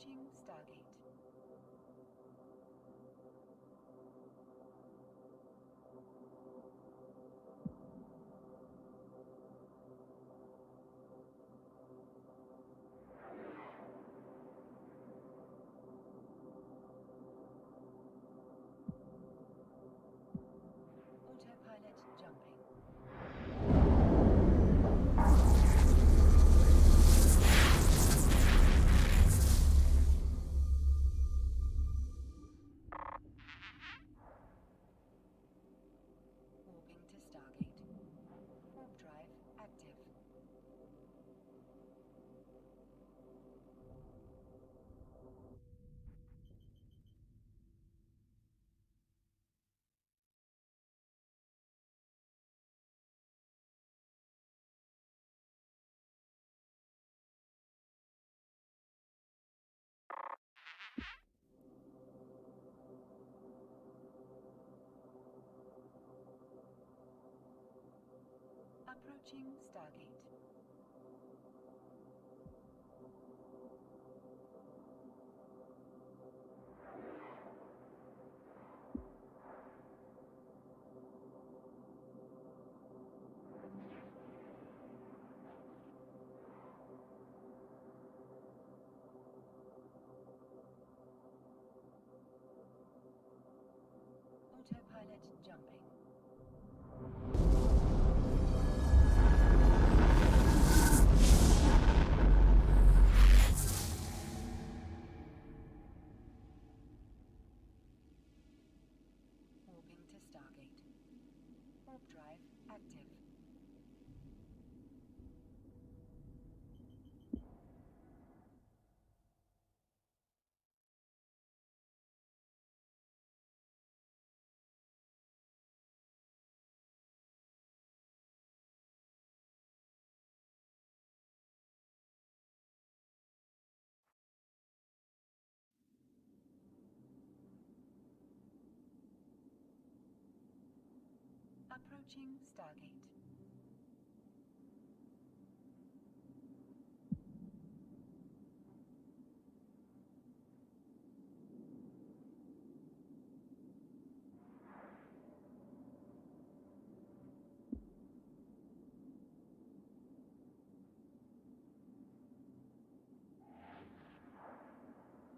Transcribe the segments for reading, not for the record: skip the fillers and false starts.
Approaching Stargate. Autopilot jumping. Warping to Stargate. Warp drive active. Approaching Stargate. Autopilot jumping. Warping to Stargate. Warp drive active. Approaching Stargate.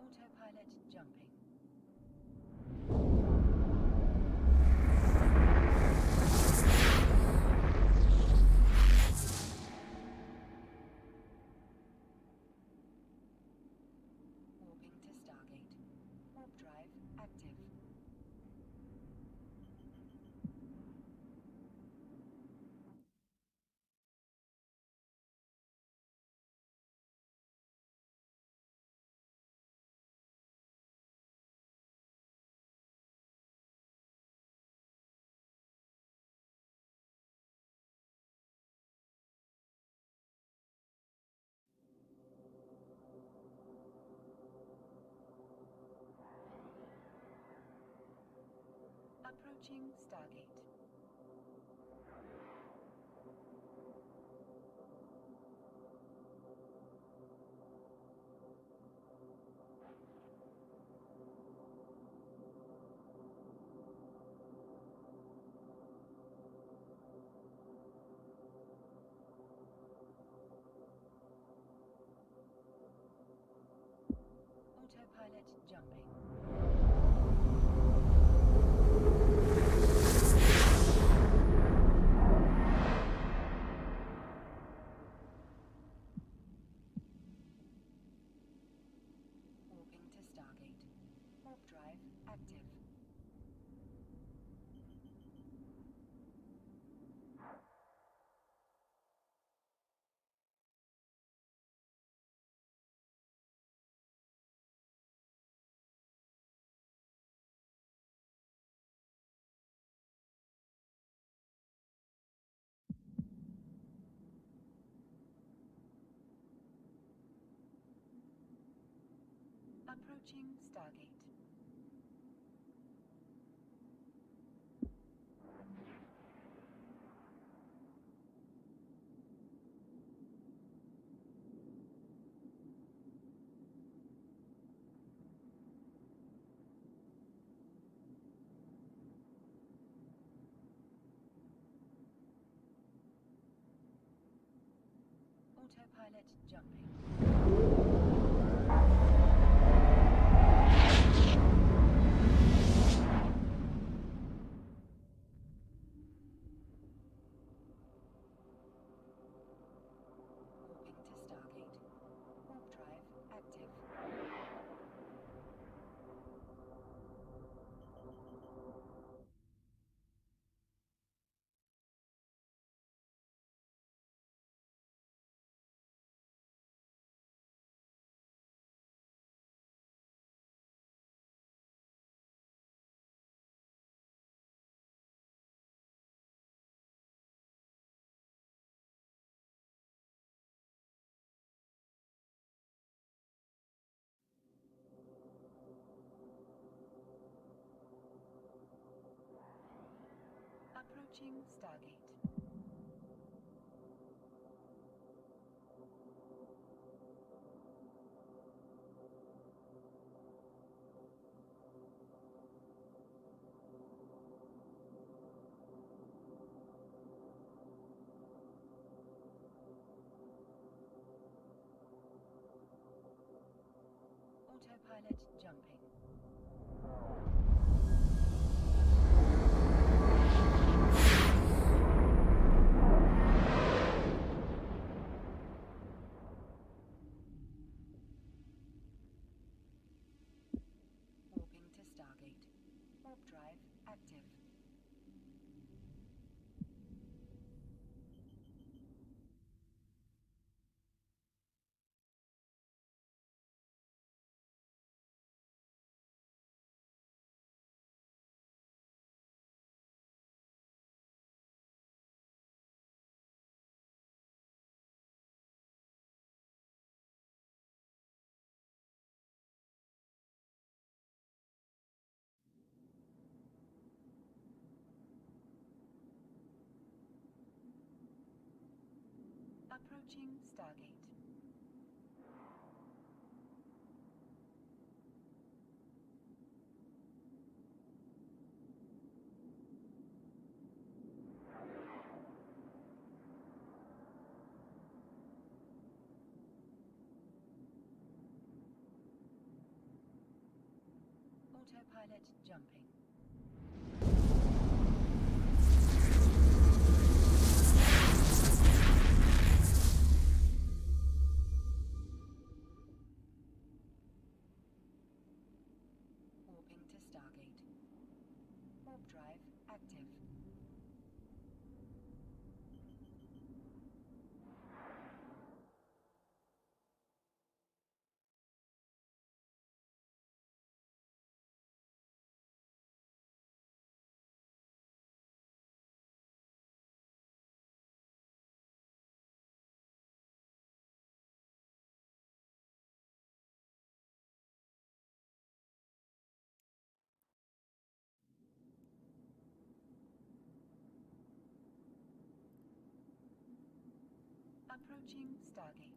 Autopilot jumping. Warping to Stargate. Warp drive active. Approaching Stargate. Autopilot jumping. Warping to Stargate. Warp drive active. Approaching Stargate. Autopilot jumping. Warping to Stargate. Warp drive active. Approaching Stargate. Autopilot jumping. Warping to Stargate. Warp drive active. Approaching Stargate. Autopilot jumping. Warping to Stargate. Warp drive active. Approaching Stargate.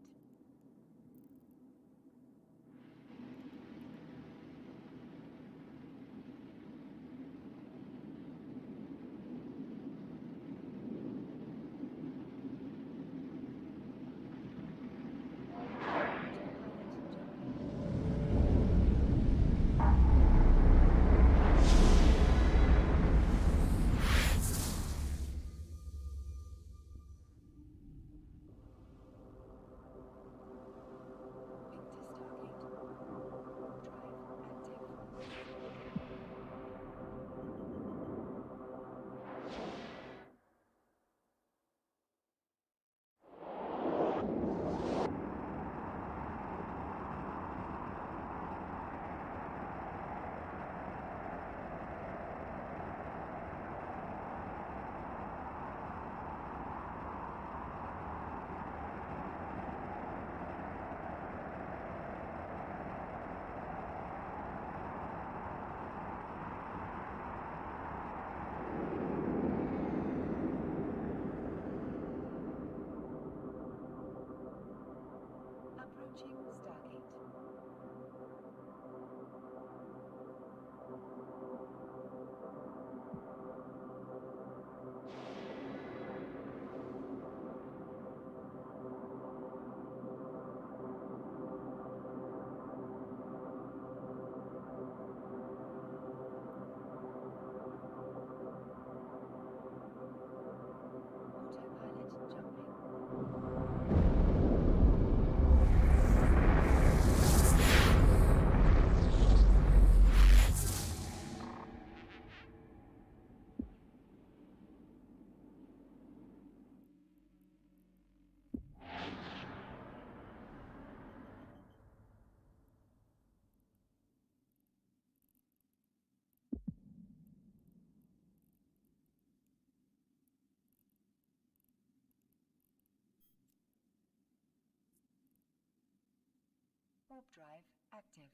Warp drive active.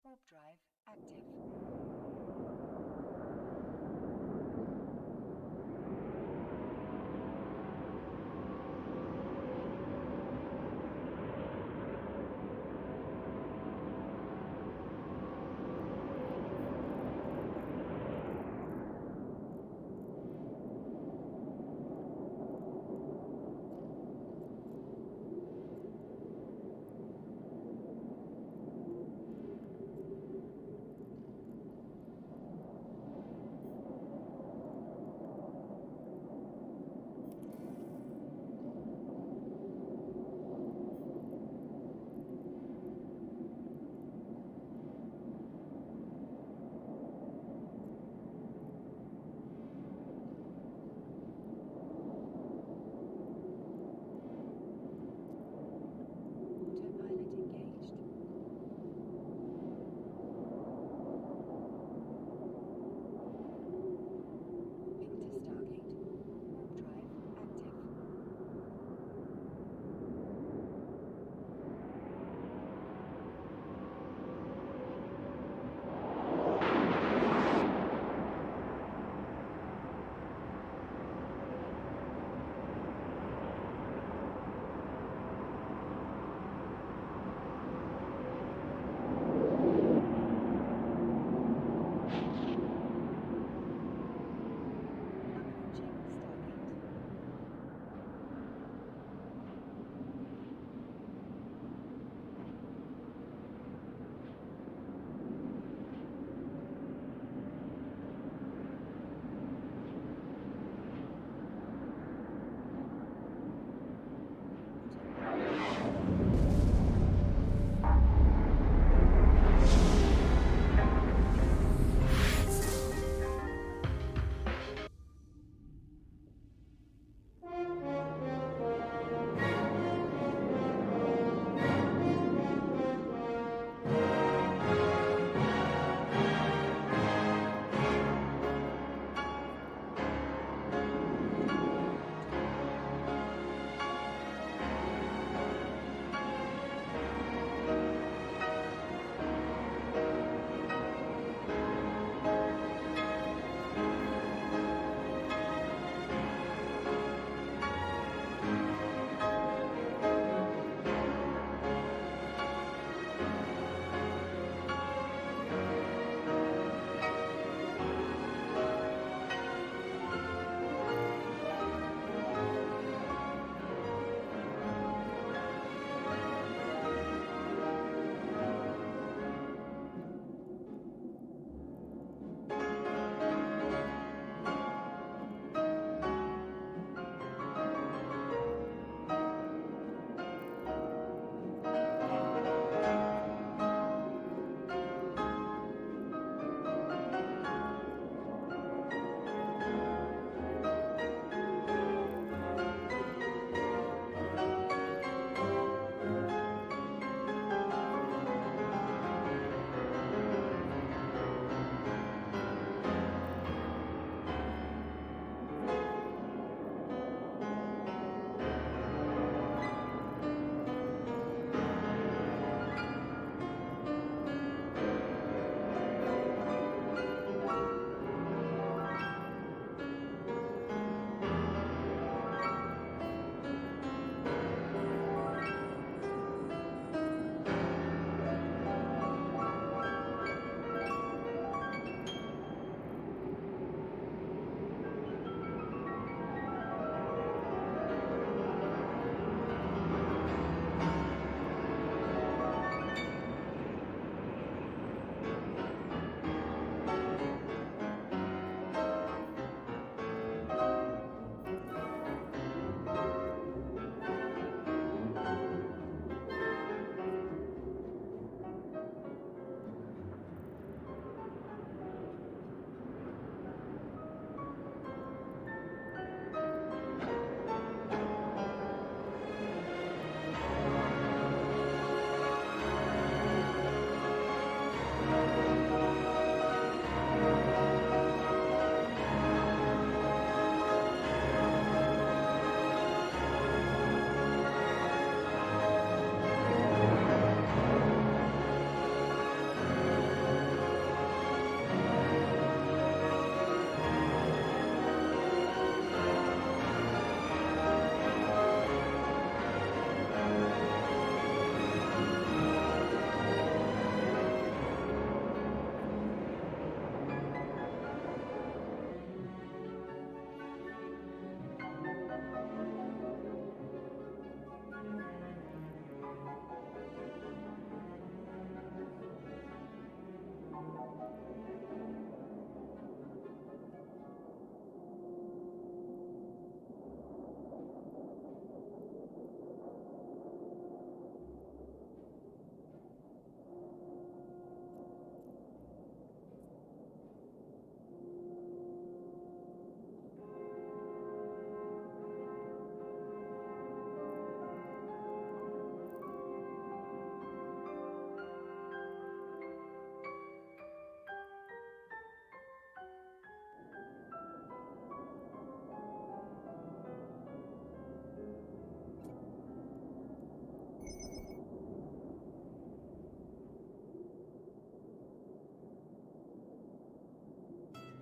Warp drive active.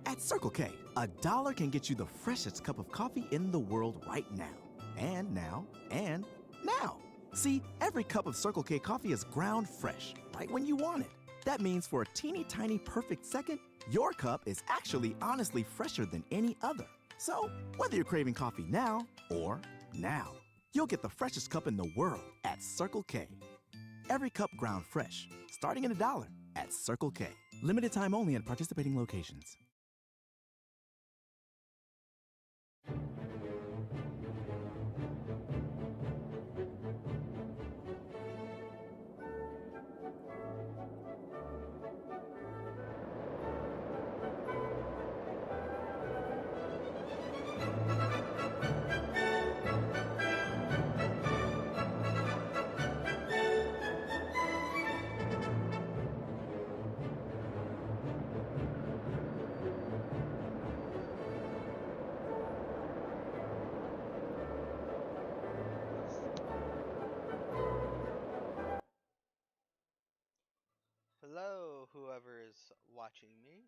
At Circle K, $1 can get you the freshest cup of coffee in the world right now. And now, and now. See, every cup of Circle K coffee is ground fresh, right when you want it. That means for a teeny tiny perfect second, your cup is actually honestly fresher than any other. So, whether you're craving coffee now or now, you'll get the freshest cup in the world at Circle K. Every cup ground fresh, starting at $1 at Circle K. Limited time only at participating locations. Hello, whoever is watching me.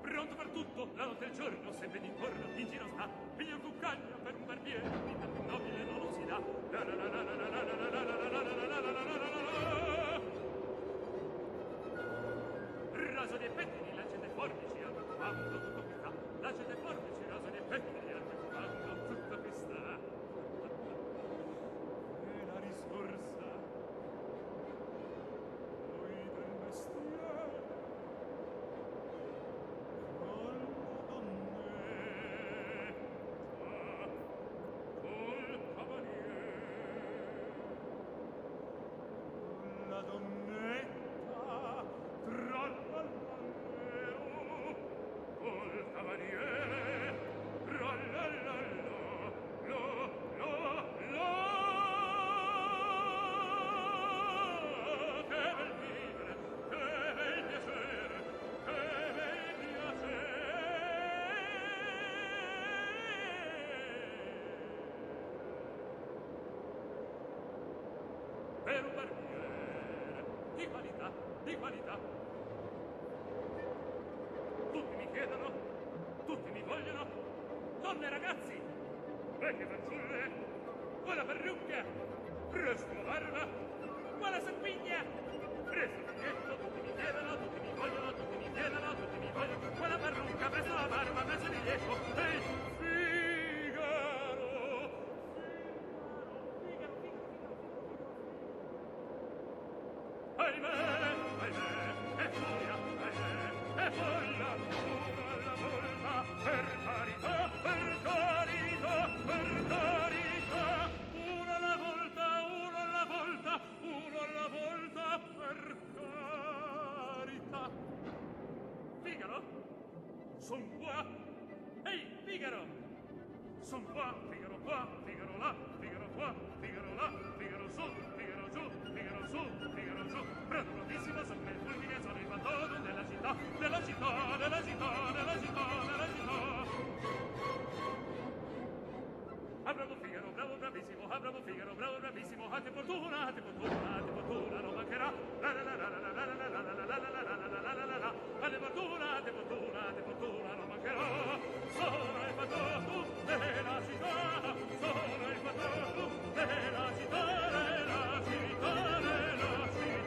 Pronto per tutto, la notte e il giorno, sempre d'intorno, in giro sta, piglia un cuccagno per un barbiere, vita più nobile non lo si dà. Raso di pettini, lancette forbici, al mio comando, tutto qui sta. Lancette forbici, raso di pettini, al mio comando, tutto qui sta. E la risorsa, noi del mestiere, col cavaliere, la donnetta, tra l'allero, col cavaliere, trallallalla, che bel vivere, che bel piacere, che bel piacere. Per un barbiere di qualità, di qualità. Tutti mi chiedono, tutti mi vogliono, donne e ragazzi, vecchie fanciulle, quella parrucca, presto la barba, quella sanguigna, presto il biglietto, tutti mi chiedono, tutti mi vogliono, tutti mi chiedono, tutti mi vogliono, quella parrucca, presto la barba, presto il biglietto, ehi, Figaro, Figaro, Figaro, ahimè, è furia, è folla, una alla volta, per carità, per carità, per carità, una alla volta, una alla volta, una alla volta, per carità. Figaro, son qua, ehi, Figaro, son qua, Figaro là, Figaro qua, Figaro là, Figaro su, Figaro giù, Figaro su, Figaro giù, pronutissimo sopra il fulmine, sono il fattotum della città, della città, della città, della città, della città. Ah, bravo Figaro, bravo bravissimo, ah, bravo Figaro, bravo bravissimo, a te fortuna, a te fortuna, a te fortuna, non mancherà, la la la la la la la la la la la la la la la la la la, a te fortuna, a te fortuna, a te fortuna, non mancherà, sono il fattotum della città, sono il fattotum della città, della città, della città, della città.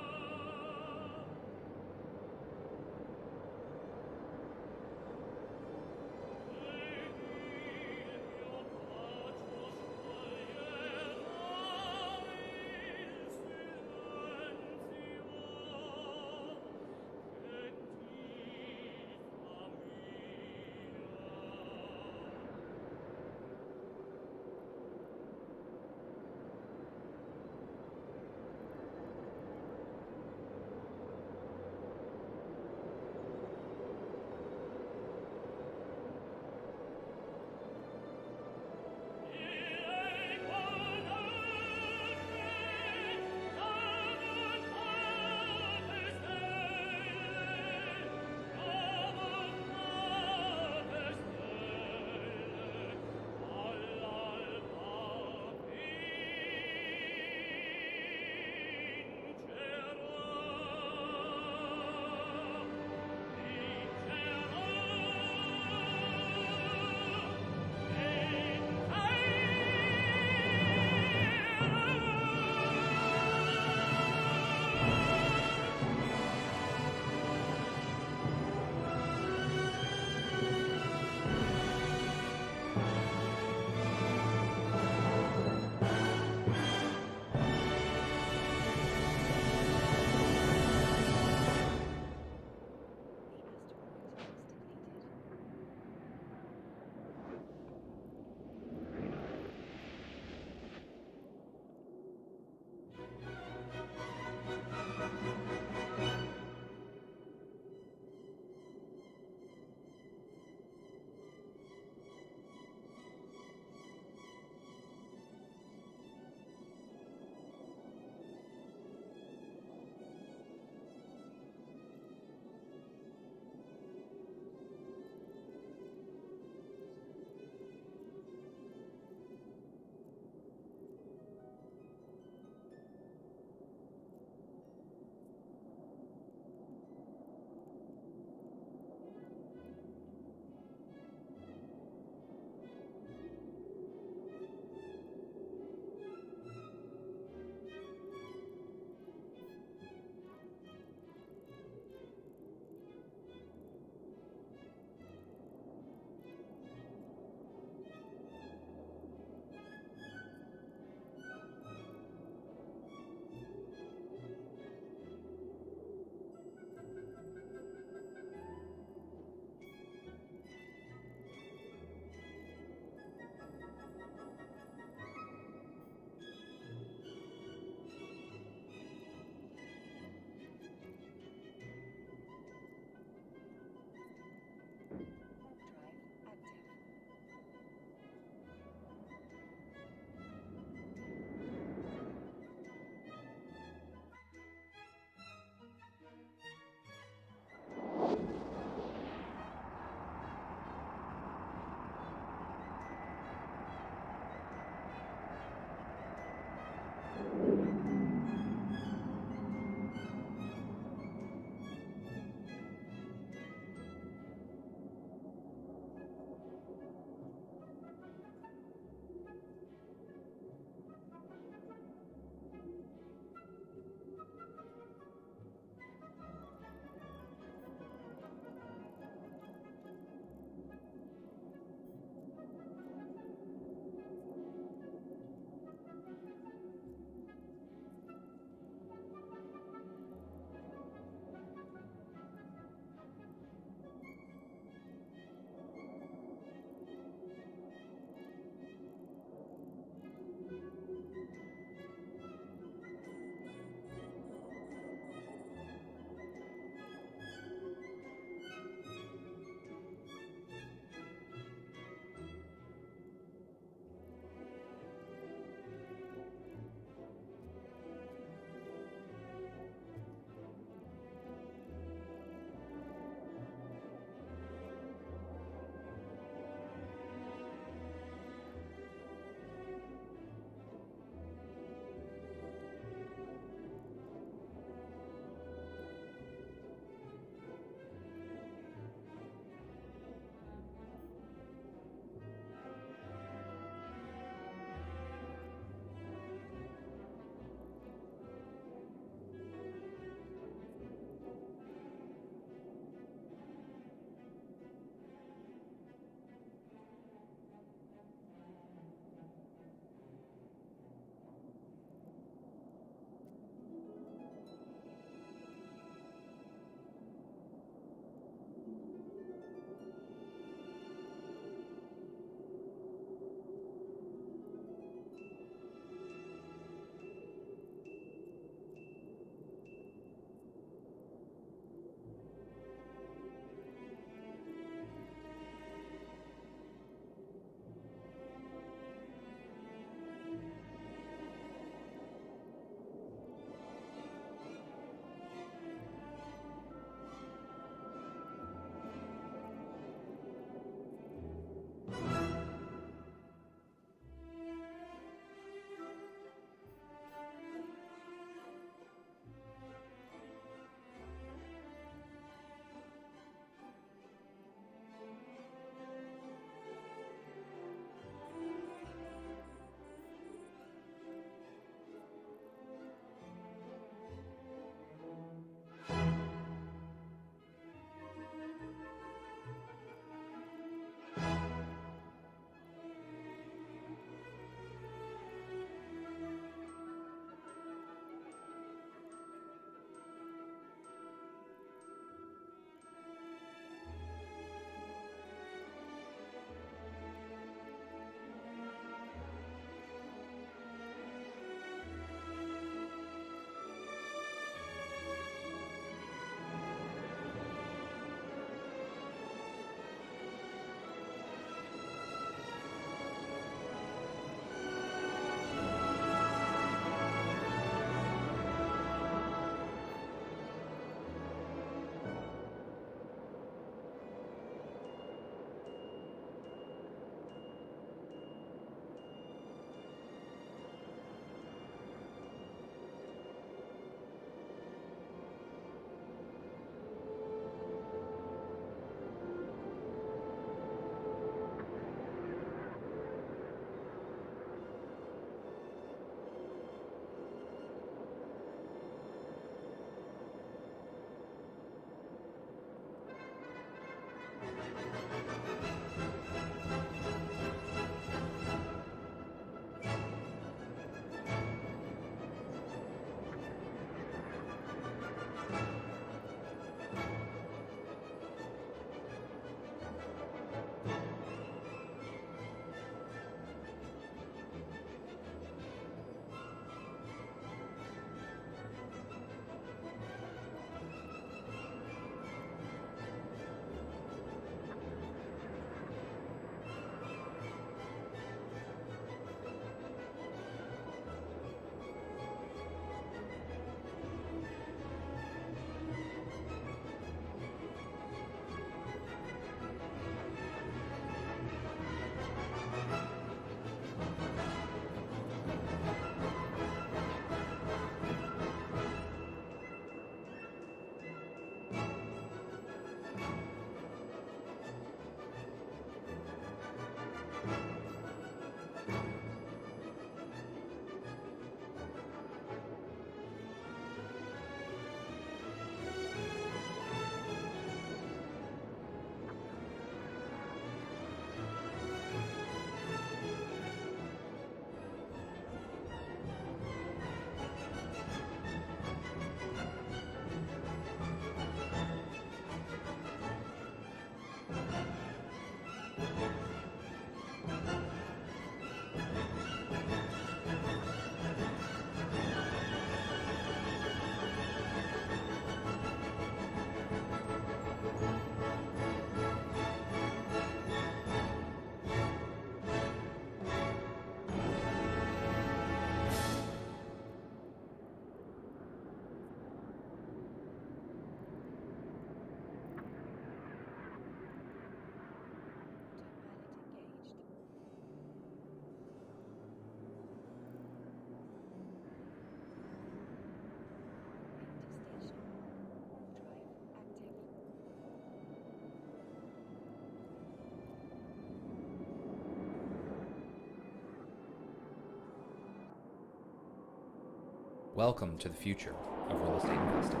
Welcome to the future of real estate investing.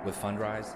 With Fundrise,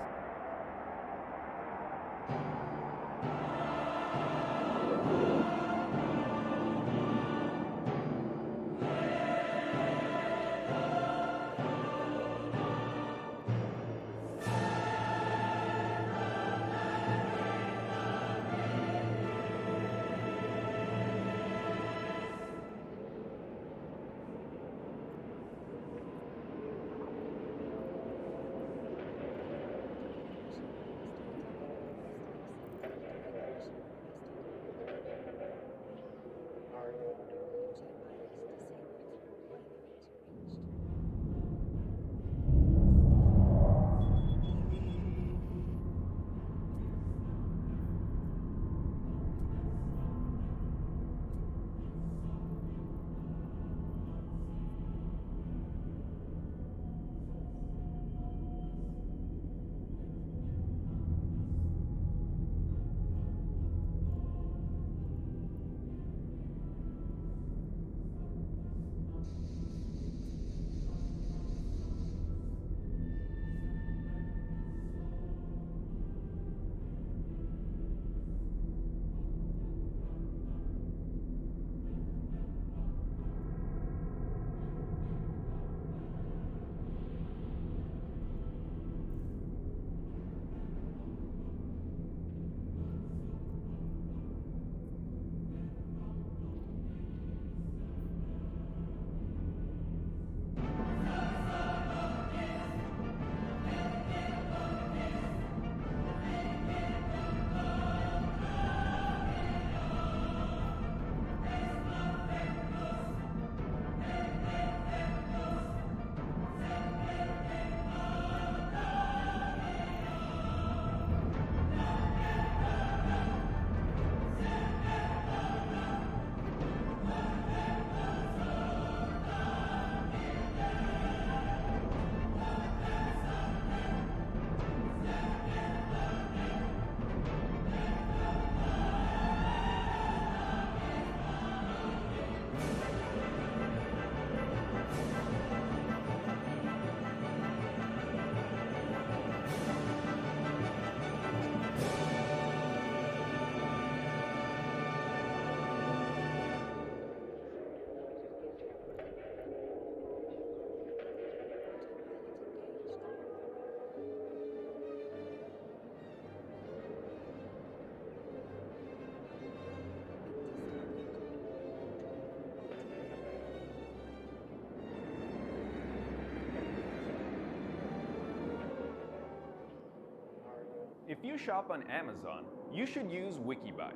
If you shop on Amazon, you should use Wikibuy.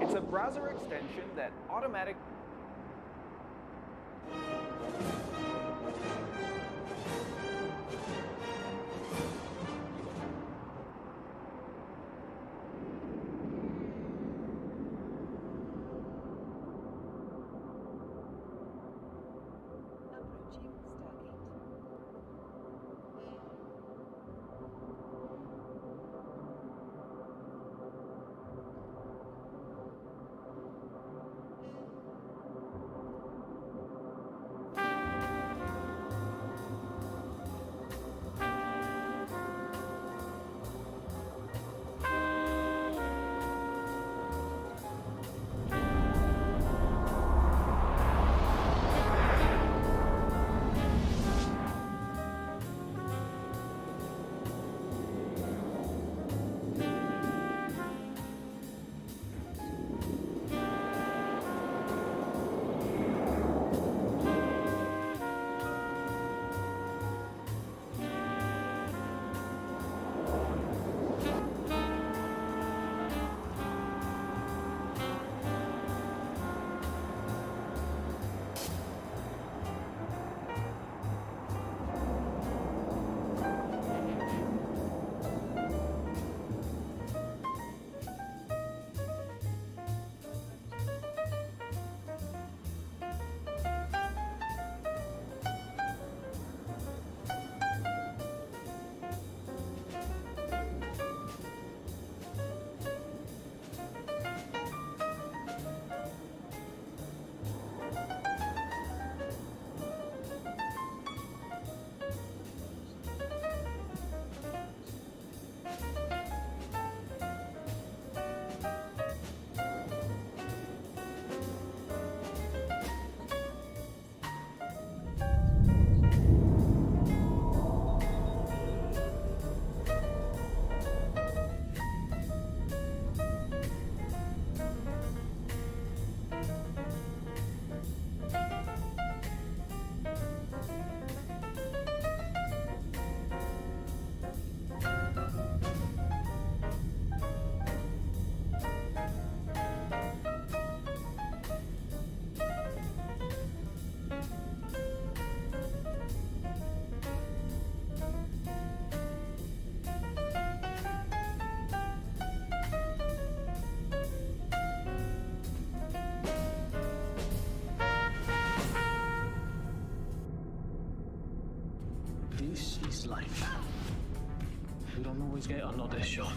It's a browser extension that automatically Approaching Stargate. is life. You don't always get another shot.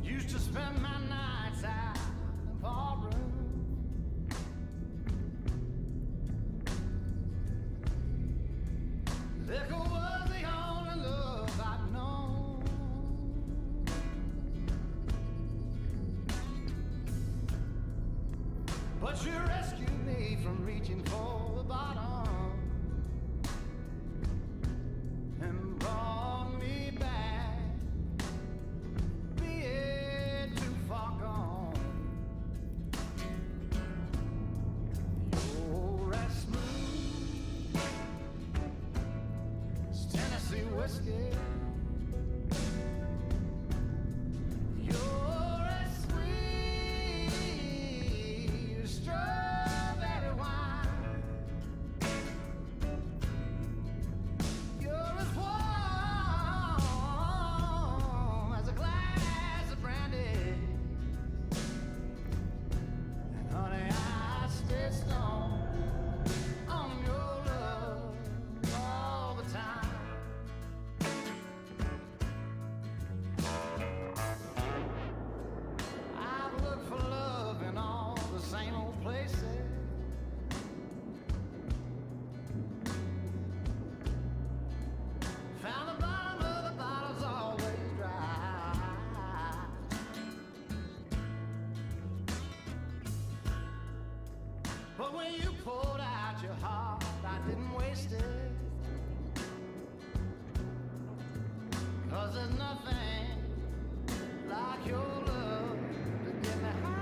Used to spend my nights out in the ballroom. Liquor was the only love I'd known. But you rescued me from reaching for the bottom and brought me back. Being too far gone. You're as smooth as Tennessee whiskey. You're as sweet as strawberry wine. You're as warm as a glass of brandy. And honey, I stay stoned on your love all the time. I've looked for love in all the same old places. Found the bottom of the bottle's always dry. But when you poured out your heart, I didn't waste it. 'Cause there's nothing like your love to get me high.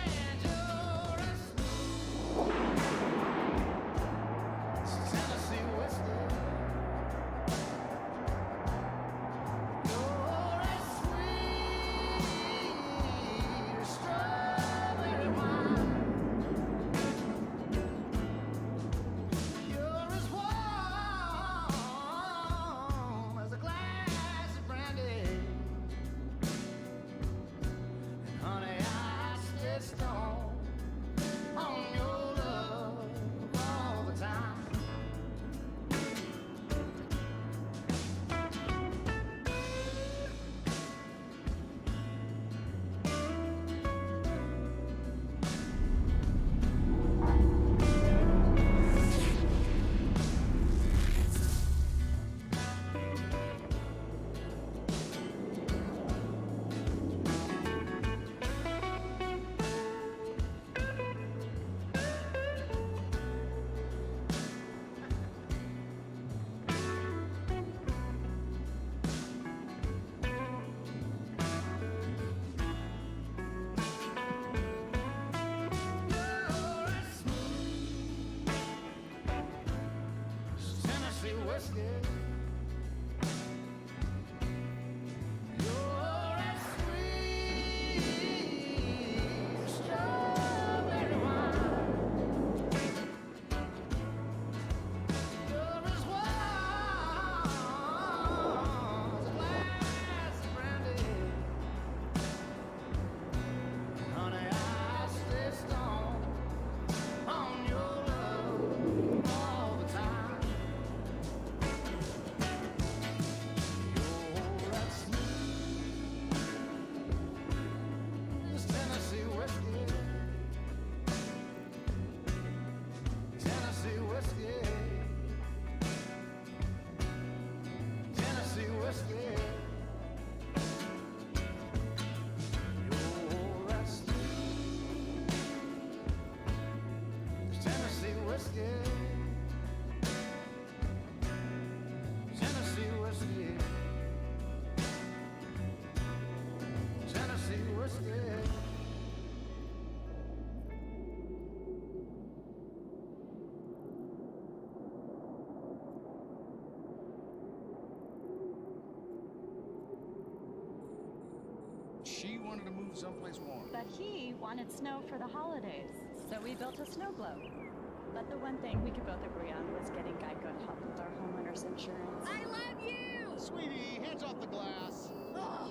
And you're as smooth as Tennessee whiskey. You're as sweet as strawberry wine. You're as warm as a glass of brandy. And honey, I stay stoned on your love all the time. You're as smooth as Tennessee whiskey. You're as sweet as strawberry wine. You're as warm as a glass of brandy. Honey, I stay stoned on your love all the time. You're as smooth as Tennessee whiskey. Tennessee whiskey. Tennessee whiskey. You're as smooth as Tennessee whiskey. Tennessee whiskey. Tennessee whiskey. She wanted to move someplace warm. But he wanted snow for the holidays, so we built a snow globe. But the one thing we could both agree on was getting Geico to help with our homeowner's insurance. I love you! Sweetie, hands off the glass. Ugh.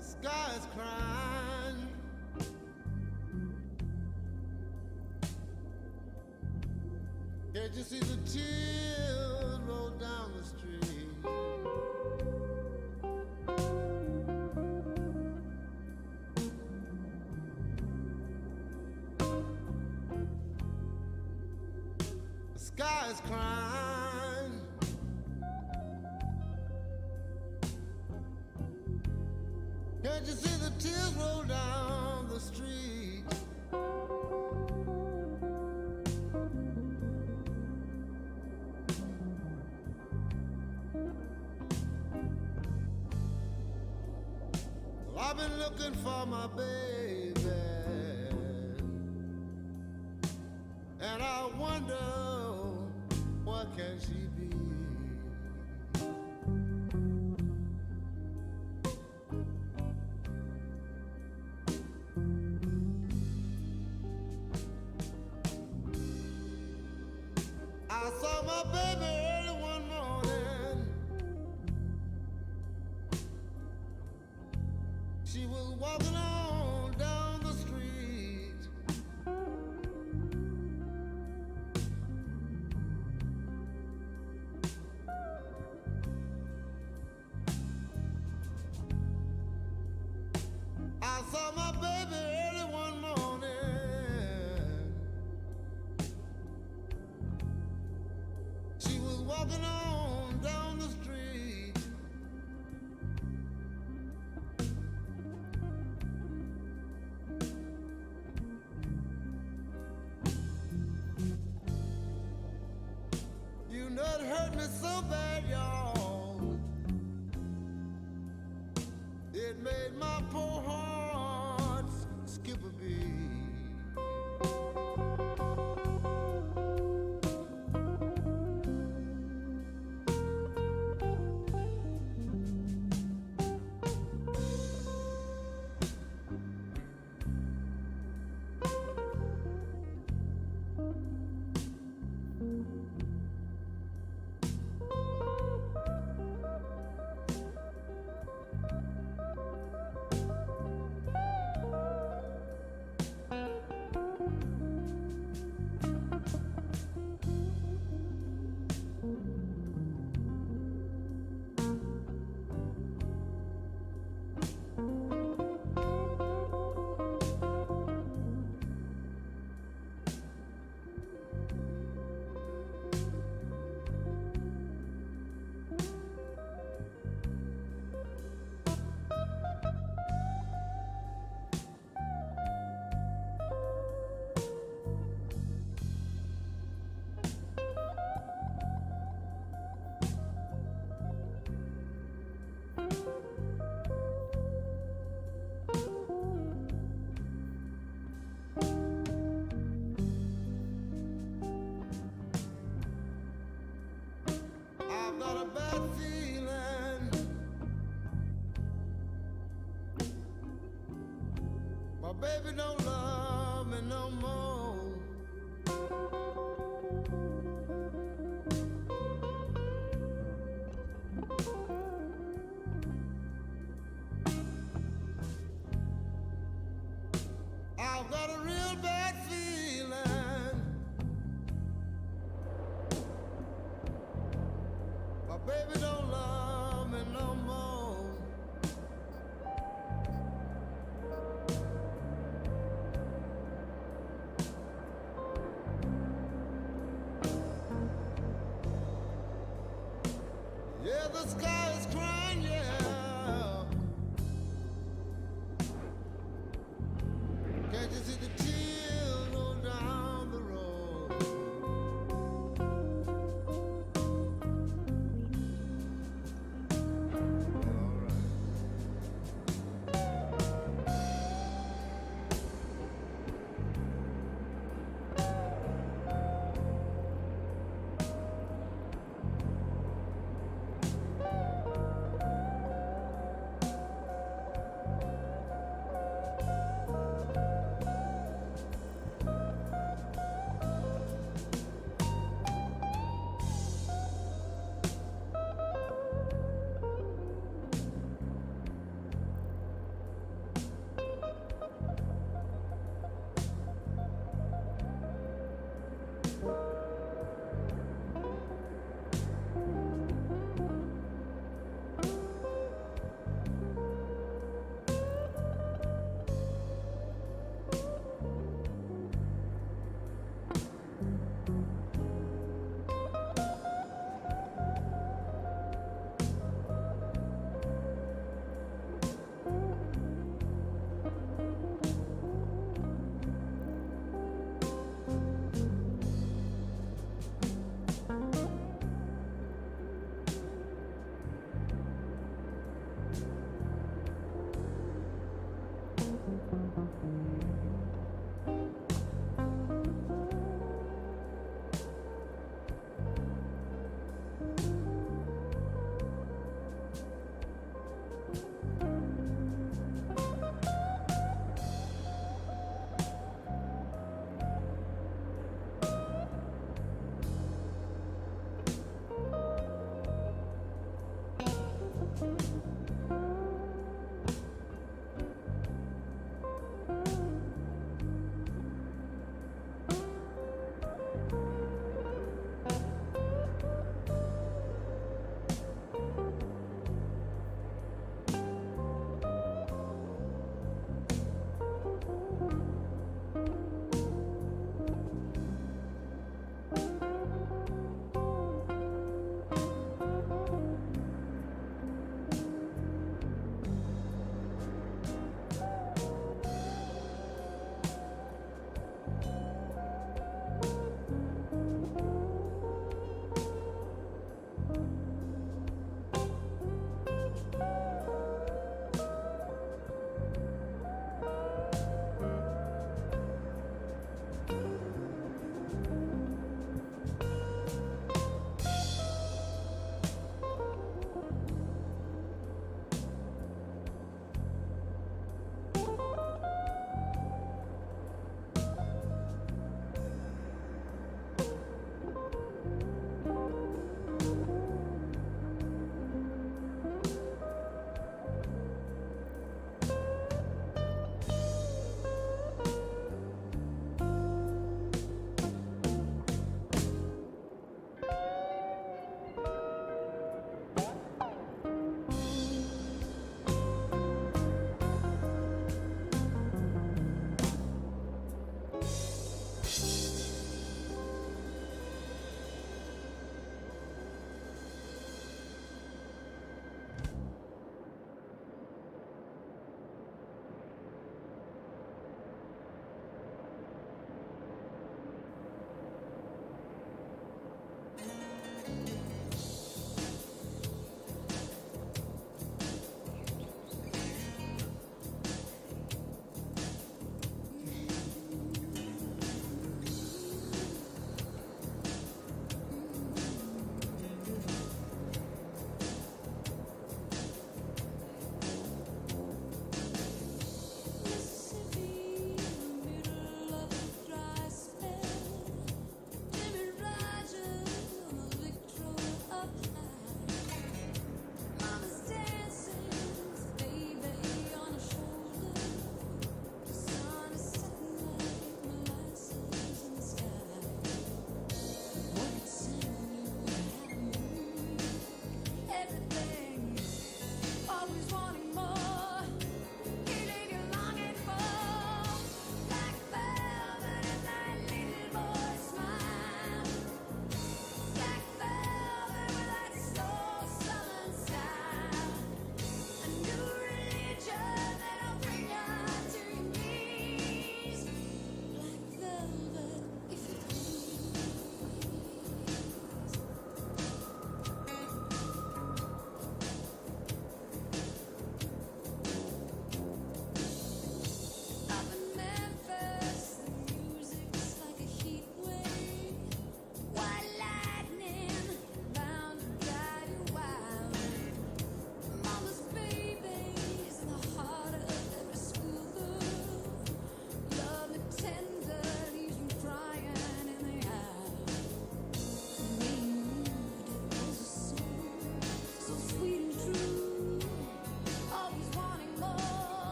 Sky is crying. Can't you see the tears roll down the street? The sky is crying. Can't you see the tears roll down the street? Well, I've been looking for my baby, and I wonder where can she be? I saw my baby early one morning. She was walking on down the street. I saw my baby early one morning. She was walking on down the street. You know it hurt me so bad, y'all. It made my poor heart skip a beat. baby don't love me no more. I've got a real bad feeling. My baby don't love me no more.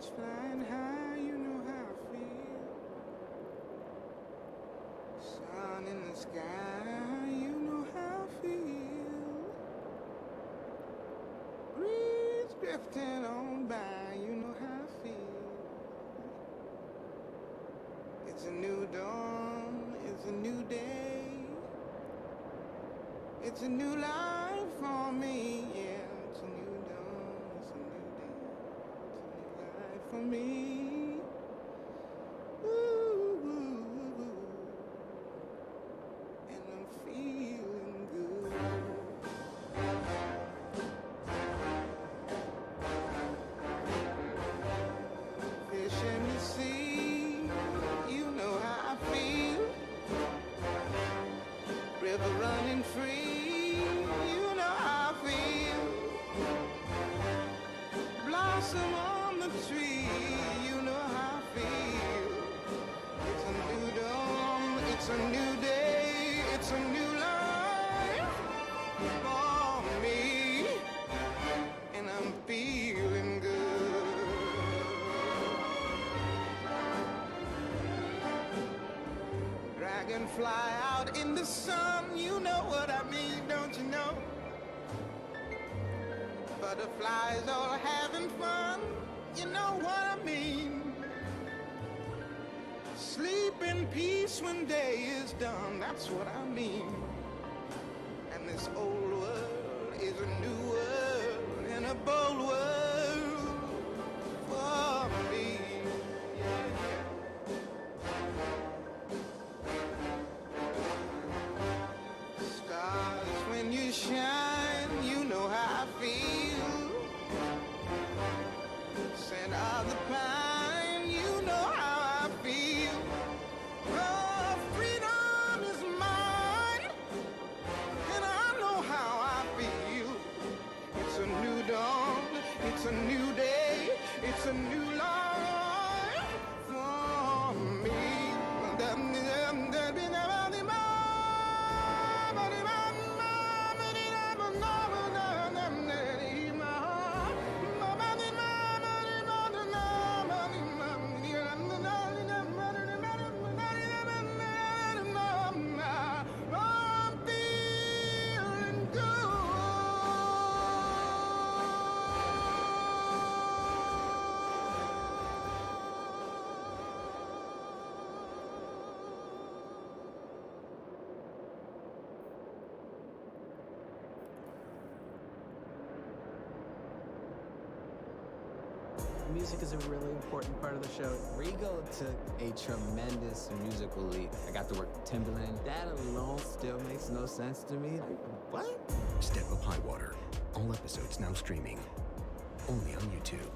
birds flying high, you know how I feel. Sun in the sky, you know how I feel. Breeze drifting on by, you know how I feel. It's a new dawn, it's a new day. It's a new life for me, yeah. It's a new dawn, it's a new day. It's a new life for me. Ooh, and I'm feeling good. Fish in the sea, you know how I feel. River running free, you know how I feel. Blossom on the tree, you know how I feel. It's a new dawn, it's a new day, it's a new life for me, and I'm feeling good. Dragonfly out in the sun, you know what I mean, don't you know? Butterflies all having fun, you know what I mean. Sleep in peace when day is done, that's what I mean. And this old world is a new world and a bold world for me. Stars when you shine, you know how I feel. Scent of the pine, you know how I feel. Oh, freedom is mine, and I know how I feel. It's a new dawn, it's a new day, it's a new life for me. Music is a really important part of the show. Rigo took a tremendous musical leap. I got to work with Timbaland. That alone still makes no sense to me. What? Step Up High Water. All episodes now streaming. Only on YouTube.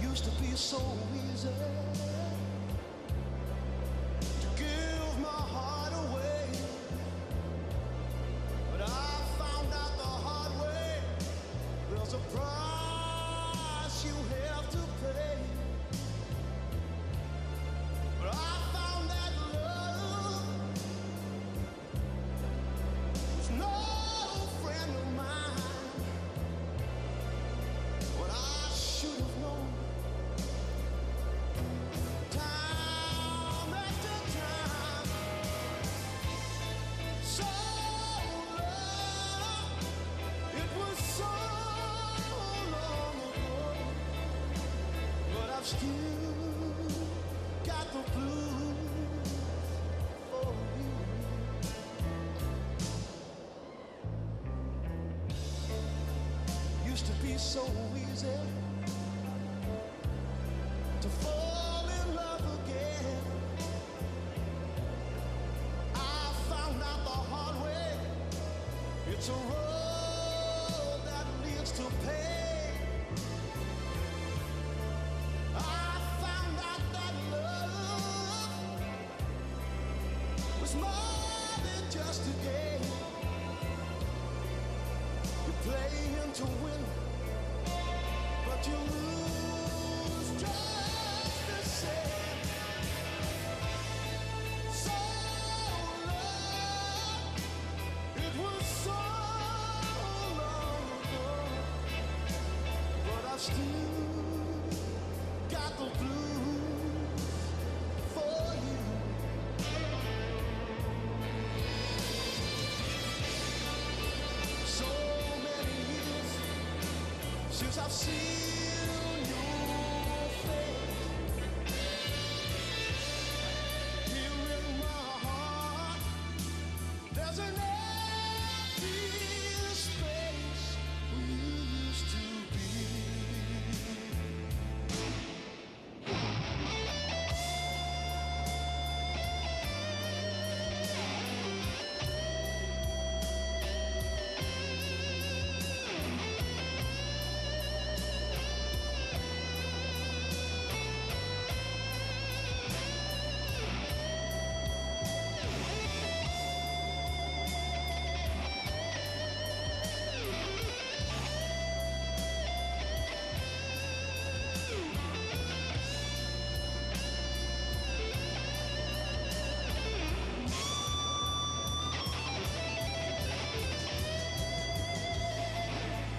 Used to be so easy to give my heart away, but I found out the hard way. There's a price you have to pay. But I found that love was no friend of mine. What I should have known. Time after time, so long, it was so long ago, but I've still got the blues for you. Used to be so easy to fall in love again. I found out the hard way. It's a road that leads to pain. I found out that love was more than just a game. to win, but you lose just the same. So long, it was so long ago, but I still got the blues for you. So many years since I've seen your face. Here in my heart, there's an empty space we used to be.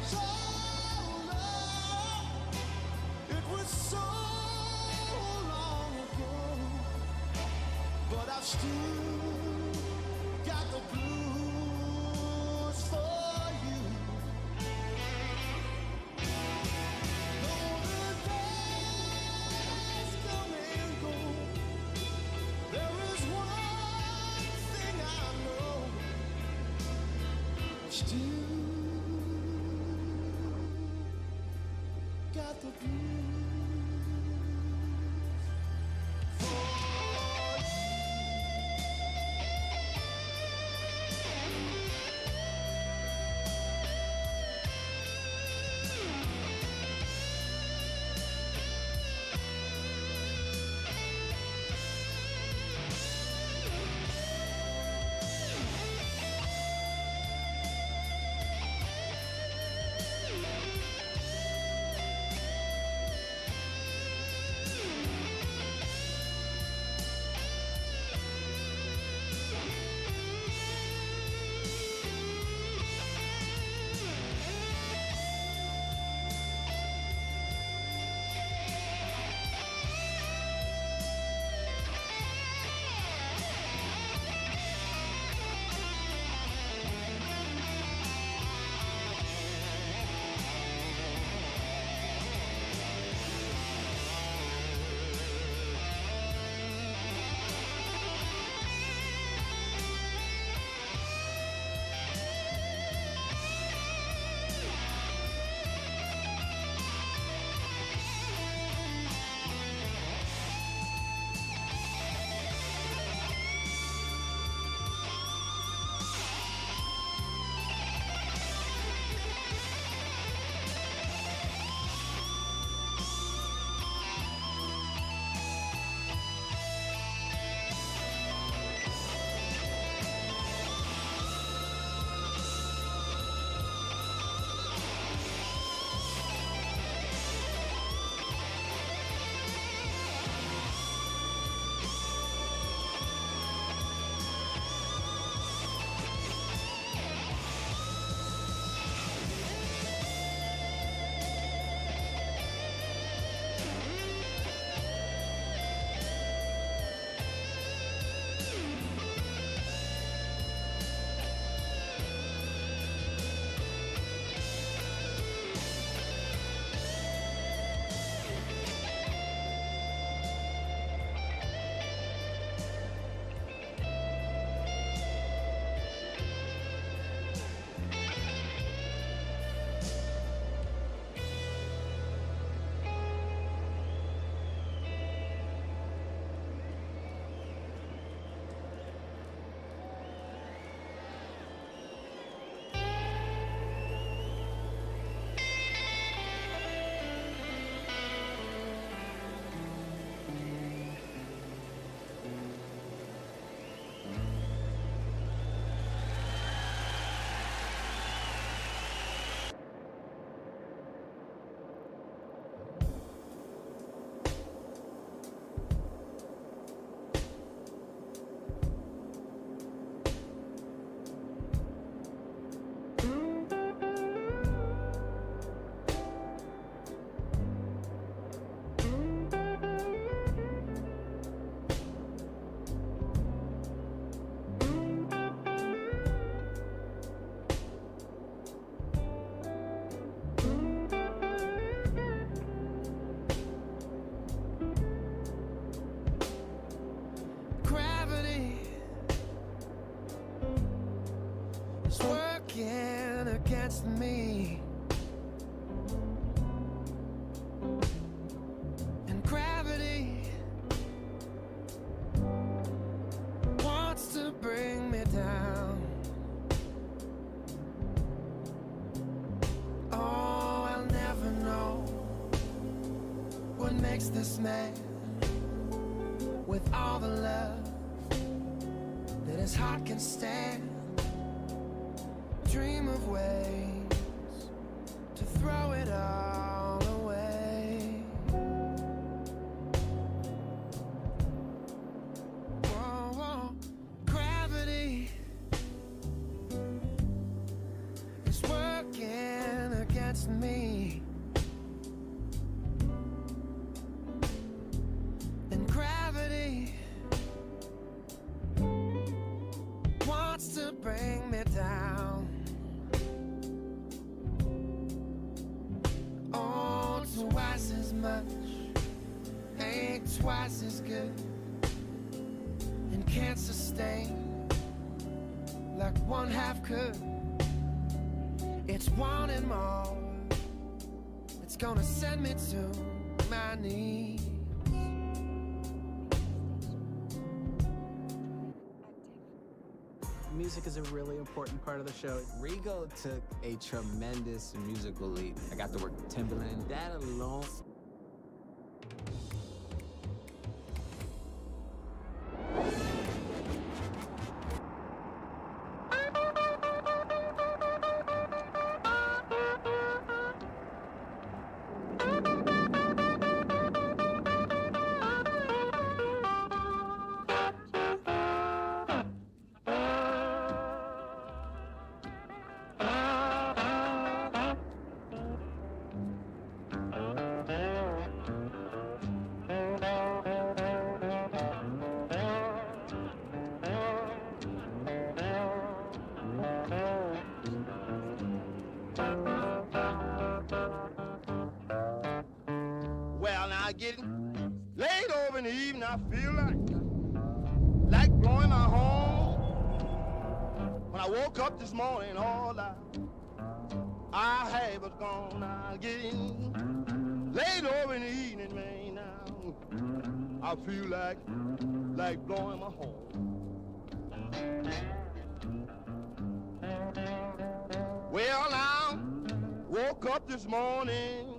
So long, it was so long ago, but I've still got the blues for you. Though the days come and go, there is one thing I know, I've still got the blues for you. against me. And gravity wants to bring me down. Oh, I'll never know what makes this man with all the love that his heart can stand. Dream of ways to throw it all away. Whoa, whoa. Gravity is working against me. And gravity wants to bring me down. Oh, twice as much ain't twice as good, and can't sustain like one half could. It's wanting more. It's gonna send me to my knees. Music is a really important part of the show. Rigo took a tremendous musical leap. I got to work with Timbaland. That alone. Well, now getting late over in the evening, I feel like blowing my horn. When I woke up this morning, all I had was gone. Now getting late over in the evening, man. Now I feel like blowing my horn. Well, now woke up this morning.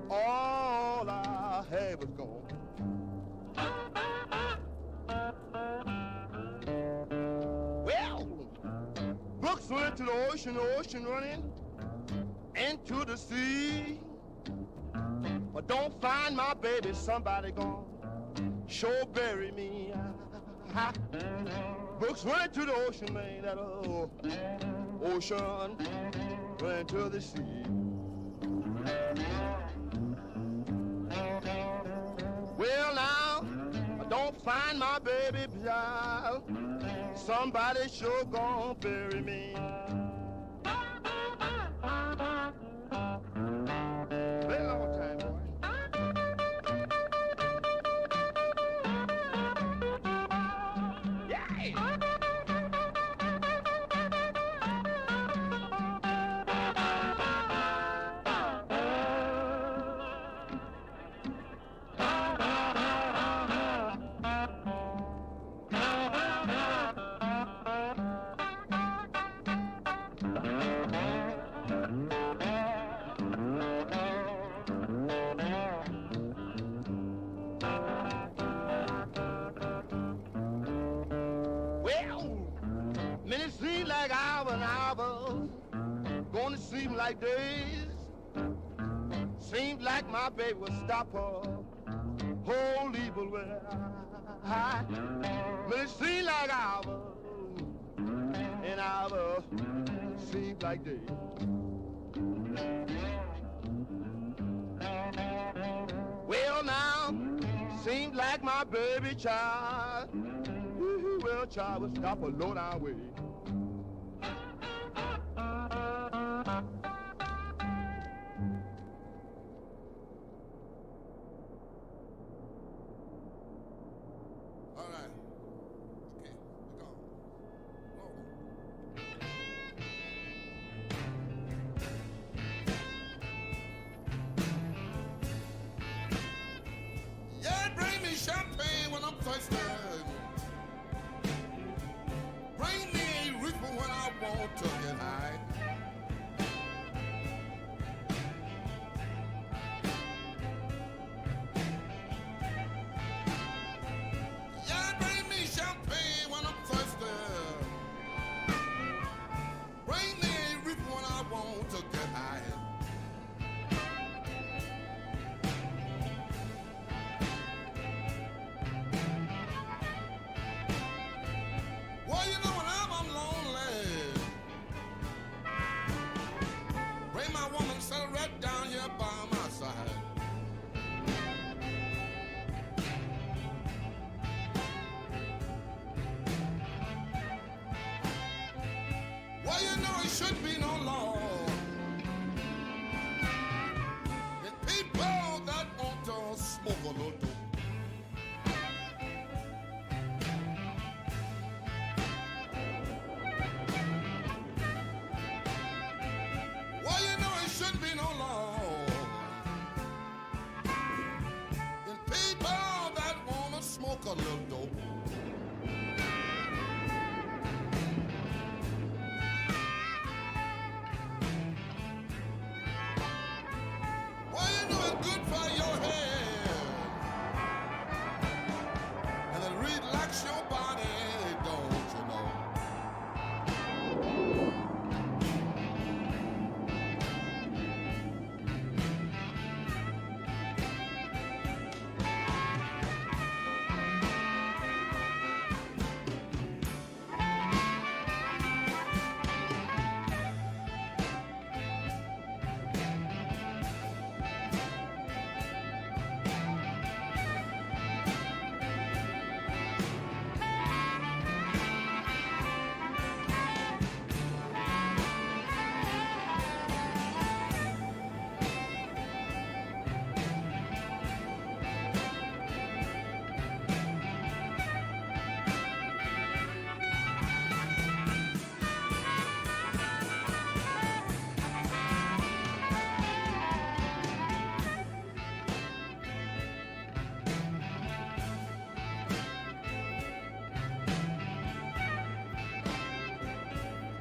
All I had was gone. Well, books went to the ocean running into the sea. But don't find my baby, somebody gone sure bury me. Books went to the ocean, man, that ocean went to the sea. Well, now, I don't find my baby child. Somebody sure gonna bury me. Play a long time, boy. Yeah! Minutes seem like hours and hours, gonna seem like days. Seems like my baby will stop her whole evil way. Minutes seem like hours and hours seem like days. Well now, seems like my baby child, well child will stop a low down way. thirsty. Bring me a reaper when I want to get high. Yeah, bring me champagne when I'm thirsty. Bring me a reaper when I want to get high. Well, you know, whenever I'm lonely, bring my woman, set her right down here by my side. Well, you know, it should be no law in people that want to smoke a little dope. Well, you know, it shouldn't be no law in people that want to smoke a little dope. Well, you know, it's good for your head, and it relax your body, don't you know?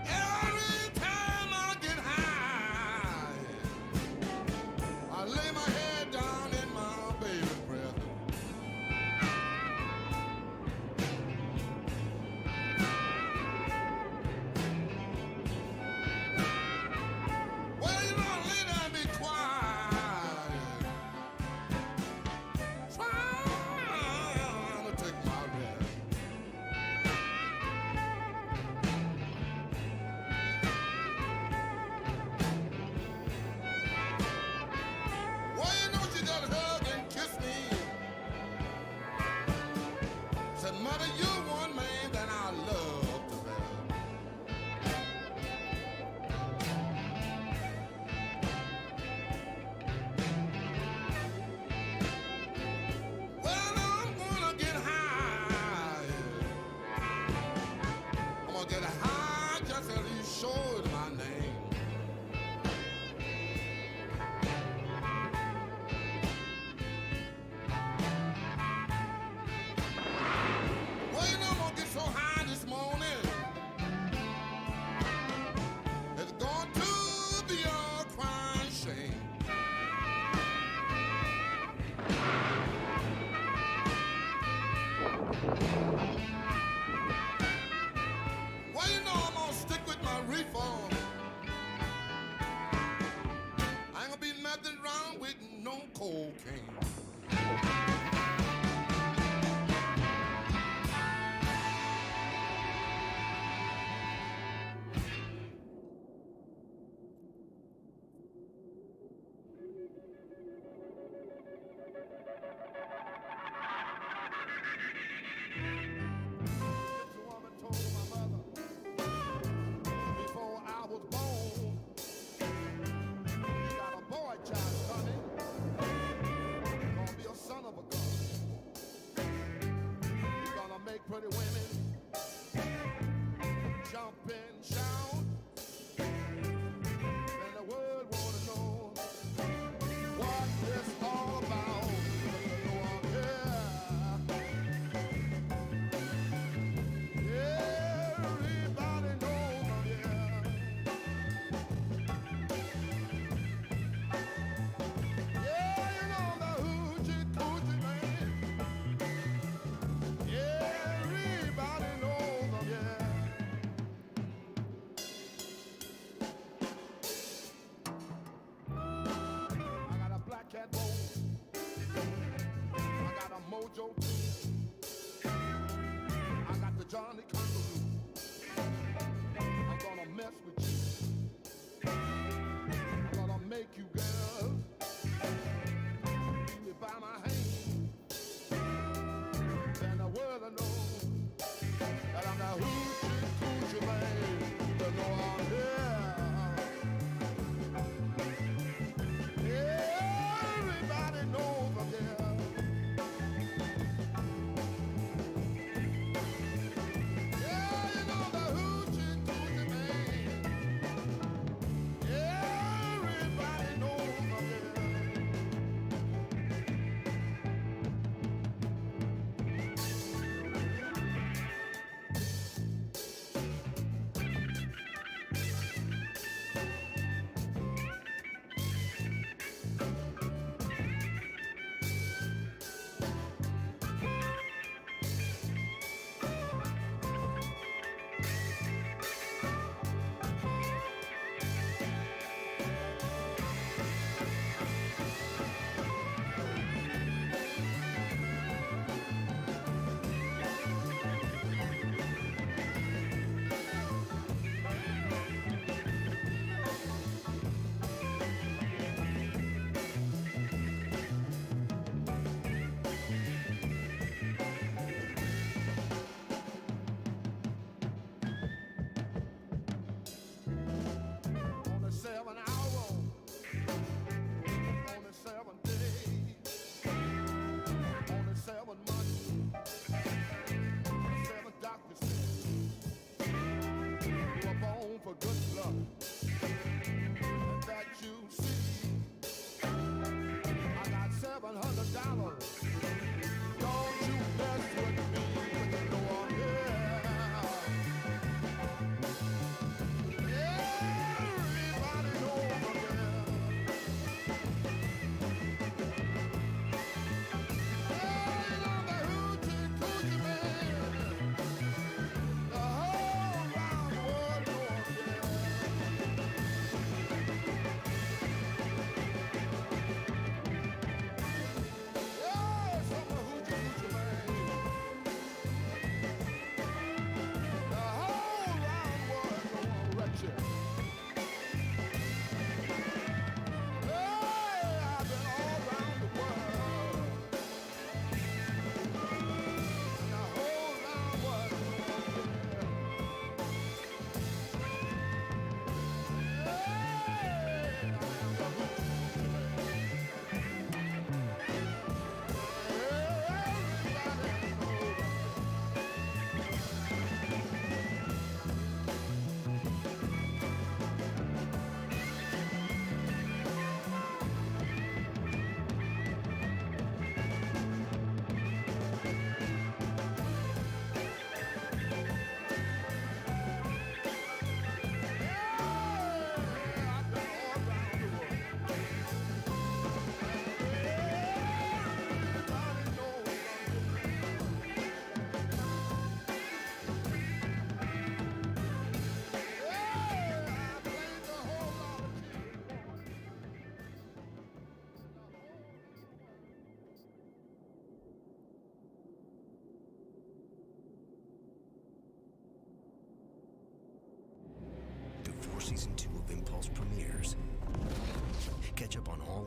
Every time I get high, I lay my head down in my baby's breast. Well, you know, I lay down and be quiet, trying to take my rest. Well, you know, she just hug and kiss me. Said, Mother, you're one man that I love to have. Well, I'm gonna get high. I'm gonna get high just as you showed my name. Well, you know, I'm gonna get so high this morning. It's going to be a crying shame. Well, you know, I'm gonna stick with my reefer. I ain't gonna be nothing wrong with no cocaine. This woman told my mother before I was born, you got a boy child, honey, gonna be a son of a gun. You're gonna make pretty women jump and shout. And the world wanna know what it's all about. No one care.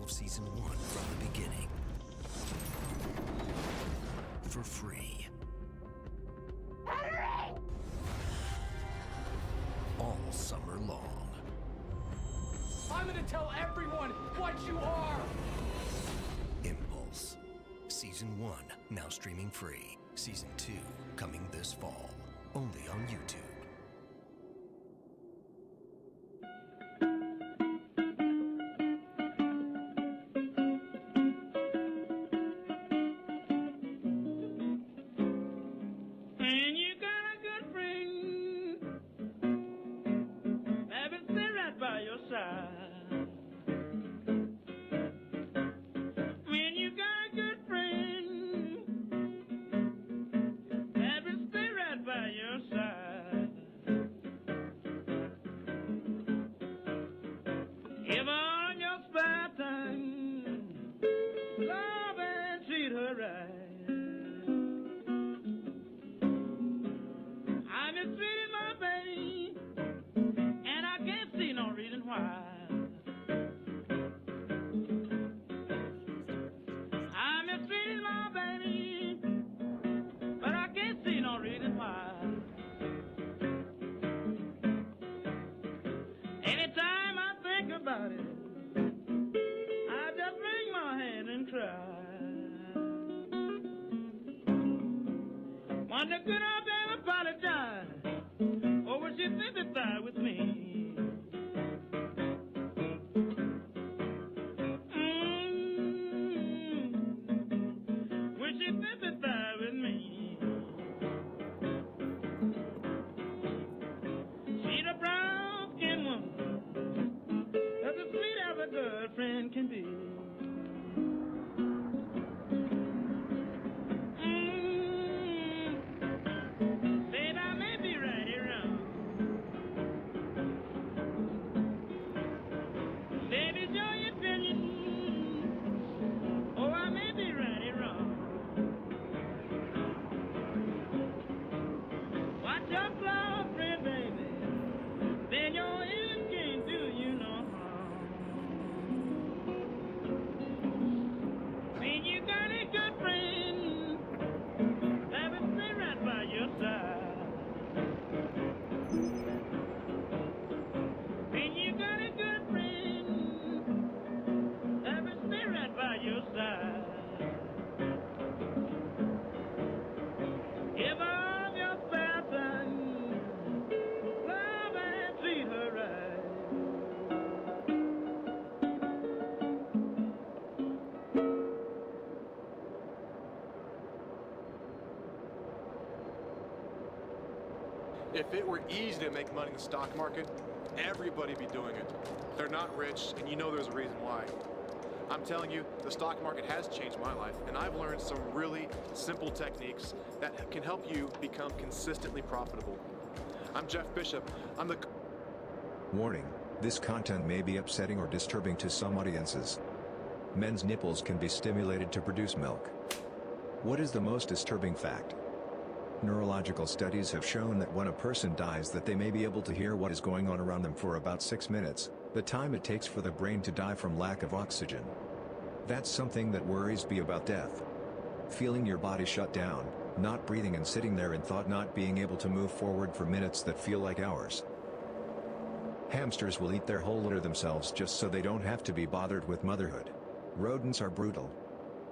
Season 1 from the beginning. For free. All summer long. I'm gonna tell everyone what you are! Impulse. Season 1, now streaming free. Season 2, coming this fall. Only on YouTube. When you got a good friend, have it sit right by your side. When you got a good friend, have it stay right by your side. Give her your spare time, love and treat her right. I'm mistreating my baby, and I can't see no reason why. I'm mistreating my baby, but I can't see no reason why. Anytime I think about it, I just wring my hand and cry. Wonder could I then apologize, or would she sympathize with me? Would she sympathize with me? She's a brown-skinned woman, as sweet as a girlfriend can be. Babe, I may be right or wrong. Baby, it's your opinion. Oh, I may be right or wrong. Watch your flaw, friend, baby. Then your ears can't do you no harm. When you got a good friend, have it stay right by your side. When you got a good friend, have it stay right by your side. Give her your spare time, love and treat her right. If it were easy to make money in the stock market, everybody'd be doing it. They're not rich, and you know there's a reason why. I'm telling you, the stock market has changed my life, and I've learned some really simple techniques that can help you become consistently profitable. I'm Jeff Bishop. I'm the... Warning, this content may be upsetting or disturbing to some audiences. Men's nipples can be stimulated to produce milk. What is the most disturbing fact? Neurological studies have shown that when a person dies that they may be able to hear what is going on around them for about 6 minutes, the time it takes for the brain to die from lack of oxygen. That's something that worries me about death. Feeling your body shut down, not breathing and sitting there in thought, not being able to move forward for minutes that feel like hours. Hamsters will eat their whole litter themselves just so they don't have to be bothered with motherhood. Rodents are brutal.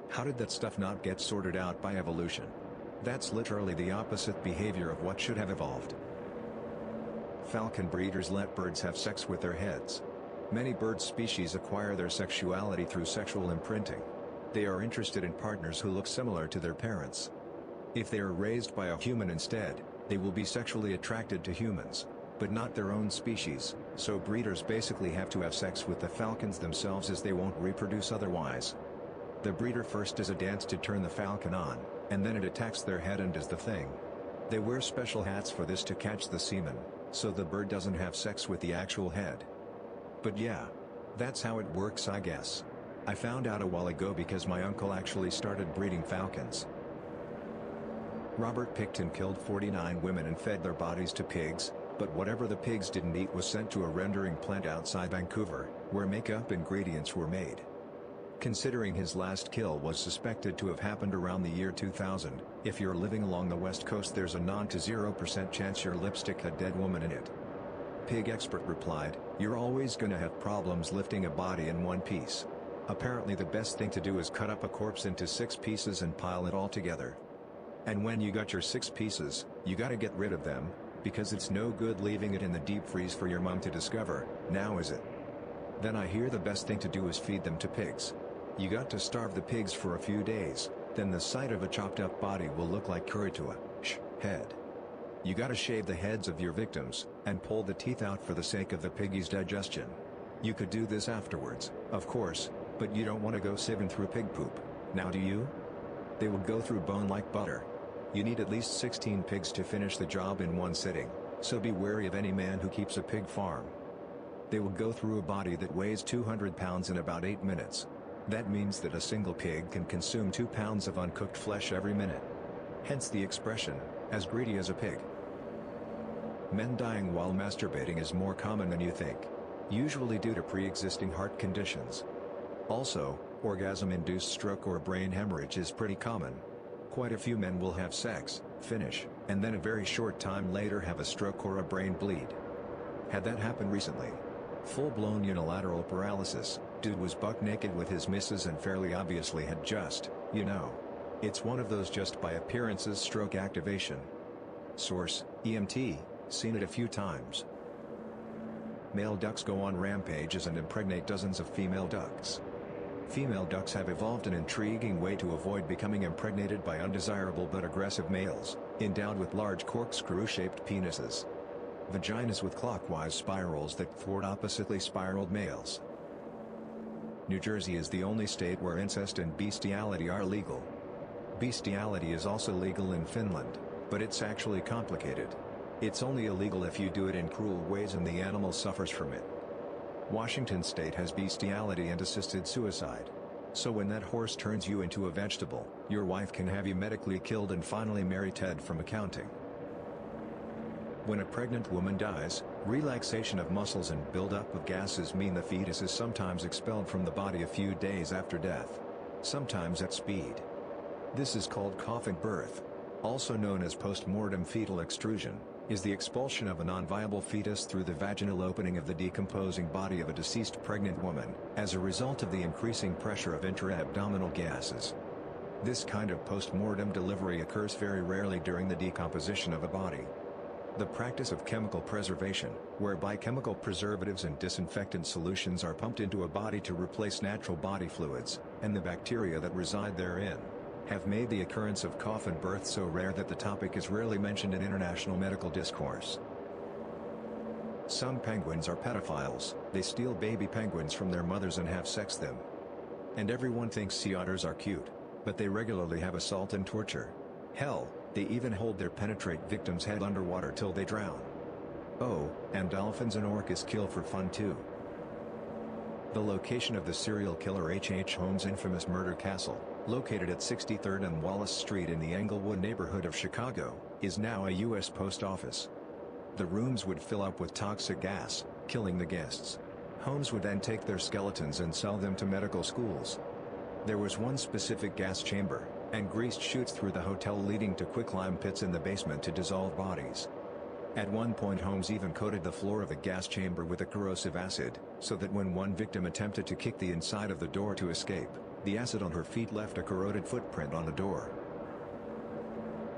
How did that stuff not get sorted out by evolution? That's literally the opposite behavior of what should have evolved. Falcon breeders let birds have sex with their heads. Many bird species acquire their sexuality through sexual imprinting. They are interested in partners who look similar to their parents. If they are raised by a human instead, they will be sexually attracted to humans, but not their own species, so breeders basically have to have sex with the falcons themselves as they won't reproduce otherwise. The breeder first does a dance to turn the falcon on, and then it attacks their head and does the thing. They wear special hats for this to catch the semen, so the bird doesn't have sex with the actual head. But yeah, that's how it works, I guess. I found out a while ago because my uncle actually started breeding falcons. Robert Pickton killed 49 women and fed their bodies to pigs, but whatever the pigs didn't eat was sent to a rendering plant outside Vancouver, where makeup ingredients were made. Considering his last kill was suspected to have happened around the year 2000, if you're living along the West Coast there's a 9 to 0% chance your lipstick had dead woman in it. Pig expert replied, "You're always gonna have problems lifting a body in one piece. Apparently the best thing to do is cut up a corpse into 6 pieces and pile it all together. And when you got your 6 pieces, you gotta get rid of them, because it's no good leaving it in the deep freeze for your mom to discover, now is it? Then I hear the best thing to do is feed them to pigs. You got to starve the pigs for a few days, then the sight of a chopped up body will look like curry to a head. You gotta shave the heads of your victims, and pull the teeth out for the sake of the piggy's digestion. You could do this afterwards, of course, but you don't want to go sieving through pig poop, now do you? They will go through bone like butter. You need at least 16 pigs to finish the job in one sitting, so be wary of any man who keeps a pig farm. They will go through a body that weighs 200 pounds in about 8 minutes. That means that a single pig can consume 2 pounds of uncooked flesh every minute. Hence the expression, as greedy as a pig. Men dying while masturbating is more common than you think, usually due to pre-existing heart conditions. Also, orgasm-induced stroke or brain hemorrhage is pretty common. Quite a few men will have sex, finish, and then a very short time later have a stroke or a brain bleed. Had that happened recently. Full-blown unilateral paralysis, dude was buck naked with his missus and fairly obviously had just, you know. It's one of those just by appearances stroke activation. Source, EMT, seen it a few times. Male ducks go on rampages and impregnate dozens of female ducks. Female ducks have evolved an intriguing way to avoid becoming impregnated by undesirable but aggressive males, endowed with large corkscrew-shaped penises. Vaginas with clockwise spirals that thwart oppositely spiraled males. New Jersey is the only state where incest and bestiality are legal. Bestiality is also legal in Finland, but it's actually complicated. It's only illegal if you do it in cruel ways and the animal suffers from it. Washington state has bestiality and assisted suicide. So when that horse turns you into a vegetable, your wife can have you medically killed and finally marry Ted from accounting. When a pregnant woman dies, relaxation of muscles and buildup of gases mean the fetus is sometimes expelled from the body a few days after death. Sometimes at speed. This is called coffin birth. Also known as post-mortem fetal extrusion, is the expulsion of a non-viable fetus through the vaginal opening of the decomposing body of a deceased pregnant woman, as a result of the increasing pressure of intra-abdominal gases. This kind of post-mortem delivery occurs very rarely during the decomposition of a body. The practice of chemical preservation, whereby chemical preservatives and disinfectant solutions are pumped into a body to replace natural body fluids, and the bacteria that reside therein, have made the occurrence of coffin birth so rare that the topic is rarely mentioned in international medical discourse. Some penguins are pedophiles. They steal baby penguins from their mothers and have sex them. And everyone thinks sea otters are cute, but they regularly have assault and torture. Hell, they even hold their penetrate victims' head underwater till they drown. Oh, and dolphins and orcas kill for fun too. The location of the serial killer H.H. Holmes' infamous murder castle, located at 63rd and Wallace Street in the Englewood neighborhood of Chicago, is now a U.S. post office. The rooms would fill up with toxic gas, killing the guests. Holmes would then take their skeletons and sell them to medical schools. There was one specific gas chamber, and greased chutes through the hotel leading to quicklime pits in the basement to dissolve bodies. At one point Holmes even coated the floor of the gas chamber with a corrosive acid, so that when one victim attempted to kick the inside of the door to escape, the acid on her feet left a corroded footprint on the door.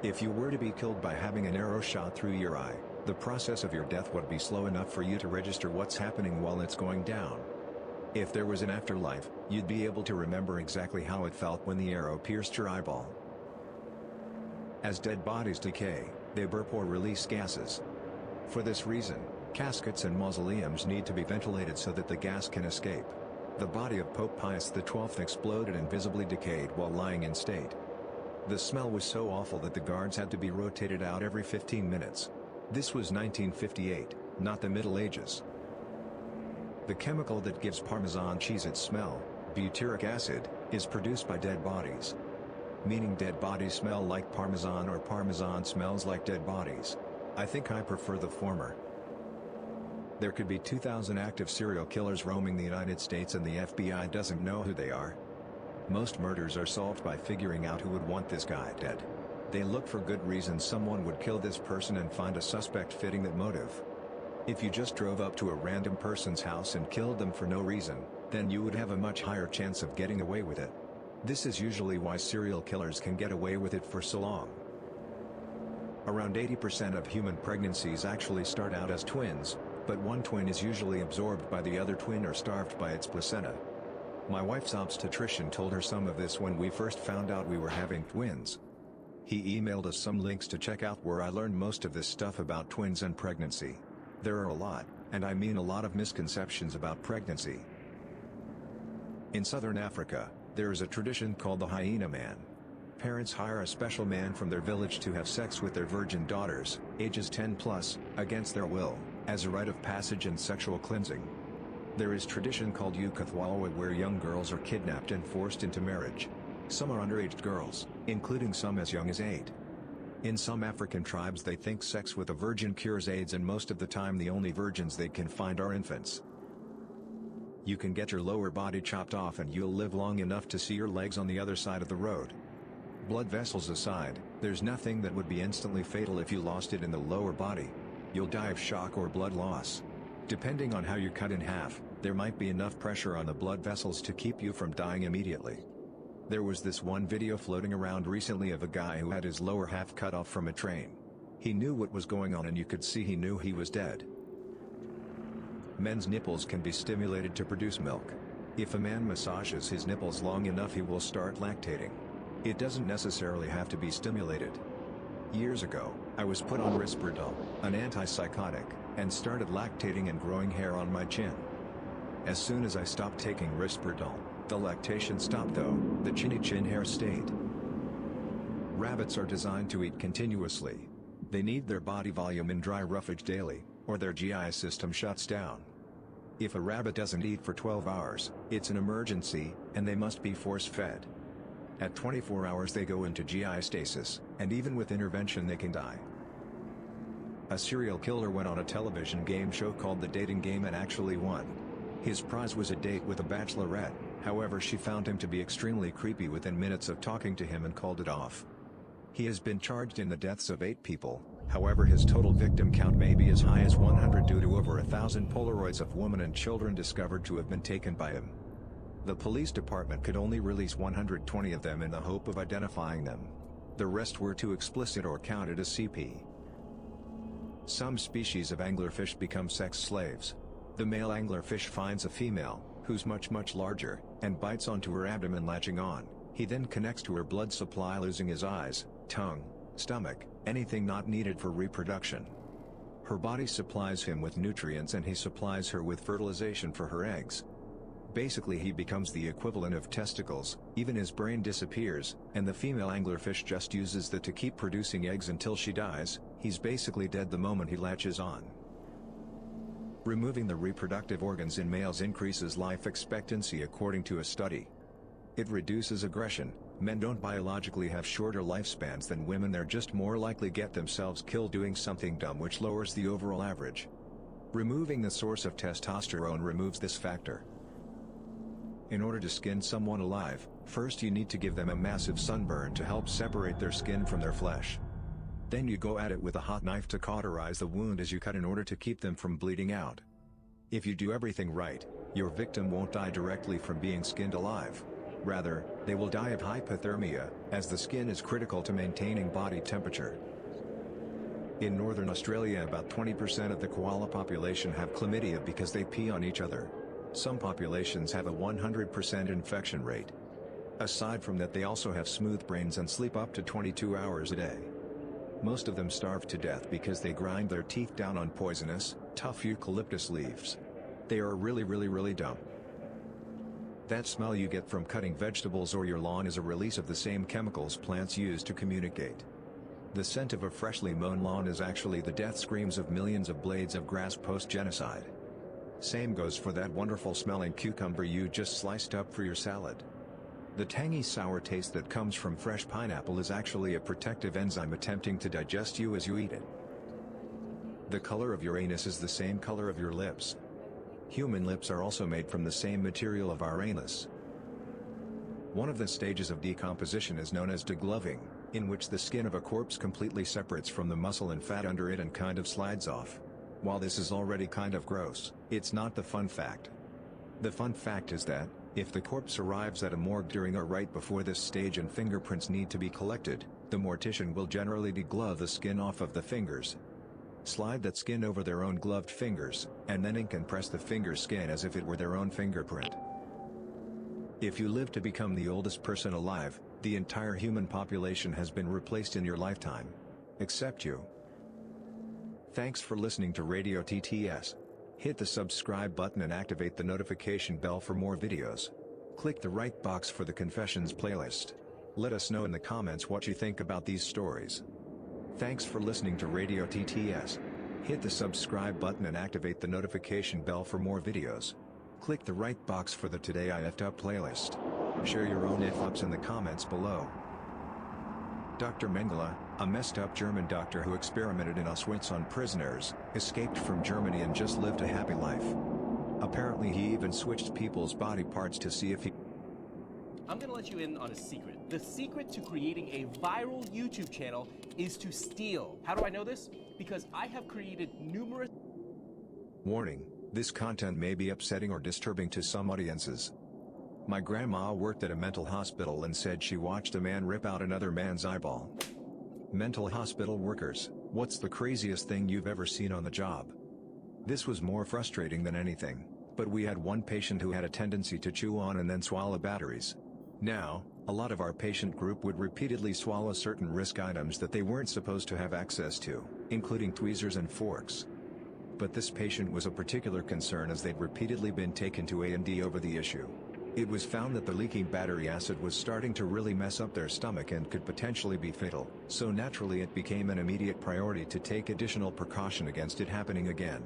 If you were to be killed by having an arrow shot through your eye, the process of your death would be slow enough for you to register what's happening while it's going down. If there was an afterlife, you'd be able to remember exactly how it felt when the arrow pierced your eyeball. As dead bodies decay, they burp or release gases. For this reason, caskets and mausoleums need to be ventilated so that the gas can escape. The body of Pope Pius XII exploded and visibly decayed while lying in state. The smell was so awful that the guards had to be rotated out every 15 minutes. This was 1958, not the Middle Ages. The chemical that gives Parmesan cheese its smell, butyric acid, is produced by dead bodies. Meaning dead bodies smell like Parmesan or Parmesan smells like dead bodies. I think I prefer the former. There could be 2,000 active serial killers roaming the United States and the FBI doesn't know who they are. Most murders are solved by figuring out who would want this guy dead. They look for good reasons someone would kill this person and find a suspect fitting that motive. If you just drove up to a random person's house and killed them for no reason, then you would have a much higher chance of getting away with it. This is usually why serial killers can get away with it for so long. Around 80% of human pregnancies actually start out as twins, but one twin is usually absorbed by the other twin or starved by its placenta. My wife's obstetrician told her some of this when we first found out we were having twins. He emailed us some links to check out where I learned most of this stuff about twins and pregnancy. There are a lot, and I mean a lot of misconceptions about pregnancy. In southern Africa, there is a tradition called the hyena man. Parents hire a special man from their village to have sex with their virgin daughters, ages 10 plus, against their will, as a rite of passage and sexual cleansing. There is tradition called Ukathwalwa where young girls are kidnapped and forced into marriage. Some are underage girls, including some as young as 8. In some African tribes they think sex with a virgin cures AIDS, and most of the time the only virgins they can find are infants. You can get your lower body chopped off and you'll live long enough to see your legs on the other side of the road. Blood vessels aside, there's nothing that would be instantly fatal if you lost it in the lower body. You'll die of shock or blood loss. Depending on how you're cut in half, there might be enough pressure on the blood vessels to keep you from dying immediately. There was this one video floating around recently of a guy who had his lower half cut off from a train. He knew what was going on and you could see he knew he was dead. Men's nipples can be stimulated to produce milk. If a man massages his nipples long enough he will start lactating. It doesn't necessarily have to be stimulated. Years ago, I was put on Risperdal, an antipsychotic, and started lactating and growing hair on my chin. As soon as I stopped taking Risperdal, the lactation stopped though, the chinny chin hair stayed. Rabbits are designed to eat continuously. They need their body volume in dry roughage daily, or their GI system shuts down. If a rabbit doesn't eat for 12 hours, it's an emergency, and they must be force-fed. At 24 hours they go into GI stasis, and even with intervention they can die. A serial killer went on a television game show called The Dating Game and actually won. His prize was a date with a bachelorette, however she found him to be extremely creepy within minutes of talking to him and called it off. He has been charged in the deaths of 8 people, however his total victim count may be as high as 100 due to over 1,000 Polaroids of women and children discovered to have been taken by him. The police department could only release 120 of them in the hope of identifying them. The rest were too explicit or counted as CP. Some species of anglerfish become sex slaves. The male anglerfish finds a female, who's much larger, and bites onto her abdomen latching on. He then connects to her blood supply, losing his eyes, tongue, stomach, anything not needed for reproduction. Her body supplies him with nutrients and he supplies her with fertilization for her eggs. Basically he becomes the equivalent of testicles, even his brain disappears, and the female anglerfish just uses that to keep producing eggs until she dies. He's basically dead the moment he latches on. Removing the reproductive organs in males increases life expectancy according to a study. It reduces aggression. Men don't biologically have shorter lifespans than women, they're just more likely get themselves killed doing something dumb, which lowers the overall average. Removing the source of testosterone removes this factor. In order to skin someone alive, first you need to give them a massive sunburn to help separate their skin from their flesh. Then you go at it with a hot knife to cauterize the wound as you cut in order to keep them from bleeding out. If you do everything right, your victim won't die directly from being skinned alive. Rather, they will die of hypothermia, as the skin is critical to maintaining body temperature. In northern Australia about 20% of the koala population have chlamydia because they pee on each other. Some populations have a 100% infection rate. Aside from that, they also have smooth brains and sleep up to 22 hours a day. Most of them starve to death because they grind their teeth down on poisonous, tough eucalyptus leaves. They are really dumb. That smell you get from cutting vegetables or your lawn is a release of the same chemicals plants use to communicate. The scent of a freshly mown lawn is actually the death screams of millions of blades of grass post-genocide. Same goes for that wonderful smelling cucumber you just sliced up for your salad. The tangy sour taste that comes from fresh pineapple is actually a protective enzyme attempting to digest you as you eat it. The color of your anus is the same color of your lips. Human lips are also made from the same material of our anus. One of the stages of decomposition is known as degloving, in which the skin of a corpse completely separates from the muscle and fat under it and kind of slides off. While this is already kind of gross, it's not the fun fact. The fun fact is that, if the corpse arrives at a morgue during or right before this stage and fingerprints need to be collected, the mortician will generally deglove the skin off of the fingers. Slide that skin over their own gloved fingers, and then ink and press the finger skin as if it were their own fingerprint. If you live to become the oldest person alive, the entire human population has been replaced in your lifetime. Except you. Thanks for listening to Radio TTS. Hit the subscribe button and activate the notification bell for more videos. Click the right box for the Confessions playlist. Let us know in the comments what you think about these stories. Thanks for listening to Radio TTS. Hit the subscribe button and activate the notification bell for more videos. Click the right box for the Today I Effed Up playlist. Share your own F-ups in the comments below. Dr. Mengele, a messed up German doctor who experimented in Auschwitz on prisoners, escaped from Germany and just lived a happy life. Apparently he even switched people's body parts to see if he... I'm gonna let you in on a secret. The secret to creating a viral YouTube channel is to steal. How do I know this? Because I have created numerous... Warning, this content may be upsetting or disturbing to some audiences. My grandma worked at a mental hospital and said she watched a man rip out another man's eyeball. Mental hospital workers, what's the craziest thing you've ever seen on the job? This was more frustrating than anything, but we had one patient who had a tendency to chew on and then swallow batteries. Now, a lot of our patient group would repeatedly swallow certain risk items that they weren't supposed to have access to, including tweezers and forks. But this patient was a particular concern as they'd repeatedly been taken to A&E over the issue. It was found that the leaking battery acid was starting to really mess up their stomach and could potentially be fatal, so naturally it became an immediate priority to take additional precaution against it happening again.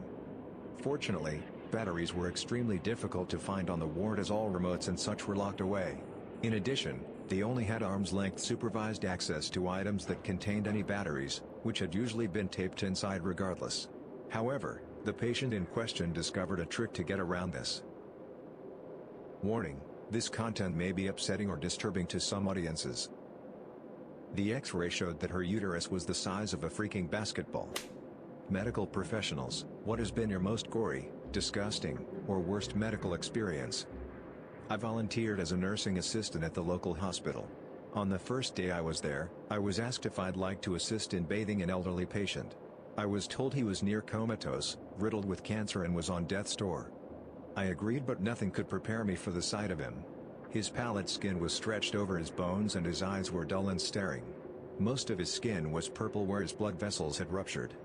Fortunately, batteries were extremely difficult to find on the ward as all remotes and such were locked away. In addition, they only had arm's-length supervised access to items that contained any batteries, which had usually been taped inside regardless. However, the patient in question discovered a trick to get around this. Warning, this content may be upsetting or disturbing to some audiences. The X-ray showed that her uterus was the size of a freaking basketball. Medical professionals, what has been your most gory, disgusting, or worst medical experience? I volunteered as a nursing assistant at the local hospital. On the first day I was there, I was asked if I'd like to assist in bathing an elderly patient. I was told he was near comatose, riddled with cancer and was on death's door. I agreed, but nothing could prepare me for the sight of him. His pallid skin was stretched over his bones and his eyes were dull and staring. Most of his skin was purple where his blood vessels had ruptured.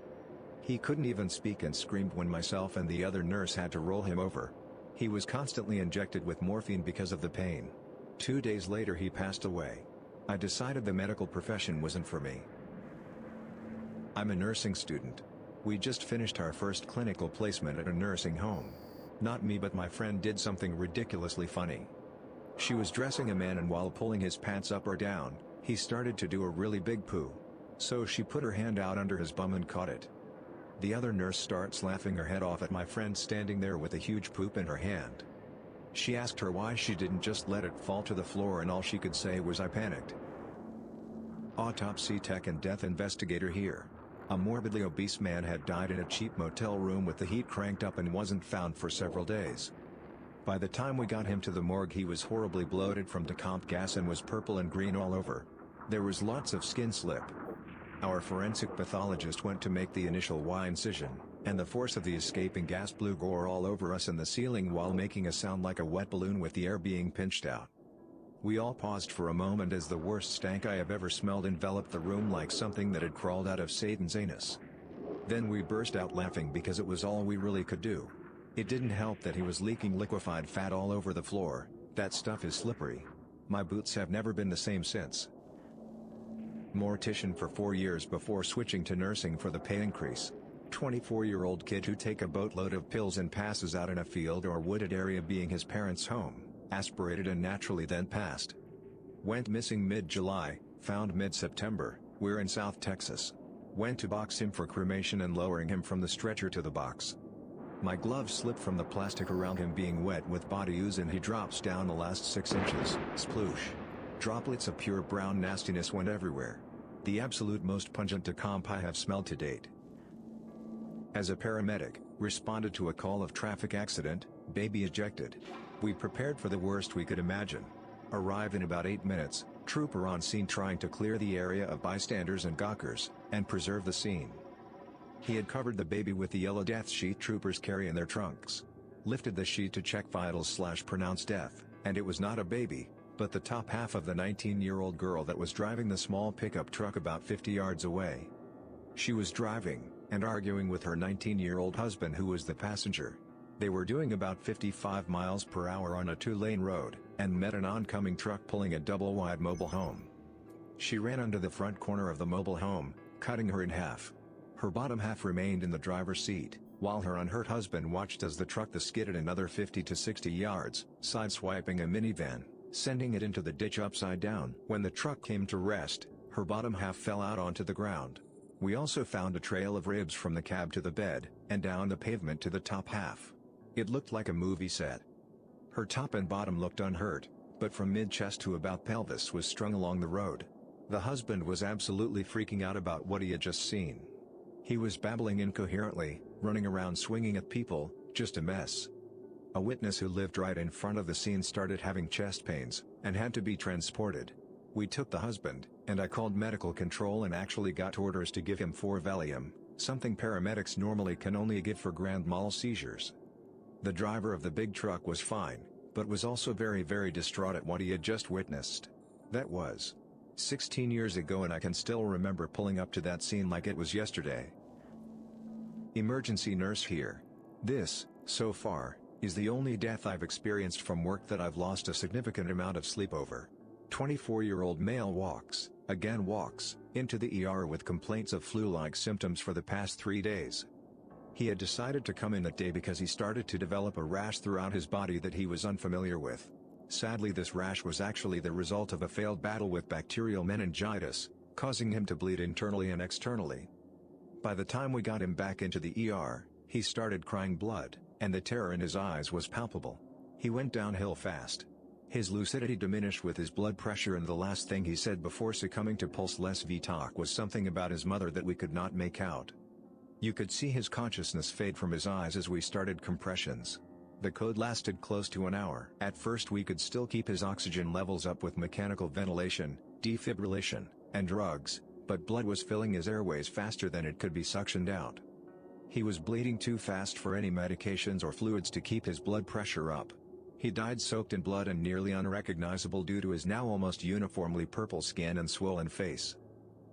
He couldn't even speak and screamed when myself and the other nurse had to roll him over. He was constantly injected with morphine because of the pain. 2 days later he passed away. I decided the medical profession wasn't for me. I'm a nursing student. We just finished our first clinical placement at a nursing home. Not me, but my friend did something ridiculously funny. She was dressing a man and while pulling his pants up or down, he started to do a really big poo. So she put her hand out under his bum and caught it. The other nurse starts laughing her head off at my friend standing there with a huge poop in her hand. She asked her why she didn't just let it fall to the floor, and all she could say was, "I panicked." Autopsy tech and death investigator here. A morbidly obese man had died in a cheap motel room with the heat cranked up and wasn't found for several days. By the time we got him to the morgue he was horribly bloated from decomp gas and was purple and green all over. There was lots of skin slip. Our forensic pathologist went to make the initial Y incision, and the force of the escaping gas blew gore all over us and the ceiling while making a sound like a wet balloon with the air being pinched out. We all paused for a moment as the worst stank I have ever smelled enveloped the room like something that had crawled out of Satan's anus. Then we burst out laughing because it was all we really could do. It didn't help that he was leaking liquefied fat all over the floor. That stuff is slippery. My boots have never been the same since. Mortician for 4 years before switching to nursing for the pay increase. 24-year-old kid who take a boatload of pills and passes out in a field or wooded area being his parents' home. Aspirated and naturally then passed. Went missing mid-July, found mid-September. We're in South Texas. Went to box him for cremation and lowering him from the stretcher to the box. My glove slipped from the plastic around him being wet with body ooze and he drops down the last 6 inches. Sploosh. Droplets of pure brown nastiness went everywhere. The absolute most pungent decomp I have smelled to date. As a paramedic, responded to a call of traffic accident, baby ejected. We prepared for the worst we could imagine. Arrived in about 8 minutes, trooper on scene trying to clear the area of bystanders and gawkers, and preserve the scene. He had covered the baby with the yellow death sheet troopers carry in their trunks. Lifted the sheet to check vitals/pronounce death, and it was not a baby, but the top half of the 19-year-old girl that was driving the small pickup truck about 50 yards away. She was driving, and arguing with her 19-year-old husband who was the passenger. They were doing about 55 miles per hour on a 2-lane road, and met an oncoming truck pulling a double-wide mobile home. She ran under the front corner of the mobile home, cutting her in half. Her bottom half remained in the driver's seat, while her unhurt husband watched as the truck skidded another 50 to 60 yards, sideswiping a minivan, sending it into the ditch upside down. When the truck came to rest, her bottom half fell out onto the ground. We also found a trail of ribs from the cab to the bed, and down the pavement to the top half. It looked like a movie set. Her top and bottom looked unhurt, but from mid-chest to about pelvis was strung along the road. The husband was absolutely freaking out about what he had just seen. He was babbling incoherently, running around swinging at people, just a mess. A witness who lived right in front of the scene started having chest pains, and had to be transported. We took the husband, and I called medical control and actually got orders to give him 4 Valium, something paramedics normally can only give for grand mal seizures. The driver of the big truck was fine, but was also very distraught at what he had just witnessed. That was 16 years ago and I can still remember pulling up to that scene like it was yesterday. Emergency nurse here. This, so far, is the only death I've experienced from work that I've lost a significant amount of sleep over. 24-year-old male walks, into the ER with complaints of flu-like symptoms for the past 3 days. He had decided to come in that day because he started to develop a rash throughout his body that he was unfamiliar with. Sadly, this rash was actually the result of a failed battle with bacterial meningitis, causing him to bleed internally and externally. By the time we got him back into the ER, he started crying blood, and the terror in his eyes was palpable. He went downhill fast. His lucidity diminished with his blood pressure, and the last thing he said before succumbing to pulseless VTOC was something about his mother that we could not make out. You could see his consciousness fade from his eyes as we started compressions. The code lasted close to an hour. At first we could still keep his oxygen levels up with mechanical ventilation, defibrillation, and drugs, but blood was filling his airways faster than it could be suctioned out. He was bleeding too fast for any medications or fluids to keep his blood pressure up. He died soaked in blood and nearly unrecognizable due to his now almost uniformly purple skin and swollen face.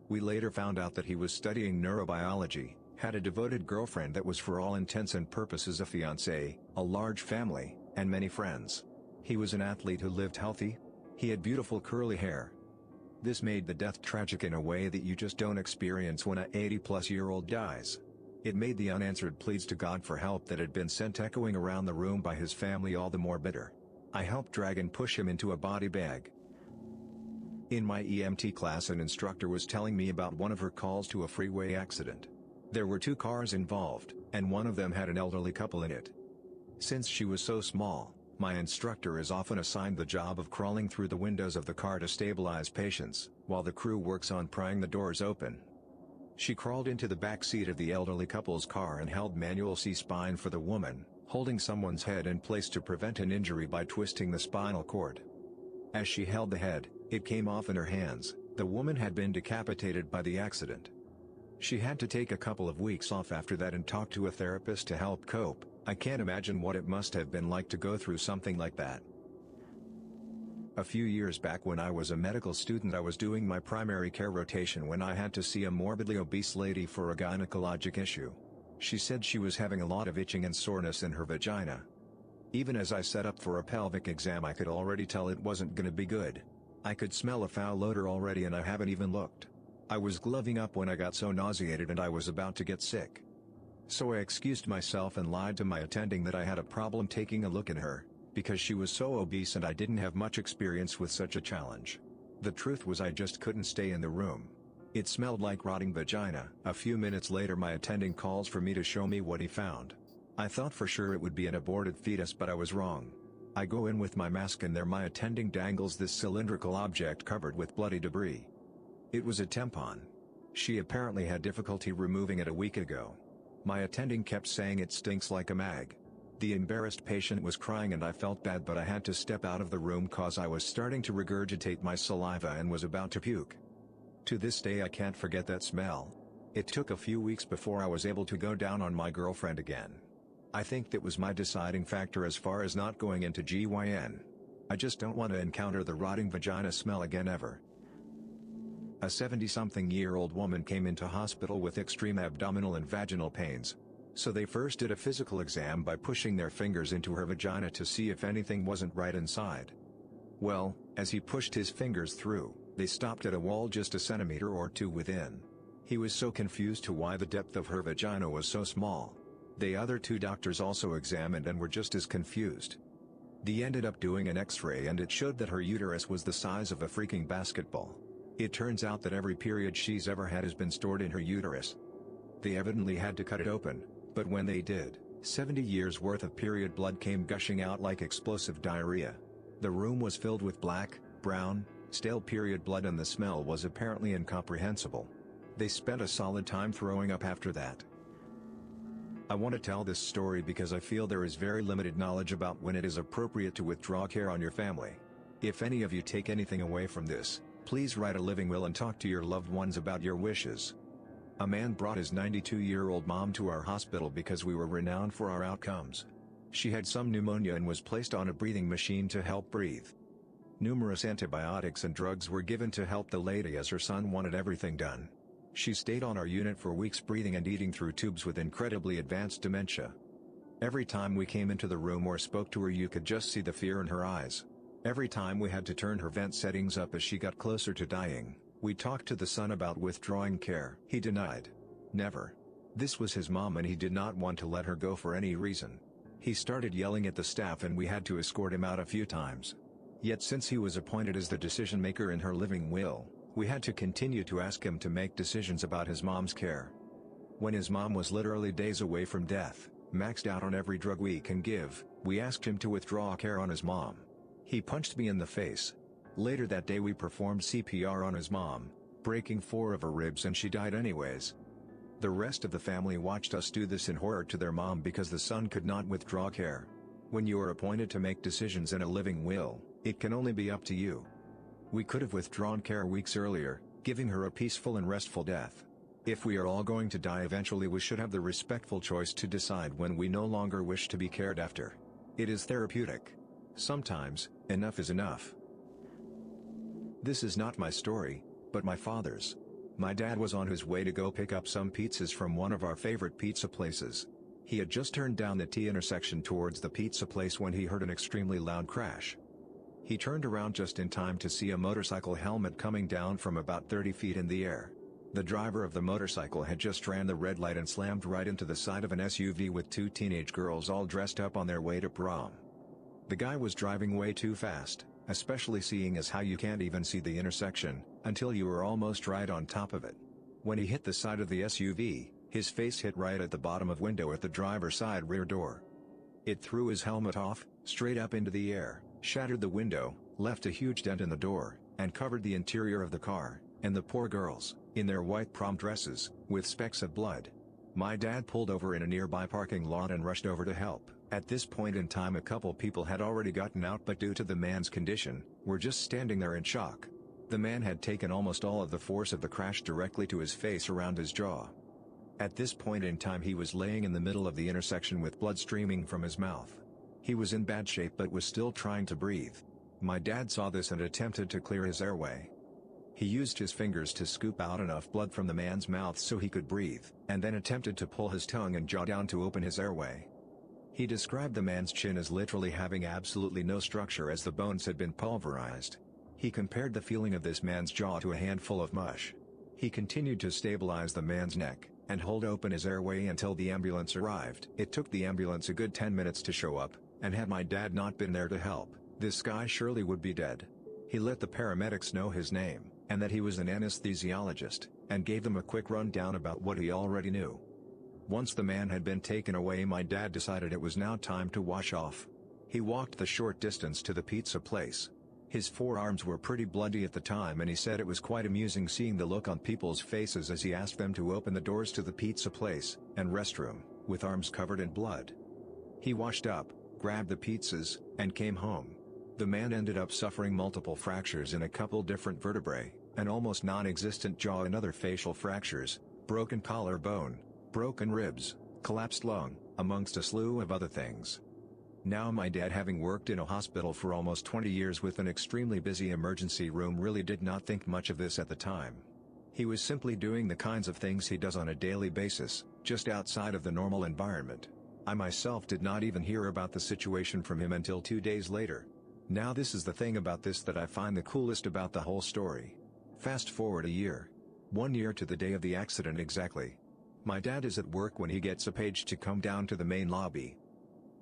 We later found out that he was studying neurobiology, had a devoted girlfriend that was for all intents and purposes a fiancé, a large family, and many friends. He was an athlete who lived healthy. He had beautiful curly hair. This made the death tragic in a way that you just don't experience when a 80-plus-year-old dies. It made the unanswered pleas to God for help that had been sent echoing around the room by his family all the more bitter. I helped drag and push him into a body bag. In my EMT class, an instructor was telling me about one of her calls to a freeway accident. There were 2 cars involved, and one of them had an elderly couple in it. Since she was so small, my instructor is often assigned the job of crawling through the windows of the car to stabilize patients, while the crew works on prying the doors open. She crawled into the back seat of the elderly couple's car and held manual C-spine for the woman, holding someone's head in place to prevent an injury by twisting the spinal cord. As she held the head, it came off in her hands. The woman had been decapitated by the accident. She had to take a couple of weeks off after that and talk to a therapist to help cope. I can't imagine what it must have been like to go through something like that. A few years back when I was a medical student, I was doing my primary care rotation when I had to see a morbidly obese lady for a gynecologic issue. She said she was having a lot of itching and soreness in her vagina. Even as I set up for a pelvic exam, I could already tell it wasn't gonna be good. I could smell a foul odor already and I haven't even looked. I was gloving up when I got so nauseated and I was about to get sick. So I excused myself and lied to my attending that I had a problem taking a look at her, because she was so obese and I didn't have much experience with such a challenge. The truth was I just couldn't stay in the room. It smelled like rotting vagina. A few minutes later my attending calls for me to show me what he found. I thought for sure it would be an aborted fetus, but I was wrong. I go in with my mask and there my attending dangles this cylindrical object covered with bloody debris. It was a tampon. She apparently had difficulty removing it a week ago. My attending kept saying it stinks like a mag. The embarrassed patient was crying and I felt bad, but I had to step out of the room cause I was starting to regurgitate my saliva and was about to puke. To this day I can't forget that smell. It took a few weeks before I was able to go down on my girlfriend again. I think that was my deciding factor as far as not going into GYN. I just don't want to encounter the rotting vagina smell again ever. A 70-something-year-old woman came into hospital with extreme abdominal and vaginal pains. So they first did a physical exam by pushing their fingers into her vagina to see if anything wasn't right inside. Well, as he pushed his fingers through, they stopped at a wall just a centimeter or two within. He was so confused to why the depth of her vagina was so small. The other two doctors also examined and were just as confused. They ended up doing an X-ray and it showed that her uterus was the size of a freaking basketball. It turns out that every period she's ever had has been stored in her uterus. They evidently had to cut it open, but when they did, 70 years worth of period blood came gushing out like explosive diarrhea. The room was filled with black, brown, stale period blood and the smell was apparently incomprehensible. They spent a solid time throwing up after that. I want to tell this story because I feel there is very limited knowledge about when it is appropriate to withdraw care on your family. If any of you take anything away from this, please write a living will and talk to your loved ones about your wishes. A man brought his 92-year-old mom to our hospital because we were renowned for our outcomes. She had some pneumonia and was placed on a breathing machine to help breathe. Numerous antibiotics and drugs were given to help the lady as her son wanted everything done. She stayed on our unit for weeks breathing and eating through tubes with incredibly advanced dementia. Every time we came into the room or spoke to her you could just see the fear in her eyes. Every time we had to turn her vent settings up as she got closer to dying, we talked to the son about withdrawing care. He denied. Never. This was his mom and he did not want to let her go for any reason. He started yelling at the staff and we had to escort him out a few times. Yet since he was appointed as the decision maker in her living will, we had to continue to ask him to make decisions about his mom's care. When his mom was literally days away from death, maxed out on every drug we can give, we asked him to withdraw care on his mom. He punched me in the face. Later that day we performed CPR on his mom, breaking 4 of her ribs and she died anyways. The rest of the family watched us do this in horror to their mom because the son could not withdraw care. When you are appointed to make decisions in a living will, it can only be up to you. We could have withdrawn care weeks earlier, giving her a peaceful and restful death. If we are all going to die eventually, we should have the respectful choice to decide when we no longer wish to be cared after. It is therapeutic. Sometimes, enough is enough. This is not my story, but my father's. My dad was on his way to go pick up some pizzas from one of our favorite pizza places. He had just turned down the T intersection towards the pizza place when he heard an extremely loud crash. He turned around just in time to see a motorcycle helmet coming down from about 30 feet in the air. The driver of the motorcycle had just ran the red light and slammed right into the side of an SUV with 2 teenage girls all dressed up on their way to prom. The guy was driving way too fast, especially seeing as how you can't even see the intersection, until you were almost right on top of it. When he hit the side of the SUV, his face hit right at the bottom of window at the driver's side rear door. It threw his helmet off, straight up into the air, shattered the window, left a huge dent in the door, and covered the interior of the car, and the poor girls, in their white prom dresses, with specks of blood. My dad pulled over in a nearby parking lot and rushed over to help. At this point in time a couple people had already gotten out, but due to the man's condition, were just standing there in shock. The man had taken almost all of the force of the crash directly to his face around his jaw. At this point in time he was laying in the middle of the intersection with blood streaming from his mouth. He was in bad shape but was still trying to breathe. My dad saw this and attempted to clear his airway. He used his fingers to scoop out enough blood from the man's mouth so he could breathe, and then attempted to pull his tongue and jaw down to open his airway. He described the man's chin as literally having absolutely no structure as the bones had been pulverized. He compared the feeling of this man's jaw to a handful of mush. He continued to stabilize the man's neck, and hold open his airway until the ambulance arrived. It took the ambulance a good 10 minutes to show up, and had my dad not been there to help, this guy surely would be dead. He let the paramedics know his name, and that he was an anesthesiologist, and gave them a quick rundown about what he already knew. Once the man had been taken away, my dad decided it was now time to wash off. He walked the short distance to the pizza place. His forearms were pretty bloody at the time, and he said it was quite amusing seeing the look on people's faces as he asked them to open the doors to the pizza place and restroom, with arms covered in blood. He washed up, grabbed the pizzas, and came home. The man ended up suffering multiple fractures in a couple different vertebrae, an almost non-existent jaw and other facial fractures, broken collarbone, broken ribs, collapsed lung, amongst a slew of other things. Now my dad, having worked in a hospital for almost 20 years with an extremely busy emergency room, really did not think much of this at the time. He was simply doing the kinds of things he does on a daily basis, just outside of the normal environment. I myself did not even hear about the situation from him until 2 days later. Now this is the thing about this that I find the coolest about the whole story. Fast forward a year. 1 year to the day of the accident exactly. My dad is at work when he gets a page to come down to the main lobby.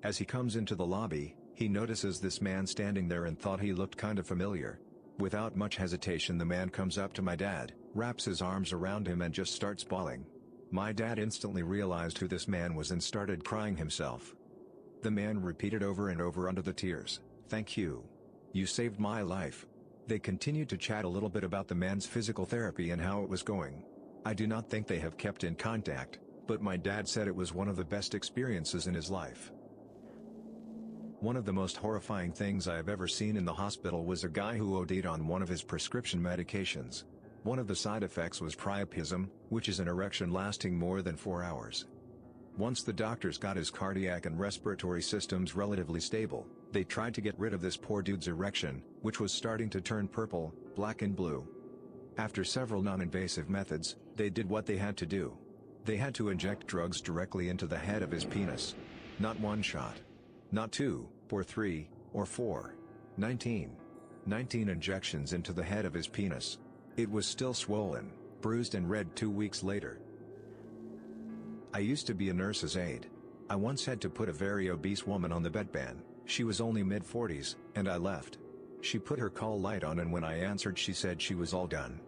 As he comes into the lobby, he notices this man standing there and thought he looked kind of familiar. Without much hesitation, the man comes up to my dad, wraps his arms around him and just starts bawling. My dad instantly realized who this man was and started crying himself. The man repeated over and over under the tears, "Thank you. You saved my life." They continued to chat a little bit about the man's physical therapy and how it was going. I do not think they have kept in contact, but my dad said it was one of the best experiences in his life. One of the most horrifying things I have ever seen in the hospital was a guy who OD'd on one of his prescription medications. One of the side effects was priapism, which is an erection lasting more than 4 hours. Once the doctors got his cardiac and respiratory systems relatively stable, they tried to get rid of this poor dude's erection, which was starting to turn purple, black and blue. After several non-invasive methods, they did what they had to do. They had to inject drugs directly into the head of his penis. Not one shot. Not 2, or 3, or 4. 19 injections into the head of his penis. It was still swollen, bruised and red 2 weeks later. I used to be a nurse's aide. I once had to put a very obese woman on the bedpan. She was only mid-40s, and I left. She put her call light on, and when I answered she said she was all done.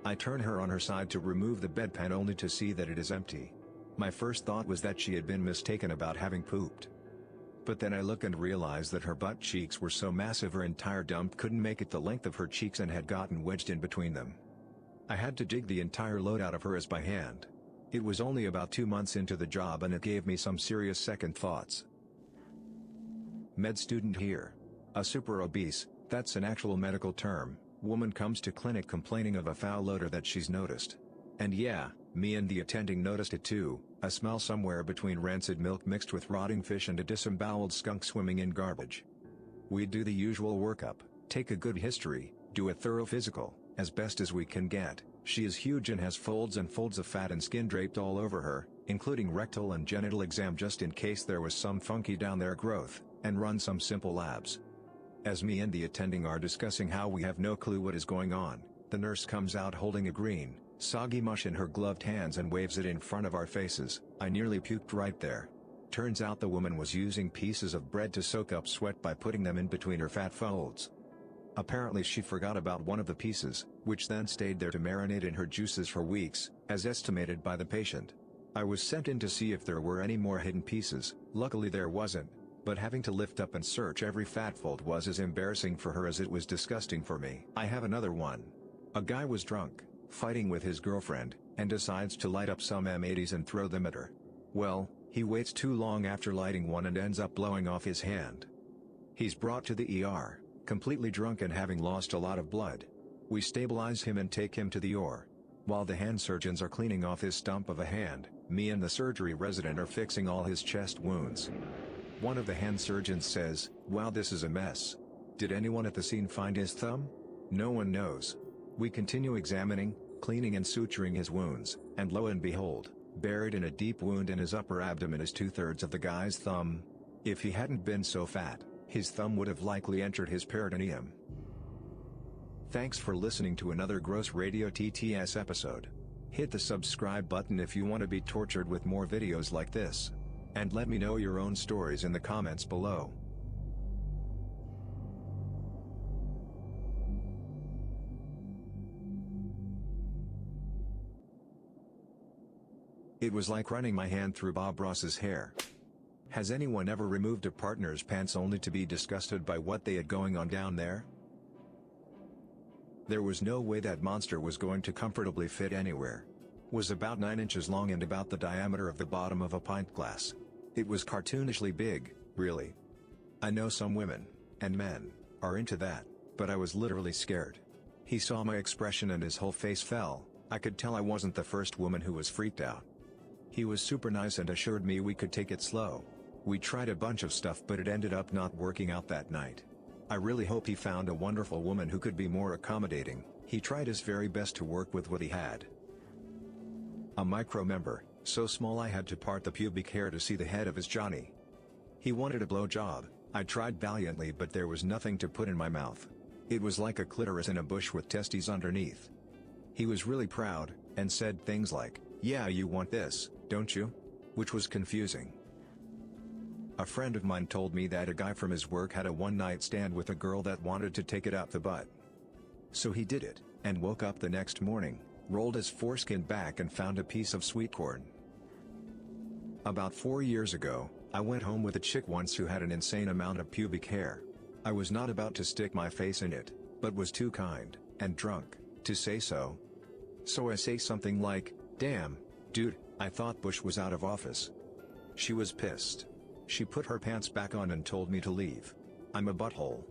I turn her on her side to remove the bedpan only to see that it is empty. My first thought was that she had been mistaken about having pooped. But then I look and realize that her butt cheeks were so massive her entire dump couldn't make it the length of her cheeks and had gotten wedged in between them. I had to dig the entire load out of her as by hand. It was only about 2 months into the job and it gave me some serious second thoughts. Med student here. A super obese, that's an actual medical term, woman comes to clinic complaining of a foul odor that she's noticed. And yeah, me and the attending noticed it too, a smell somewhere between rancid milk mixed with rotting fish and a disemboweled skunk swimming in garbage. We do the usual workup, take a good history, do a thorough physical, as best as we can get. She is huge and has folds and folds of fat and skin draped all over her, including rectal and genital exam just in case there was some funky down there growth, and run some simple labs. As me and the attending are discussing how we have no clue what is going on, the nurse comes out holding a green, soggy mush in her gloved hands and waves it in front of our faces. I nearly puked right there. Turns out the woman was using pieces of bread to soak up sweat by putting them in between her fat folds. Apparently she forgot about one of the pieces, which then stayed there to marinate in her juices for weeks, as estimated by the patient. I was sent in to see if there were any more hidden pieces. Luckily there wasn't, but having to lift up and search every fat fold was as embarrassing for her as it was disgusting for me. I have another one. A guy was drunk, fighting with his girlfriend, and decides to light up some M80s and throw them at her. Well, he waits too long after lighting one and ends up blowing off his hand. He's brought to the ER, completely drunk and having lost a lot of blood. We stabilize him and take him to the OR. While the hand surgeons are cleaning off his stump of a hand, me and the surgery resident are fixing all his chest wounds. One of the hand surgeons says, "Wow, this is a mess. Did anyone at the scene find his thumb?" No one knows. We continue examining, cleaning and suturing his wounds, and lo and behold, buried in a deep wound in his upper abdomen is 2/3 of the guy's thumb. If he hadn't been so fat, his thumb would have likely entered his peritoneum. Thanks for listening to another Gross Radio TTS episode. Hit the subscribe button if you want to be tortured with more videos like this. And let me know your own stories in the comments below. It was like running my hand through Bob Ross's hair. Has anyone ever removed a partner's pants only to be disgusted by what they had going on down there? There was no way that monster was going to comfortably fit anywhere. Was about 9 inches long and about the diameter of the bottom of a pint glass. It was cartoonishly big, really. I know some women, and men, are into that, but I was literally scared. He saw my expression and his whole face fell. I could tell I wasn't the first woman who was freaked out. He was super nice and assured me we could take it slow. We tried a bunch of stuff but it ended up not working out that night. I really hope he found a wonderful woman who could be more accommodating. He tried his very best to work with what he had. A micro member, so small I had to part the pubic hair to see the head of his Johnny. He wanted a blowjob. I tried valiantly but there was nothing to put in my mouth. It was like a clitoris in a bush with testes underneath. He was really proud, and said things like, "Yeah, you want this, don't you?" Which was confusing. A friend of mine told me that a guy from his work had a one-night stand with a girl that wanted to take it out the butt. So he did it, and woke up the next morning, rolled his foreskin back and found a piece of sweet corn. About 4 years ago, I went home with a chick once who had an insane amount of pubic hair. I was not about to stick my face in it, but was too kind, and drunk, to say so. So I say something like, "Damn, dude, I thought Bush was out of office." She was pissed. She put her pants back on and told me to leave. I'm a butthole.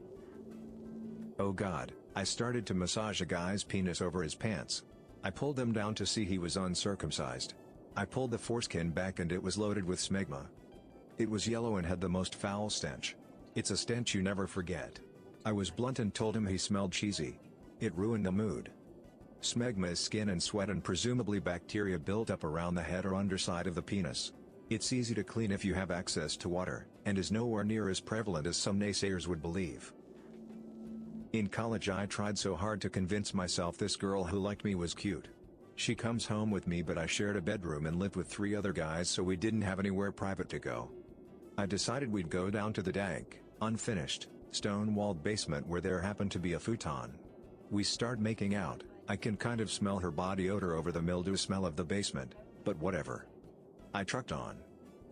Oh God, I started to massage a guy's penis over his pants. I pulled them down to see he was uncircumcised. I pulled the foreskin back and it was loaded with smegma. It was yellow and had the most foul stench. It's a stench you never forget. I was blunt and told him he smelled cheesy. It ruined the mood. Smegma is skin and sweat and presumably bacteria built up around the head or underside of the penis. It's easy to clean if you have access to water, and is nowhere near as prevalent as some naysayers would believe. In college I tried so hard to convince myself this girl who liked me was cute. She comes home with me but I shared a bedroom and lived with 3 other guys so we didn't have anywhere private to go. I decided we'd go down to the dank, unfinished, stone-walled basement where there happened to be a futon. We start making out. I can kind of smell her body odor over the mildew smell of the basement, but whatever. I trucked on.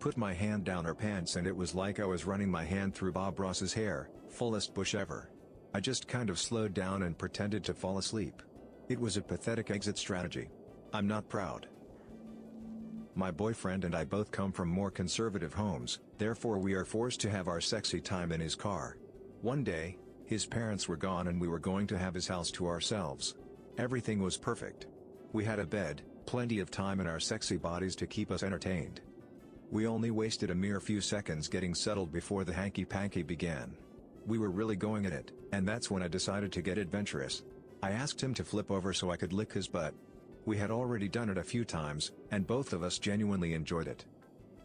Put my hand down her pants and it was like I was running my hand through Bob Ross's hair, fullest bush ever. I just kind of slowed down and pretended to fall asleep. It was a pathetic exit strategy. I'm not proud. My boyfriend and I both come from more conservative homes, therefore we are forced to have our sexy time in his car. One day, his parents were gone and we were going to have his house to ourselves. Everything was perfect. We had a bed, plenty of time in our sexy bodies to keep us entertained. We only wasted a mere few seconds getting settled before the hanky-panky began. We were really going at it, and that's when I decided to get adventurous. I asked him to flip over so I could lick his butt. We had already done it a few times, and both of us genuinely enjoyed it.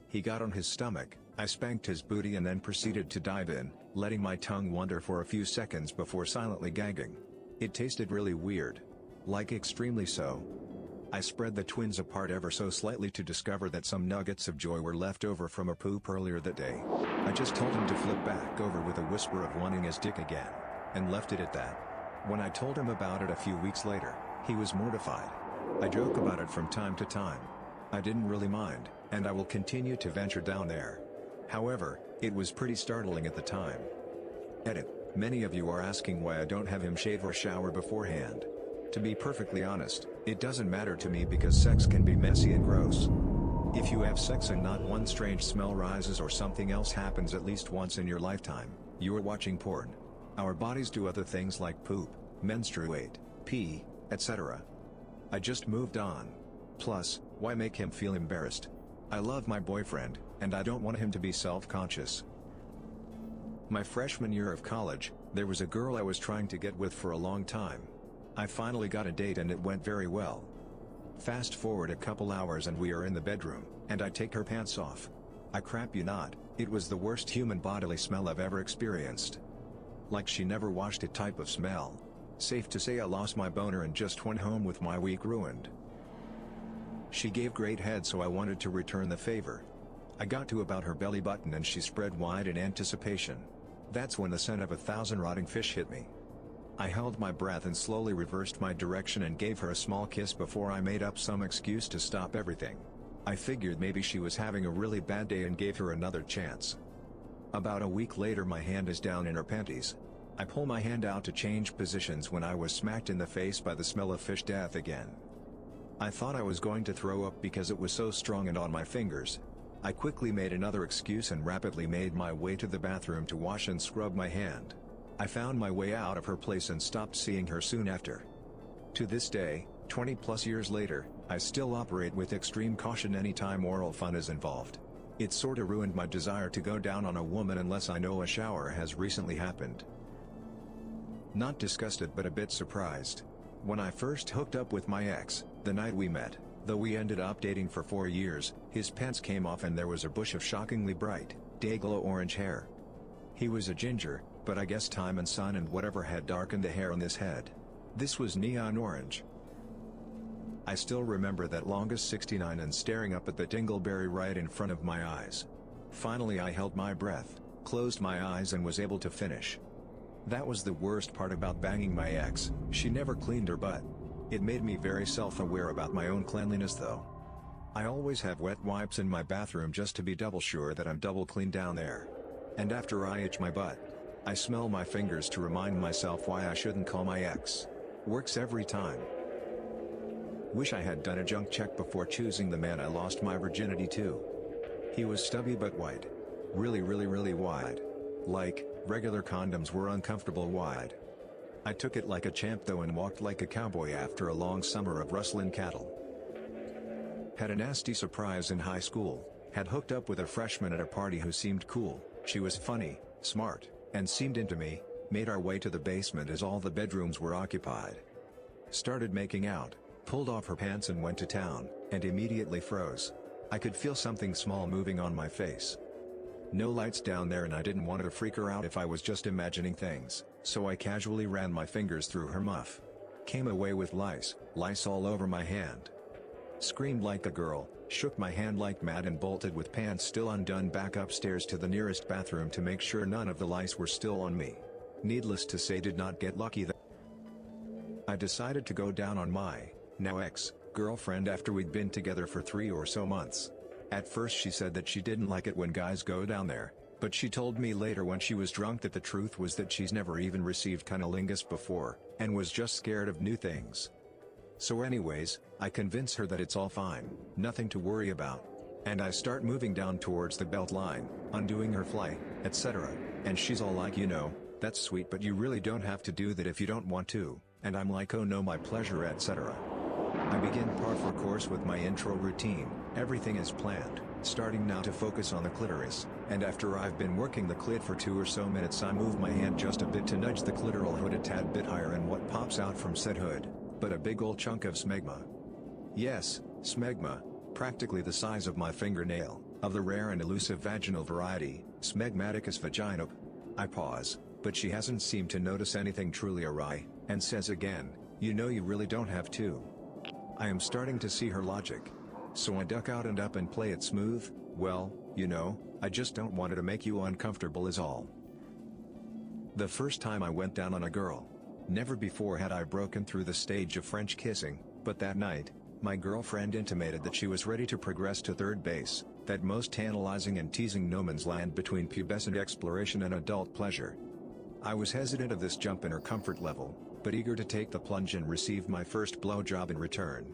He got on his stomach, I spanked his booty and then proceeded to dive in, letting my tongue wander for a few seconds before silently gagging. It tasted really weird. Like extremely so. I spread the twins apart ever so slightly to discover that some nuggets of joy were left over from a poop earlier that day. I just told him to flip back over with a whisper of wanting his dick again, and left it at that. When I told him about it a few weeks later, he was mortified. I joke about it from time to time. I didn't really mind, and I will continue to venture down there. However, it was pretty startling at the time. Edit. Many of you are asking why I don't have him shave or shower beforehand. To be perfectly honest, it doesn't matter to me because sex can be messy and gross. If you have sex and not one strange smell rises or something else happens at least once in your lifetime, you are watching porn. Our bodies do other things like poop, menstruate, pee, etc. I just moved on. Plus, why make him feel embarrassed? I love my boyfriend, and I don't want him to be self-conscious. My freshman year of college, there was a girl I was trying to get with for a long time. I finally got a date and it went very well. Fast forward a couple hours and we are in the bedroom, and I take her pants off. I crap you not, it was the worst human bodily smell I've ever experienced. Like she never washed it type of smell. Safe to say I lost my boner and just went home with my week ruined. She gave great head so I wanted to return the favor. I got to about her belly button and she spread wide in anticipation. That's when the scent of 1,000 rotting fish hit me. I held my breath and slowly reversed my direction and gave her a small kiss before I made up some excuse to stop everything. I figured maybe she was having a really bad day and gave her another chance. About a week later, my hand is down in her panties. I pull my hand out to change positions when I was smacked in the face by the smell of fish death again. I thought I was going to throw up because it was so strong and on my fingers. I quickly made another excuse and rapidly made my way to the bathroom to wash and scrub my hand. I found my way out of her place and stopped seeing her soon after. To this day, 20 plus years later, I still operate with extreme caution anytime oral fun is involved. It sorta ruined my desire to go down on a woman unless I know a shower has recently happened. Not disgusted but a bit surprised. When I first hooked up with my ex, the night we met, though we ended up dating for 4 years, his pants came off and there was a bush of shockingly bright, day-glow orange hair. He was a ginger, but I guess time and sun and whatever had darkened the hair on his head. This was neon orange. I still remember that longest 69 and staring up at the dingleberry right in front of my eyes. Finally I held my breath, closed my eyes and was able to finish. That was the worst part about banging my ex, she never cleaned her butt. It made me very self-aware about my own cleanliness though. I always have wet wipes in my bathroom just to be double sure that I'm double clean down there. And after I itch my butt, I smell my fingers to remind myself why I shouldn't call my ex. Works every time. Wish I had done a junk check before choosing the man I lost my virginity to. He was stubby but wide. Really wide. Like, regular condoms were uncomfortable wide. I took it like a champ though and walked like a cowboy after a long summer of rustling cattle. Had a nasty surprise in high school, had hooked up with a freshman at a party who seemed cool, she was funny, smart, and seemed into me, made our way to the basement as all the bedrooms were occupied. Started making out, pulled off her pants and went to town, and immediately froze. I could feel something small moving on my face. No lights down there and I didn't want to freak her out if I was just imagining things, so I casually ran my fingers through her muff. Came away with lice all over my hand. Screamed like a girl, shook my hand like mad and bolted with pants still undone back upstairs to the nearest bathroom to make sure none of the lice were still on me. Needless to say, did not get lucky that I decided to go down on my now ex-girlfriend after we'd been together for 3 or so months. At first she said that she didn't like it when guys go down there, but she told me later when she was drunk that the truth was that she's never even received cunnilingus before, and was just scared of new things. So anyways, I convince her that it's all fine, nothing to worry about. And I start moving down towards the belt line, undoing her fly, etc. And she's all like, you know, that's sweet but you really don't have to do that if you don't want to, and I'm like, oh no, my pleasure, etc. I begin par for course with my intro routine. Everything is planned, starting now to focus on the clitoris, and after I've been working the clit for 2 or so minutes I move my hand just a bit to nudge the clitoral hood a tad bit higher, and what pops out from said hood, but a big ol' chunk of smegma. Yes, smegma, practically the size of my fingernail, of the rare and elusive vaginal variety, Smegmaticus vagina. I pause, but she hasn't seemed to notice anything truly awry, and says again, you know you really don't have to. I am starting to see her logic. So I duck out and up and play it smooth, well, you know, I just don't want it to make you uncomfortable is all. The first time I went down on a girl. Never before had I broken through the stage of French kissing, but that night, my girlfriend intimated that she was ready to progress to third base, that most tantalizing and teasing no man's land between pubescent exploration and adult pleasure. I was hesitant of this jump in her comfort level, but eager to take the plunge and receive my first blowjob in return.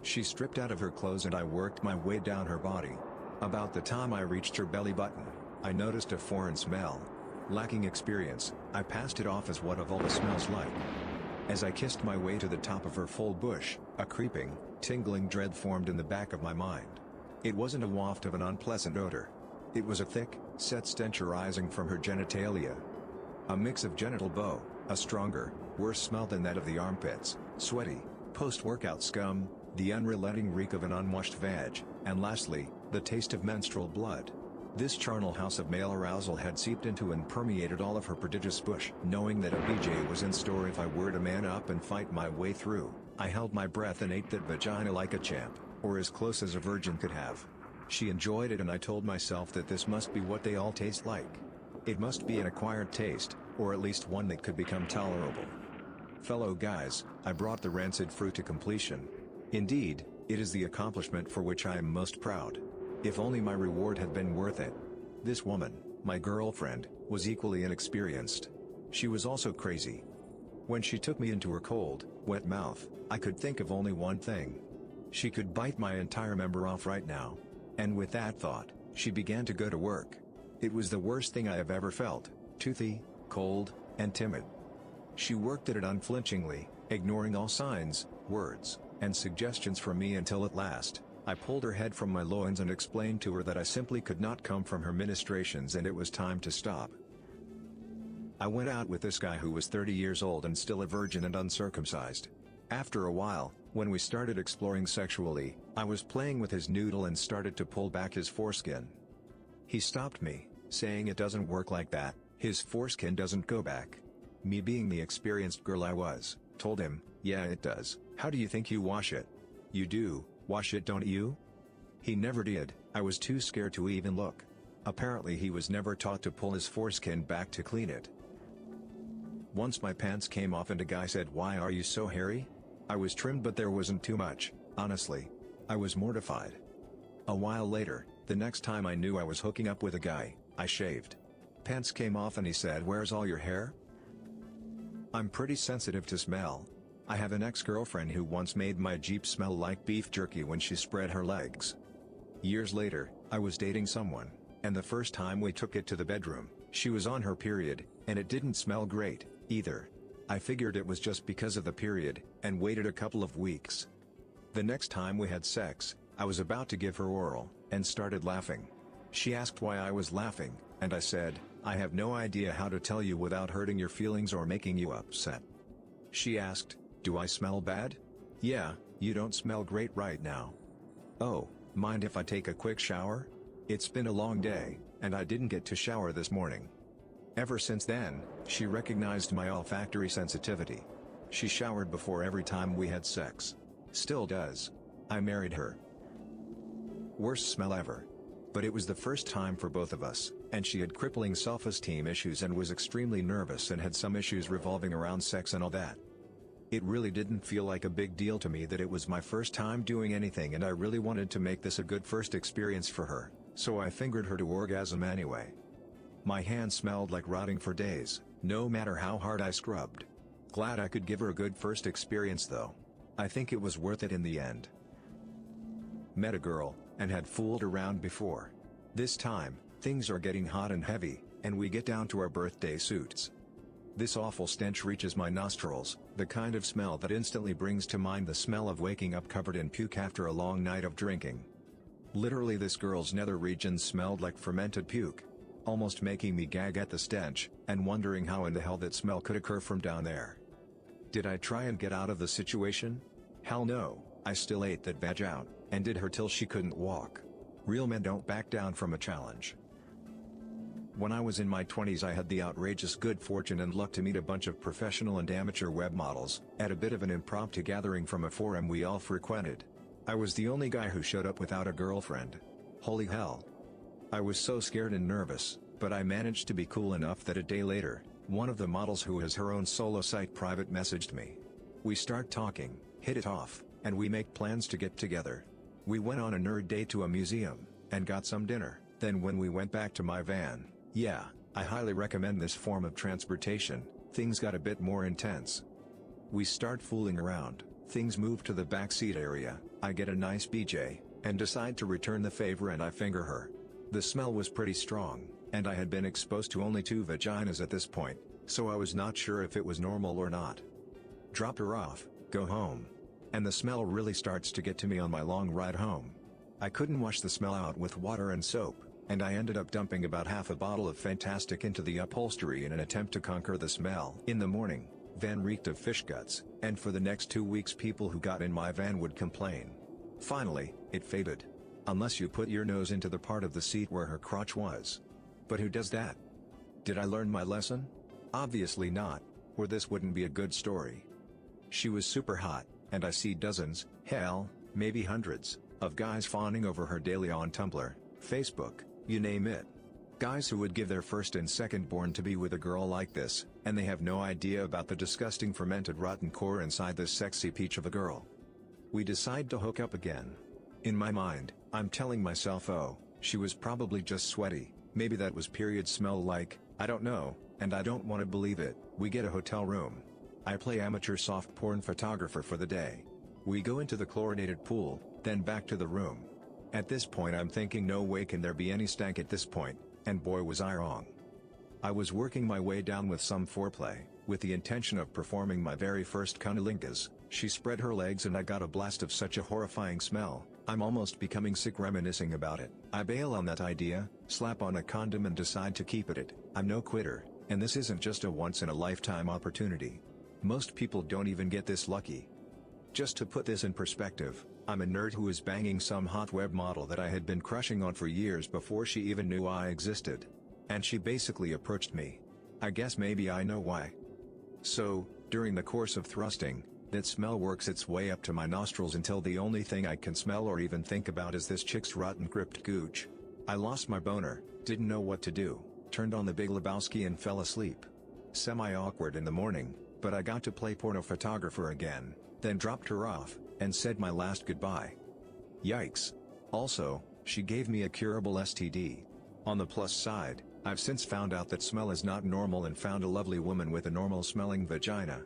She stripped out of her clothes and I worked my way down her body. About the time I reached her belly button, I noticed a foreign smell. Lacking experience, I passed it off as what a vulva smells like. As I kissed my way to the top of her full bush, a creeping, tingling dread formed in the back of my mind. It wasn't a waft of an unpleasant odor. It was a thick, set stench arising from her genitalia. A mix of genital bow, a stronger, worse smell than that of the armpits, sweaty, post-workout scum, the unrelenting reek of an unwashed vag, and lastly, the taste of menstrual blood. This charnel house of male arousal had seeped into and permeated all of her prodigious bush. Knowing that a BJ was in store if I were to man up and fight my way through, I held my breath and ate that vagina like a champ, or as close as a virgin could have. She enjoyed it and I told myself that this must be what they all taste like. It must be an acquired taste, or at least one that could become tolerable. Fellow guys, I brought the rancid fruit to completion. Indeed, It is the accomplishment for which I am most proud. If only my reward had been worth it. This woman, my girlfriend, was equally inexperienced. She was also crazy. When she took me into her cold, wet mouth, I could think of only one thing. She could bite my entire member off right now. And with that thought, she began to go to work. It was the worst thing I have ever felt, toothy, cold, and timid. She worked at it unflinchingly, ignoring all signs, words, and suggestions from me until at last, I pulled her head from my loins and explained to her that I simply could not come from her ministrations and it was time to stop. I went out with this guy who was 30 years old and still a virgin and uncircumcised. After a while, when we started exploring sexually, I was playing with his noodle and started to pull back his foreskin. He stopped me, saying it doesn't work like that, his foreskin doesn't go back. Me being the experienced girl I was, told him, yeah it does, how do you think you wash it? You do, wash it don't you? He never did, I was too scared to even look. Apparently he was never taught to pull his foreskin back to clean it. Once my pants came off and a guy said, why are you so hairy? I was trimmed but there wasn't too much, honestly. I was mortified. A while later, the next time I knew I was hooking up with a guy, I shaved. Pants came off and he said, where's all your hair? I'm pretty sensitive to smell. I have an ex-girlfriend who once made my Jeep smell like beef jerky when she spread her legs. Years later, I was dating someone, and the first time we took it to the bedroom, she was on her period, and it didn't smell great, either. I figured it was just because of the period, and waited a couple of weeks. The next time we had sex, I was about to give her oral, and started laughing. She asked why I was laughing, and I said, I have no idea how to tell you without hurting your feelings or making you upset. She asked, do I smell bad? Yeah, you don't smell great right now. Oh, mind if I take a quick shower? It's been a long day, and I didn't get to shower this morning. Ever since then, she recognized my olfactory sensitivity. She showered before every time we had sex. Still does. I married her. Worst smell ever. But it was the first time for both of us, and she had crippling self-esteem issues and was extremely nervous and had some issues revolving around sex and all that. It really didn't feel like a big deal to me that it was my first time doing anything and I really wanted to make this a good first experience for her, so I fingered her to orgasm anyway. My hand smelled like rotting for days, no matter how hard I scrubbed. Glad I could give her a good first experience though. I think it was worth it in the end. Met a girl, and had fooled around before. This time, things are getting hot and heavy, and we get down to our birthday suits. This awful stench reaches my nostrils, the kind of smell that instantly brings to mind the smell of waking up covered in puke after a long night of drinking. Literally this girl's nether regions smelled like fermented puke, almost making me gag at the stench, and wondering how in the hell that smell could occur from down there. Did I try and get out of the situation? Hell no, I still ate that veg out, and did her till she couldn't walk. Real men don't back down from a challenge. When I was in my 20s I had the outrageous good fortune and luck to meet a bunch of professional and amateur web models, at a bit of an impromptu gathering from a forum we all frequented. I was the only guy who showed up without a girlfriend. Holy hell. I was so scared and nervous, but I managed to be cool enough that a day later, one of the models who has her own solo site private messaged me. We start talking, hit it off, and we make plans to get together. We went on a nerd day to a museum, and got some dinner, then when we went back to my van, yeah, I highly recommend this form of transportation, things got a bit more intense. We start fooling around, things move to the backseat area, I get a nice BJ, and decide to return the favor and I finger her. The smell was pretty strong, and I had been exposed to only 2 vaginas at this point, so I was not sure if it was normal or not. Drop her off, go home. And the smell really starts to get to me on my long ride home. I couldn't wash the smell out with water and soap, and I ended up dumping about half a bottle of Fantastic into the upholstery in an attempt to conquer the smell. In the morning, van reeked of fish guts, and for the next 2 weeks people who got in my van would complain. Finally, it faded. Unless you put your nose into the part of the seat where her crotch was. But who does that? Did I learn my lesson? Obviously not, or this wouldn't be a good story. She was super hot, and I see dozens, hell, maybe hundreds, of guys fawning over her daily on Tumblr, Facebook, you name it. Guys who would give their first and second born to be with a girl like this, and they have no idea about the disgusting fermented rotten core inside this sexy peach of a girl. We decide to hook up again. In my mind, I'm telling myself, oh, she was probably just sweaty, maybe that was period smell like, I don't know, and I don't want to believe it. We get a hotel room. I play amateur soft porn photographer for the day. We go into the chlorinated pool, then back to the room. At this point I'm thinking no way can there be any stank at this point, and boy was I wrong. I was working my way down with some foreplay, with the intention of performing my very first cunnilingus. She spread her legs and I got a blast of such a horrifying smell, I'm almost becoming sick reminiscing about it. I bail on that idea, slap on a condom and decide to keep it. I'm no quitter, and this isn't just a once-in-a-lifetime opportunity. Most people don't even get this lucky. Just to put this in perspective, I'm a nerd who is banging some hot web model that I had been crushing on for years before she even knew I existed. And she basically approached me. I guess maybe I know why. So, during the course of thrusting, that smell works its way up to my nostrils until the only thing I can smell or even think about is this chick's rotten crypt gooch. I lost my boner, didn't know what to do, turned on the Big Lebowski and fell asleep. Semi-awkward in the morning, but I got to play porno photographer again, then dropped her off, and said my last goodbye. Yikes. Also, she gave me a curable STD. On the plus side, I've since found out that smell is not normal and found a lovely woman with a normal smelling vagina.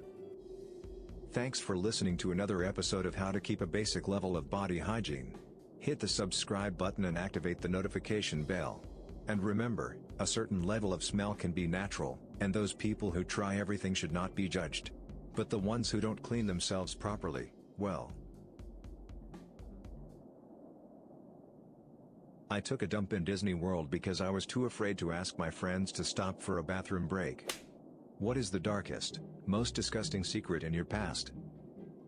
Thanks for listening to another episode of How to Keep a Basic Level of Body Hygiene. Hit the subscribe button and activate the notification bell. And remember, a certain level of smell can be natural, and those people who try everything should not be judged. But the ones who don't clean themselves properly, well. I took a dump in Disney World because I was too afraid to ask my friends to stop for a bathroom break. What is the darkest, most disgusting secret in your past?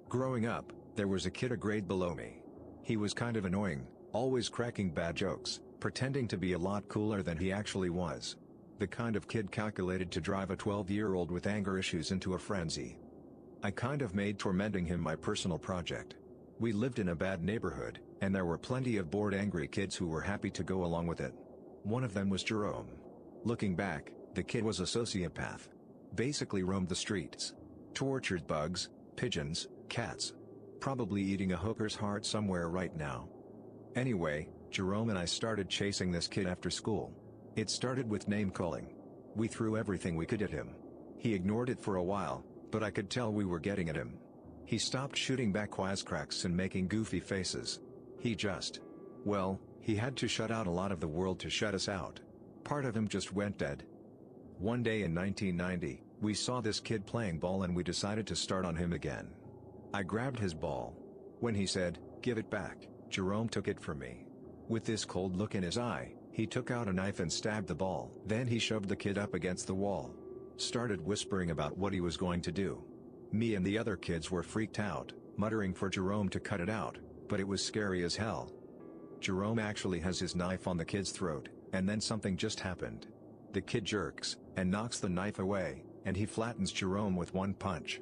Growing up, there was a kid a grade below me. He was kind of annoying, always cracking bad jokes, pretending to be a lot cooler than he actually was. The kind of kid calculated to drive a 12-year-old with anger issues into a frenzy. I kind of made tormenting him my personal project. We lived in a bad neighborhood, and there were plenty of bored angry kids who were happy to go along with it. One of them was Jerome. Looking back, the kid was a sociopath. Basically roamed the streets. Tortured bugs, pigeons, cats. Probably eating a hooker's heart somewhere right now. Anyway, Jerome and I started chasing this kid after school. It started with name-calling. We threw everything we could at him. He ignored it for a while, but I could tell we were getting at him. He stopped shooting back wisecracks and making goofy faces. He just... well, he had to shut out a lot of the world to shut us out. Part of him just went dead. One day in 1990, we saw this kid playing ball and we decided to start on him again. I grabbed his ball. When he said, "Give it back," Jerome took it from me. With this cold look in his eye, he took out a knife and stabbed the ball. Then he shoved the kid up against the wall. Started whispering about what he was going to do. Me and the other kids were freaked out, muttering for Jerome to cut it out, but it was scary as hell. Jerome actually has his knife on the kid's throat, and then something just happened. The kid jerks, and knocks the knife away, and he flattens Jerome with one punch.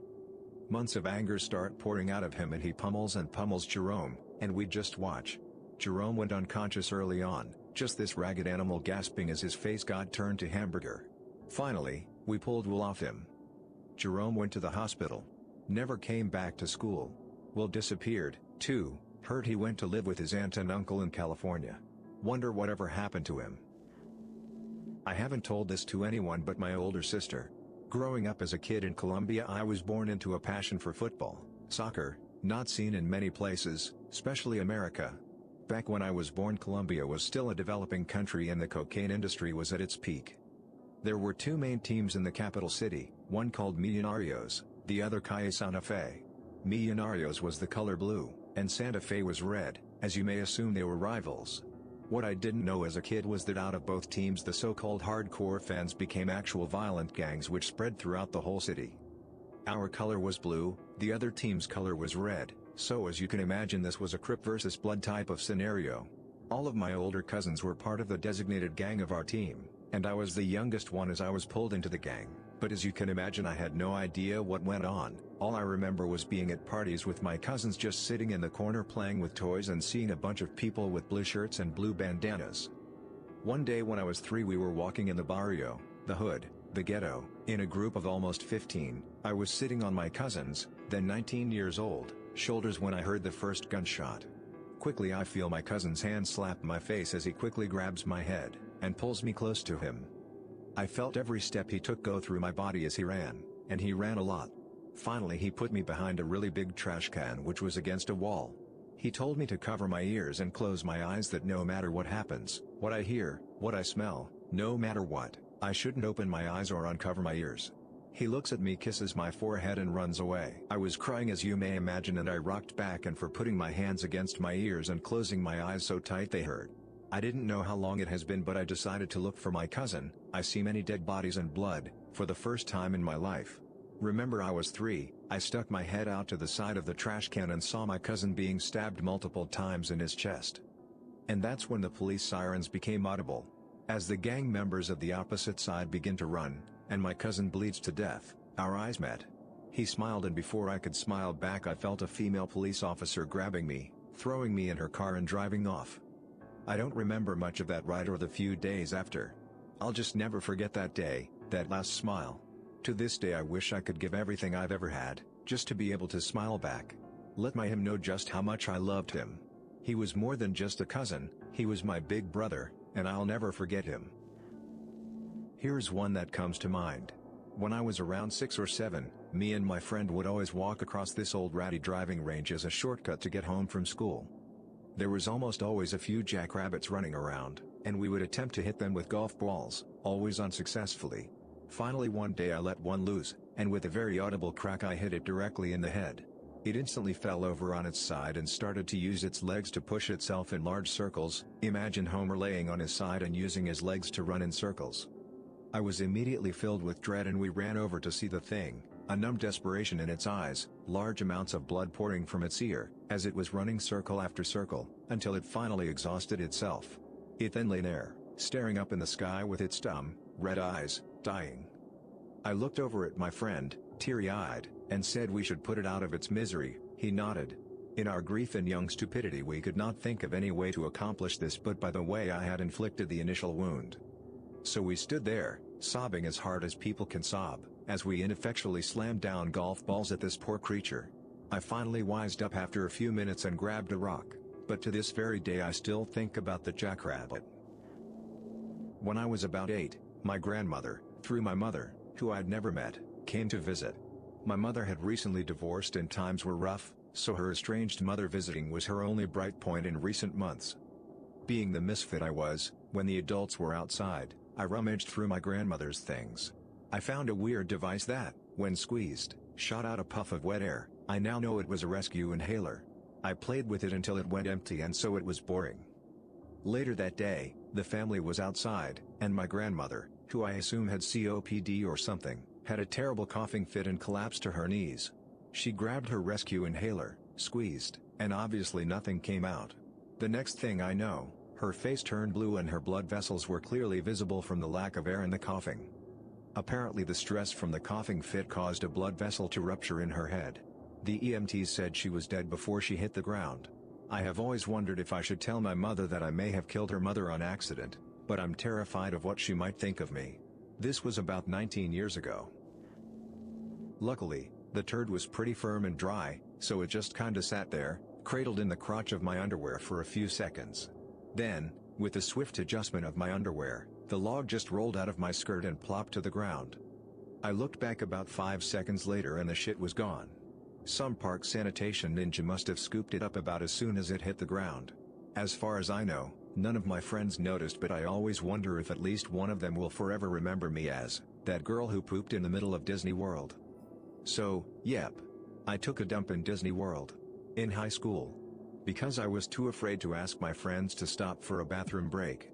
Months of anger start pouring out of him and he pummels and pummels Jerome, and we just watch. Jerome went unconscious early on, just this ragged animal gasping as his face got turned to hamburger. Finally, we pulled wool off him. Jerome went to the hospital. Never came back to school. Will disappeared, too, heard he went to live with his aunt and uncle in California. Wonder whatever happened to him. I haven't told this to anyone but my older sister. Growing up as a kid in Colombia, I was born into a passion for football, soccer, not seen in many places, especially America. Back when I was born, Colombia was still a developing country and the cocaine industry was at its peak. There were two main teams in the capital city, one called Millonarios, the other Calle Santa Fe. Millonarios was the color blue, and Santa Fe was red. As you may assume, they were rivals. What I didn't know as a kid was that out of both teams the so-called hardcore fans became actual violent gangs which spread throughout the whole city. Our color was blue, the other team's color was red, so as you can imagine this was a Crip versus Blood type of scenario. All of my older cousins were part of the designated gang of our team, and I was the youngest one as I was pulled into the gang. But as you can imagine, I had no idea what went on. All I remember was being at parties with my cousins, just sitting in the corner playing with toys and seeing a bunch of people with blue shirts and blue bandanas. One day when I was 3, we were walking in the barrio, the hood, the ghetto, in a group of almost 15. I was sitting on my cousins, then 19 years old, shoulders when I heard the first gunshot. Quickly I feel my cousin's hand slap my face as he quickly grabs my head and pulls me close to him. I felt every step he took go through my body as he ran, and he ran a lot. Finally he put me behind a really big trash can which was against a wall. He told me to cover my ears and close my eyes, that no matter what happens, what I hear, what I smell, no matter what, I shouldn't open my eyes or uncover my ears. He looks at me, kisses my forehead and runs away. I was crying as you may imagine, and I rocked back and forth putting my hands against my ears and closing my eyes so tight they hurt. I didn't know how long it has been, but I decided to look for my cousin. I see many dead bodies and blood, for the first time in my life. Remember, I was 3, I stuck my head out to the side of the trash can and saw my cousin being stabbed multiple times in his chest. And that's when the police sirens became audible. As the gang members of the opposite side begin to run, and my cousin bleeds to death, our eyes met. He smiled, and before I could smile back I felt a female police officer grabbing me, throwing me in her car and driving off. I don't remember much of that ride or the few days after. I'll just never forget that day, that last smile. To this day I wish I could give everything I've ever had, just to be able to smile back. Let him know just how much I loved him. He was more than just a cousin, he was my big brother, and I'll never forget him. Here's one that comes to mind. When I was around 6 or 7, me and my friend would always walk across this old ratty driving range as a shortcut to get home from school. There was almost always a few jackrabbits running around, and we would attempt to hit them with golf balls, always unsuccessfully. Finally one day I let one loose, and with a very audible crack I hit it directly in the head. It instantly fell over on its side and started to use its legs to push itself in large circles. Imagine Homer laying on his side and using his legs to run in circles. I was immediately filled with dread, and we ran over to see the thing, a numb desperation in its eyes, large amounts of blood pouring from its ear, as it was running circle after circle, until it finally exhausted itself. It then lay there, staring up in the sky with its dumb, red eyes, dying. I looked over at my friend, teary-eyed, and said we should put it out of its misery. He nodded. In our grief and young stupidity we could not think of any way to accomplish this but by the way I had inflicted the initial wound. So we stood there, sobbing as hard as people can sob, as we ineffectually slammed down golf balls at this poor creature. I finally wised up after a few minutes and grabbed a rock, but to this very day I still think about the jackrabbit. When I was about 8, my grandmother, through my mother, who I'd never met, came to visit. My mother had recently divorced and times were rough, so her estranged mother visiting was her only bright point in recent months. Being the misfit I was, when the adults were outside, I rummaged through my grandmother's things. I found a weird device that, when squeezed, shot out a puff of wet air. I now know it was a rescue inhaler. I played with it until it went empty, and so it was boring. Later that day, the family was outside, and my grandmother, who I assume had COPD or something, had a terrible coughing fit and collapsed to her knees. She grabbed her rescue inhaler, squeezed, and obviously nothing came out. The next thing I know, her face turned blue and her blood vessels were clearly visible from the lack of air in the coughing. Apparently the stress from the coughing fit caused a blood vessel to rupture in her head. The EMTs said she was dead before she hit the ground. I have always wondered if I should tell my mother that I may have killed her mother on accident, but I'm terrified of what she might think of me. This was about 19 years ago. Luckily, the turd was pretty firm and dry, so it just kinda sat there, cradled in the crotch of my underwear for a few seconds. Then, with a swift adjustment of my underwear, the log just rolled out of my skirt and plopped to the ground. I looked back about 5 seconds later and the shit was gone. Some park sanitation ninja must have scooped it up about as soon as it hit the ground. As far as I know, none of my friends noticed, but I always wonder if at least one of them will forever remember me as that girl who pooped in the middle of Disney World. So, yep. I took a dump in Disney World. In high school. Because I was too afraid to ask my friends to stop for a bathroom break.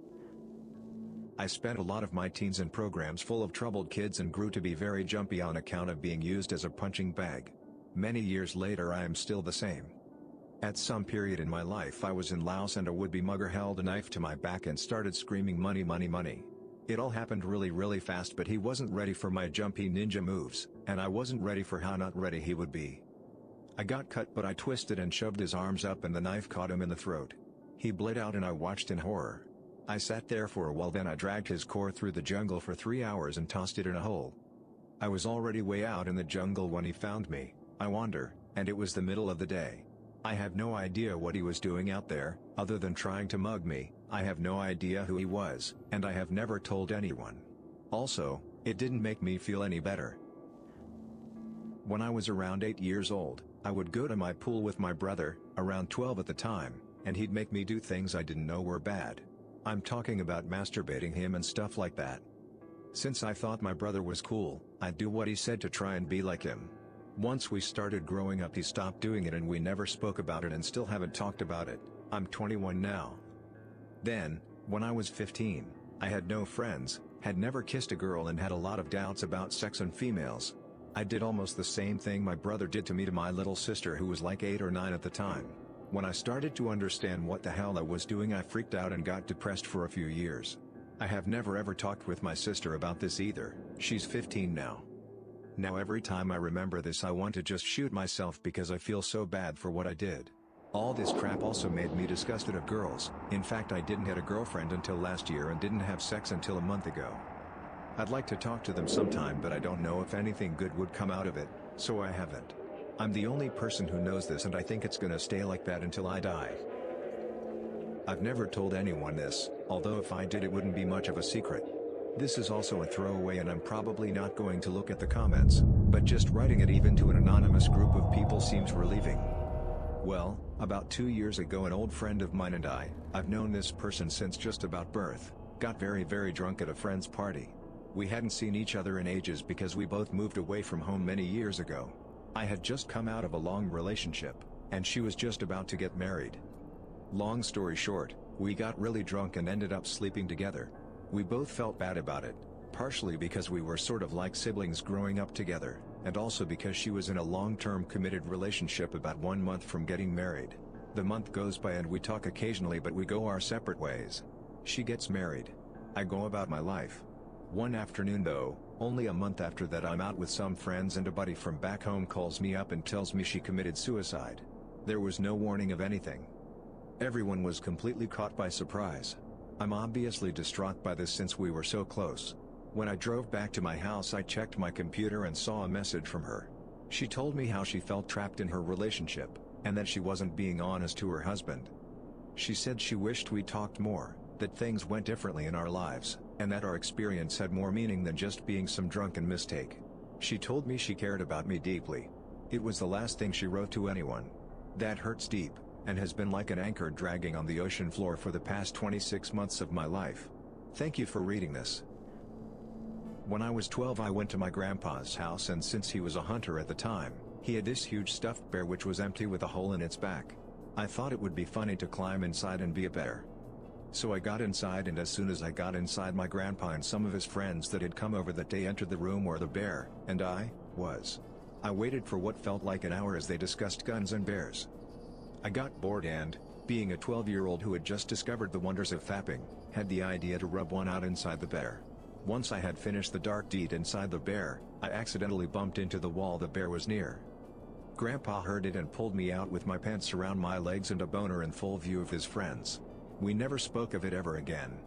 I spent a lot of my teens in programs full of troubled kids and grew to be very jumpy on account of being used as a punching bag. Many years later I am still the same. At some period in my life I was in Laos and a would-be mugger held a knife to my back and started screaming money money money. It all happened really fast, but he wasn't ready for my jumpy ninja moves, and I wasn't ready for how not ready he would be. I got cut, but I twisted and shoved his arms up and the knife caught him in the throat. He bled out and I watched in horror. I sat there for a while, then I dragged his core through the jungle for 3 hours and tossed it in a hole. I was already way out in the jungle when he found me. I wonder, and it was the middle of the day. I have no idea what he was doing out there, other than trying to mug me. I have no idea who he was, and I have never told anyone. Also, it didn't make me feel any better. When I was around 8 years old, I would go to my pool with my brother, around 12 at the time, and he'd make me do things I didn't know were bad. I'm talking about masturbating him and stuff like that. Since I thought my brother was cool, I'd do what he said to try and be like him. Once we started growing up, he stopped doing it and we never spoke about it and still haven't talked about it. I'm 21 now. Then, when I was 15, I had no friends, had never kissed a girl and had a lot of doubts about sex and females. I did almost the same thing my brother did to me to my little sister who was like 8 or 9 at the time. When I started to understand what the hell I was doing, I freaked out and got depressed for a few years. I have never ever talked with my sister about this either. She's 15 now. Now every time I remember this I want to just shoot myself because I feel so bad for what I did. All this crap also made me disgusted of girls. In fact, I didn't have a girlfriend until last year and didn't have sex until a month ago. I'd like to talk to them sometime, but I don't know if anything good would come out of it, so I haven't. I'm the only person who knows this and I think it's gonna stay like that until I die. I've never told anyone this, although if I did it wouldn't be much of a secret. This is also a throwaway and I'm probably not going to look at the comments, but just writing it even to an anonymous group of people seems relieving. Well, about 2 years ago an old friend of mine and I've known this person since just about birth, got very drunk at a friend's party. We hadn't seen each other in ages because we both moved away from home many years ago. I had just come out of a long relationship, and she was just about to get married. Long story short, we got really drunk and ended up sleeping together. We both felt bad about it, partially because we were sort of like siblings growing up together, and also because she was in a long-term committed relationship about 1 month from getting married. The month goes by and we talk occasionally, but we go our separate ways. She gets married. I go about my life. One afternoon though, only a month after that, I'm out with some friends and a buddy from back home calls me up and tells me she committed suicide. There was no warning of anything. Everyone was completely caught by surprise. I'm obviously distraught by this since we were so close. When I drove back to my house I checked my computer and saw a message from her. She told me how she felt trapped in her relationship, and that she wasn't being honest to her husband. She said she wished we talked more, that things went differently in our lives, and that our experience had more meaning than just being some drunken mistake. She told me she cared about me deeply. It was the last thing she wrote to anyone. That hurts deep, and has been like an anchor dragging on the ocean floor for the past 26 months of my life. Thank you for reading this. When I was 12 I went to my grandpa's house, and since he was a hunter at the time, he had this huge stuffed bear which was empty with a hole in its back. I thought it would be funny to climb inside and be a bear. So I got inside, and as soon as I got inside, my grandpa and some of his friends that had come over that day entered the room where the bear and I was. I waited for what felt like an hour as they discussed guns and bears. I got bored and, being a 12-year-old who had just discovered the wonders of fapping, had the idea to rub one out inside the bear. Once I had finished the dark deed inside the bear, I accidentally bumped into the wall the bear was near. Grandpa heard it and pulled me out with my pants around my legs and a boner in full view of his friends. We never spoke of it ever again.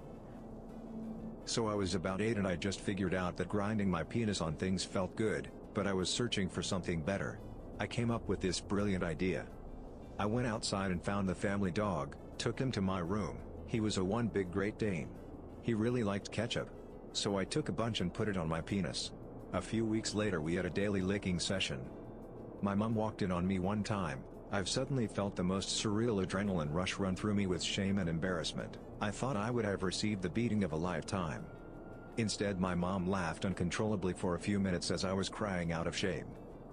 So I was about 8 and I just figured out that grinding my penis on things felt good, but I was searching for something better. I came up with this brilliant idea. I went outside and found the family dog, took him to my room. He was a one big Great Dane. He really liked ketchup. So I took a bunch and put it on my penis. A few weeks later we had a daily licking session. My mom walked in on me one time. I've suddenly felt the most surreal adrenaline rush run through me with shame and embarrassment. I thought I would have received the beating of a lifetime. Instead, my mom laughed uncontrollably for a few minutes as I was crying out of shame.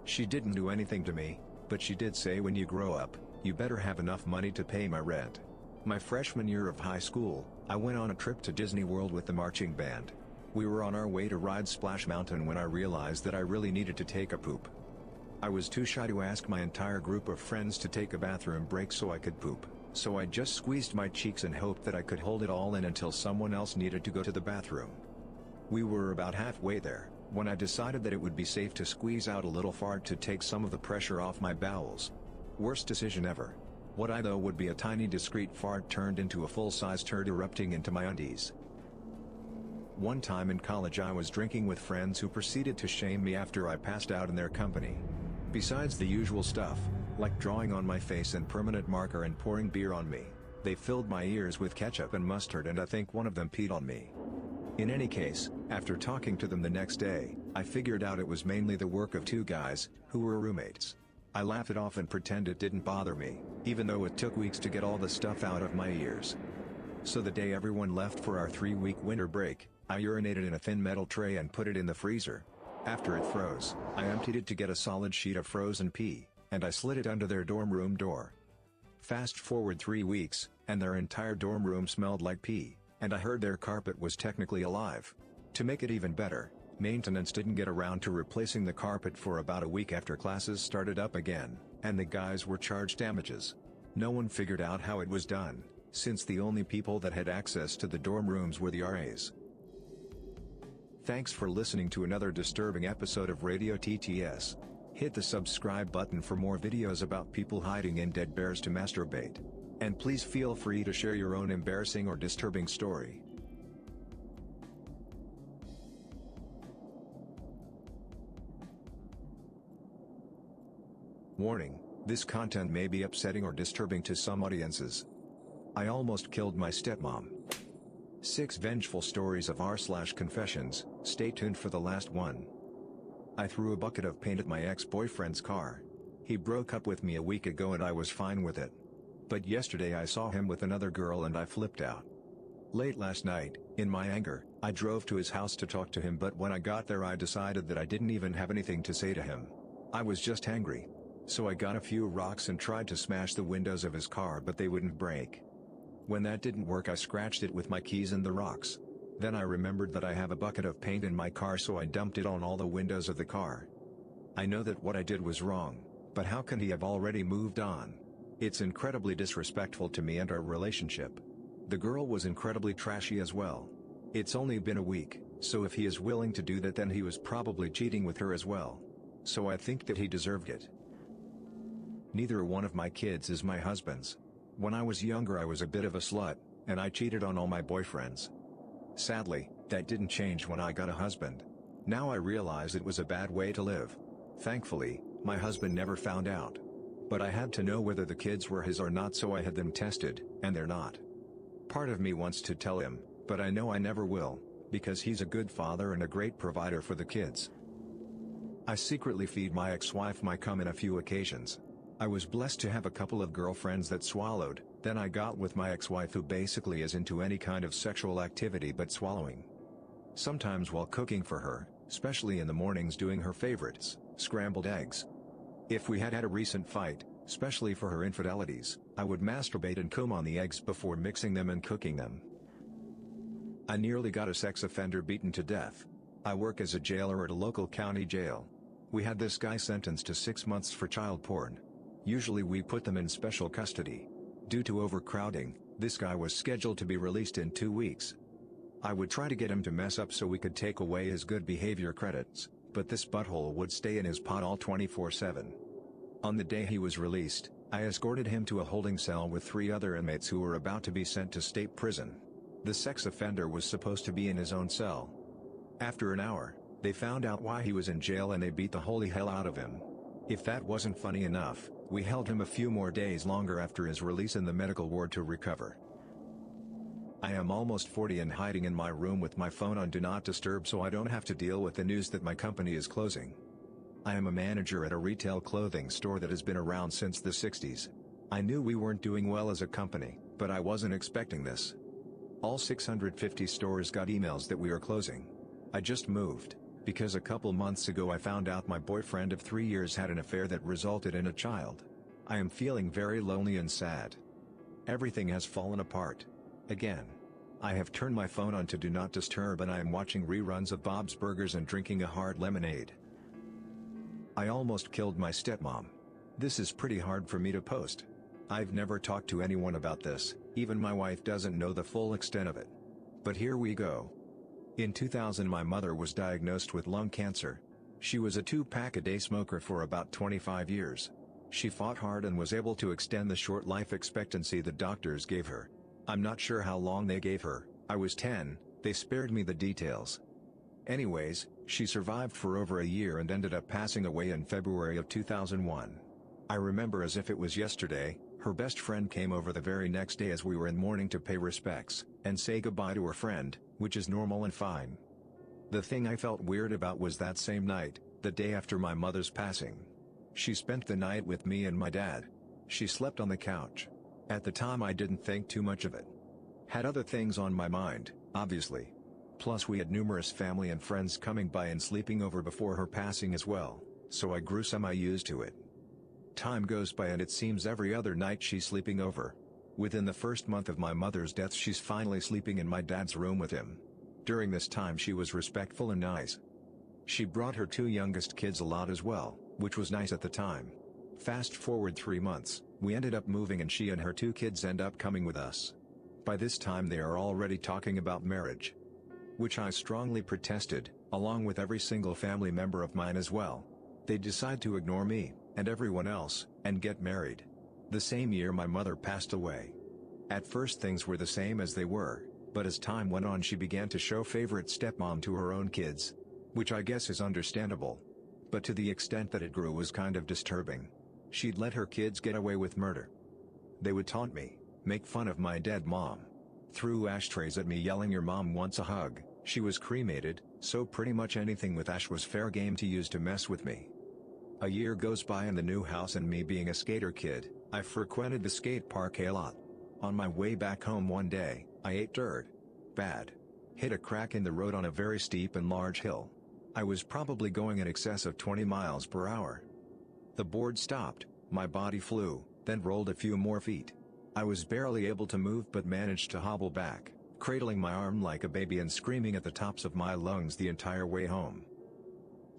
She didn't do anything to me, but she did say, "When you grow up, you better have enough money to pay my rent." My freshman year of high school, I went on a trip to Disney World with the marching band. We were on our way to ride Splash Mountain when I realized that I really needed to take a poop. I was too shy to ask my entire group of friends to take a bathroom break so I could poop, so I just squeezed my cheeks and hoped that I could hold it all in until someone else needed to go to the bathroom. We were about halfway there, when I decided that it would be safe to squeeze out a little fart to take some of the pressure off my bowels. Worst decision ever. What I thought would be a tiny discreet fart turned into a full-size turd erupting into my undies. One time in college I was drinking with friends who proceeded to shame me after I passed out in their company. Besides the usual stuff, like drawing on my face in permanent marker and pouring beer on me, they filled my ears with ketchup and mustard, and I think one of them peed on me. In any case, after talking to them the next day, I figured out it was mainly the work of two guys, who were roommates. I laughed it off and pretend it didn't bother me, even though it took weeks to get all the stuff out of my ears. So the day everyone left for our 3-week winter break, I urinated in a thin metal tray and put it in the freezer. After it froze, I emptied it to get a solid sheet of frozen pee, and I slid it under their dorm room door. Fast forward 3 weeks, and their entire dorm room smelled like pee, and I heard their carpet was technically alive. To make it even better, maintenance didn't get around to replacing the carpet for about a week after classes started up again, and the guys were charged damages. No one figured out how it was done, since the only people that had access to the dorm rooms were the RAs. Thanks for listening to another disturbing episode of Radio TTS. Hit the subscribe button for more videos about people hiding in dead bears to masturbate. And please feel free to share your own embarrassing or disturbing story. Warning, this content may be upsetting or disturbing to some audiences. I almost killed my stepmom. 6 vengeful stories of r/confessions, stay tuned for the last one. I threw a bucket of paint at my ex-boyfriend's car. He broke up with me a week ago and I was fine with it. But yesterday I saw him with another girl and I flipped out. Late last night, in my anger, I drove to his house to talk to him, but when I got there I decided that I didn't even have anything to say to him. I was just angry. So I got a few rocks and tried to smash the windows of his car, but they wouldn't break. When that didn't work I scratched it with my keys and the rocks. Then I remembered that I have a bucket of paint in my car, so I dumped it on all the windows of the car. I know that what I did was wrong, but how can he have already moved on? It's incredibly disrespectful to me and our relationship. The girl was incredibly trashy as well. It's only been a week, so if he is willing to do that then he was probably cheating with her as well. So I think that he deserved it. Neither one of my kids is my husband's. When I was younger I was a bit of a slut, and I cheated on all my boyfriends. Sadly, that didn't change when I got a husband. Now I realize it was a bad way to live. Thankfully, my husband never found out. But I had to know whether the kids were his or not, so I had them tested, and they're not. Part of me wants to tell him, but I know I never will, because he's a good father and a great provider for the kids. I secretly feed my ex-wife my cum in a few occasions. I was blessed to have a couple of girlfriends that swallowed, then I got with my ex-wife who basically is into any kind of sexual activity but swallowing. Sometimes while cooking for her, especially in the mornings doing her favorites, scrambled eggs. If we had had a recent fight, especially for her infidelities, I would masturbate and cum on the eggs before mixing them and cooking them. I nearly got a sex offender beaten to death. I work as a jailer at a local county jail. We had this guy sentenced to 6 months for child porn. Usually we put them in special custody. Due to overcrowding, this guy was scheduled to be released in 2 weeks. I would try to get him to mess up so we could take away his good behavior credits, but this butthole would stay in his pot all 24/7. On the day he was released, I escorted him to a holding cell with 3 other inmates who were about to be sent to state prison. The sex offender was supposed to be in his own cell. After an hour, they found out why he was in jail and they beat the holy hell out of him. If that wasn't funny enough, we held him a few more days longer after his release in the medical ward to recover. I am almost 40 and hiding in my room with my phone on Do Not Disturb so I don't have to deal with the news that my company is closing. I am a manager at a retail clothing store that has been around since the 60s. I knew we weren't doing well as a company, but I wasn't expecting this. All 650 stores got emails that we are closing. I just moved, because a couple months ago I found out my boyfriend of 3 years had an affair that resulted in a child. I am feeling very lonely and sad. Everything has fallen apart. Again. I have turned my phone on to Do Not Disturb and I am watching reruns of Bob's Burgers and drinking a hard lemonade. I almost killed my stepmom. This is pretty hard for me to post. I've never talked to anyone about this, even my wife doesn't know the full extent of it. But here we go. In 2000 my mother was diagnosed with lung cancer. She was a 2-pack-a-day smoker for about 25 years. She fought hard and was able to extend the short life expectancy the doctors gave her. I'm not sure how long they gave her. I was 10, they spared me the details. Anyways, she survived for over a year and ended up passing away in February of 2001. I remember as if it was yesterday, her best friend came over the very next day as we were in mourning to pay respects, and say goodbye to her friend, which is normal and fine. The thing I felt weird about was that same night, the day after my mother's passing. She spent the night with me and my dad. She slept on the couch. At the time I didn't think too much of it. Had other things on my mind, obviously. Plus we had numerous family and friends coming by and sleeping over before her passing as well, so I grew semi-used to it. Time goes by and it seems every other night she's sleeping over. Within the first month of my mother's death she's finally sleeping in my dad's room with him. During this time she was respectful and nice. She brought her 2 youngest kids a lot as well, which was nice at the time. Fast forward 3 months, we ended up moving and she and her 2 kids end up coming with us. By this time they are already talking about marriage, which I strongly protested, along with every single family member of mine as well. They decide to ignore me, and everyone else, and get married. The same year my mother passed away. At first things were the same as they were, but as time went on she began to show favorite stepmom to her own kids. Which I guess is understandable. But to the extent that it grew was kind of disturbing. She'd let her kids get away with murder. They would taunt me, make fun of my dead mom. Threw ashtrays at me yelling your mom wants a hug. She was cremated, so pretty much anything with ash was fair game to use to mess with me. A year goes by in the new house and me being a skater kid, I frequented the skate park a lot. On my way back home one day, I ate dirt. Bad. Hit a crack in the road on a very steep and large hill. I was probably going in excess of 20 miles per hour. The board stopped, my body flew, then rolled a few more feet. I was barely able to move but managed to hobble back, cradling my arm like a baby and screaming at the tops of my lungs the entire way home.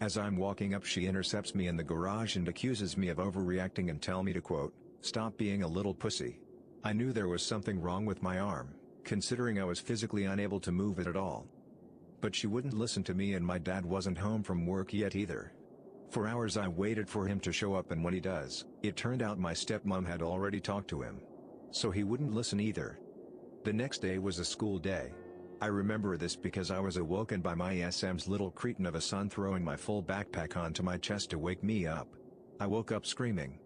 As I'm walking up she intercepts me in the garage and accuses me of overreacting and tell me to quote, "Stop being a little pussy." I knew there was something wrong with my arm, considering I was physically unable to move it at all. But she wouldn't listen to me and my dad wasn't home from work yet either. For hours I waited for him to show up and when he does, it turned out my stepmom had already talked to him. So he wouldn't listen either. The next day was a school day. I remember this because I was awoken by my SM's little cretin of a son throwing my full backpack onto my chest to wake me up. I woke up screaming.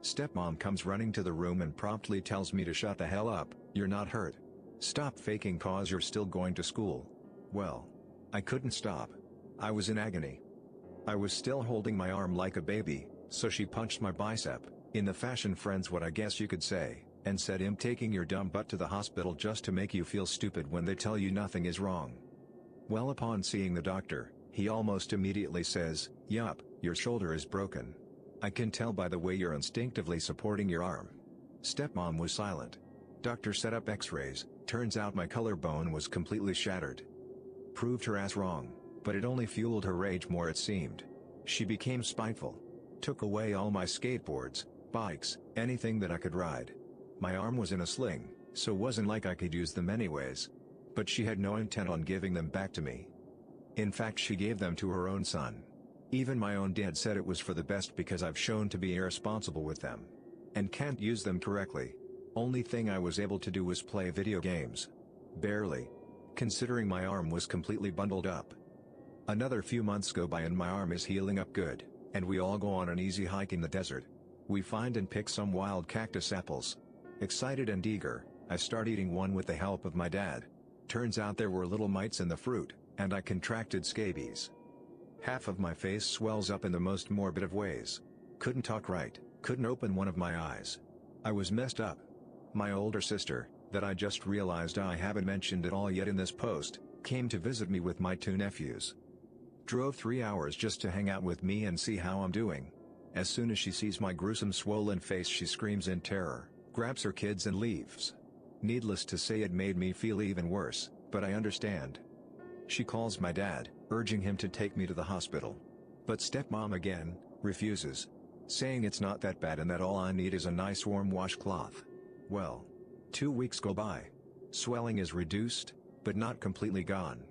Stepmom comes running to the room and promptly tells me to shut the hell up, you're not hurt. Stop faking cause you're still going to school. Well, I couldn't stop. I was in agony. I was still holding my arm like a baby, so she punched my bicep, in the fashion friends what I guess you could say, and said I'm taking your dumb butt to the hospital just to make you feel stupid when they tell you nothing is wrong. Well, upon seeing the doctor, he almost immediately says, yup, your shoulder is broken. I can tell by the way you're instinctively supporting your arm. Stepmom was silent. Doctor set up x-rays, turns out my collarbone was completely shattered. Proved her ass wrong, but it only fueled her rage more it seemed. She became spiteful. Took away all my skateboards, bikes, anything that I could ride. My arm was in a sling, so wasn't like I could use them anyways. But she had no intent on giving them back to me. In fact she gave them to her own son. Even my own dad said it was for the best because I've shown to be irresponsible with them. And can't use them correctly. Only thing I was able to do was play video games. Barely. Considering my arm was completely bundled up. Another few months go by and my arm is healing up good, and we all go on an easy hike in the desert. We find and pick some wild cactus apples. Excited and eager, I start eating one with the help of my dad. Turns out there were little mites in the fruit, and I contracted scabies. Half of my face swells up in the most morbid of ways. Couldn't talk right, couldn't open one of my eyes. I was messed up. My older sister, that I just realized I haven't mentioned at all yet in this post, came to visit me with my 2 nephews. Drove 3 hours just to hang out with me and see how I'm doing. As soon as she sees my gruesome swollen face she screams in terror, grabs her kids and leaves. Needless to say it made me feel even worse, but I understand. She calls my dad, urging him to take me to the hospital. But stepmom again, refuses. Saying it's not that bad and that all I need is a nice warm washcloth. Well, 2 weeks go by. Swelling is reduced, but not completely gone.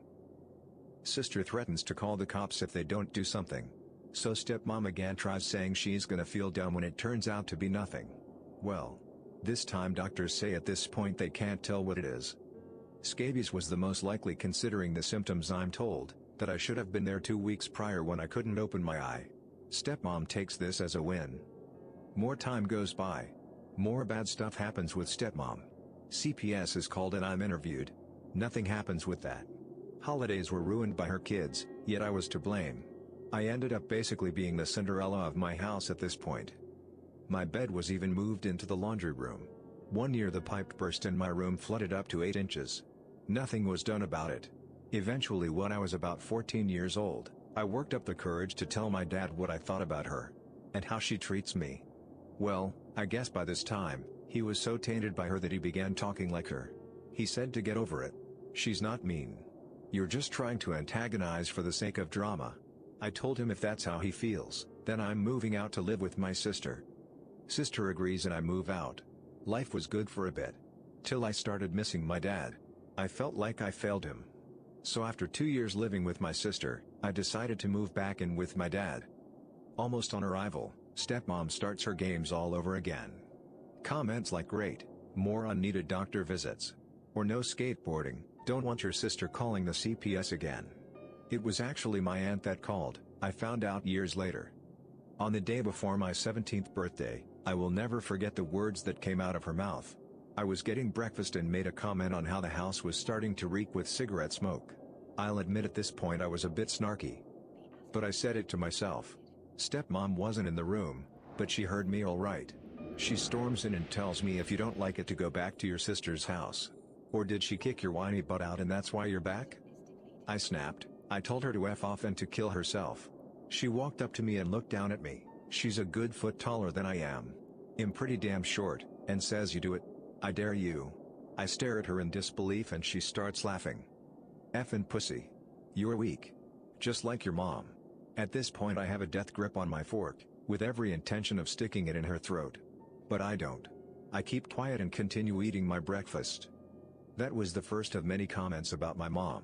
Sister threatens to call the cops if they don't do something. So stepmom again tries saying she's gonna feel dumb when it turns out to be nothing. Well, this time doctors say at this point they can't tell what it is. Scabies was the most likely considering the symptoms I'm told, that I should have been there 2 weeks prior when I couldn't open my eye. Stepmom takes this as a win. More time goes by. More bad stuff happens with stepmom. CPS is called and I'm interviewed. Nothing happens with that. Holidays were ruined by her kids, yet I was to blame. I ended up basically being the Cinderella of my house at this point. My bed was even moved into the laundry room. One year the pipe burst and my room flooded up to 8 inches. Nothing was done about it. Eventually, when I was about 14 years old, I worked up the courage to tell my dad what I thought about her. And how she treats me. Well, I guess by this time, he was so tainted by her that he began talking like her. He said to get over it. She's not mean. You're just trying to antagonize for the sake of drama. I told him if that's how he feels, then I'm moving out to live with my sister. Sister agrees and I move out. Life was good for a bit. Till I started missing my dad. I felt like I failed him. So after 2 years living with my sister, I decided to move back in with my dad. Almost on arrival, stepmom starts her games all over again. Comments like great, more unneeded doctor visits. Or no skateboarding, don't want your sister calling the CPS again. It was actually my aunt that called, I found out years later. On the day before my 17th birthday, I will never forget the words that came out of her mouth. I was getting breakfast and made a comment on how the house was starting to reek with cigarette smoke. I'll admit at this point I was a bit snarky. But I said it to myself. Stepmom wasn't in the room, but she heard me all right. She storms in and tells me if you don't like it to go back to your sister's house. Or did she kick your whiny butt out and that's why you're back? I snapped. I told her to F off and to kill herself. She walked up to me and looked down at me. She's a good foot taller than I am. I'm pretty damn short, and says you do it. I dare you. I stare at her in disbelief and she starts laughing. Effin' pussy. You're weak. Just like your mom. At this point I have a death grip on my fork, with every intention of sticking it in her throat. But I don't. I keep quiet and continue eating my breakfast. That was the first of many comments about my mom.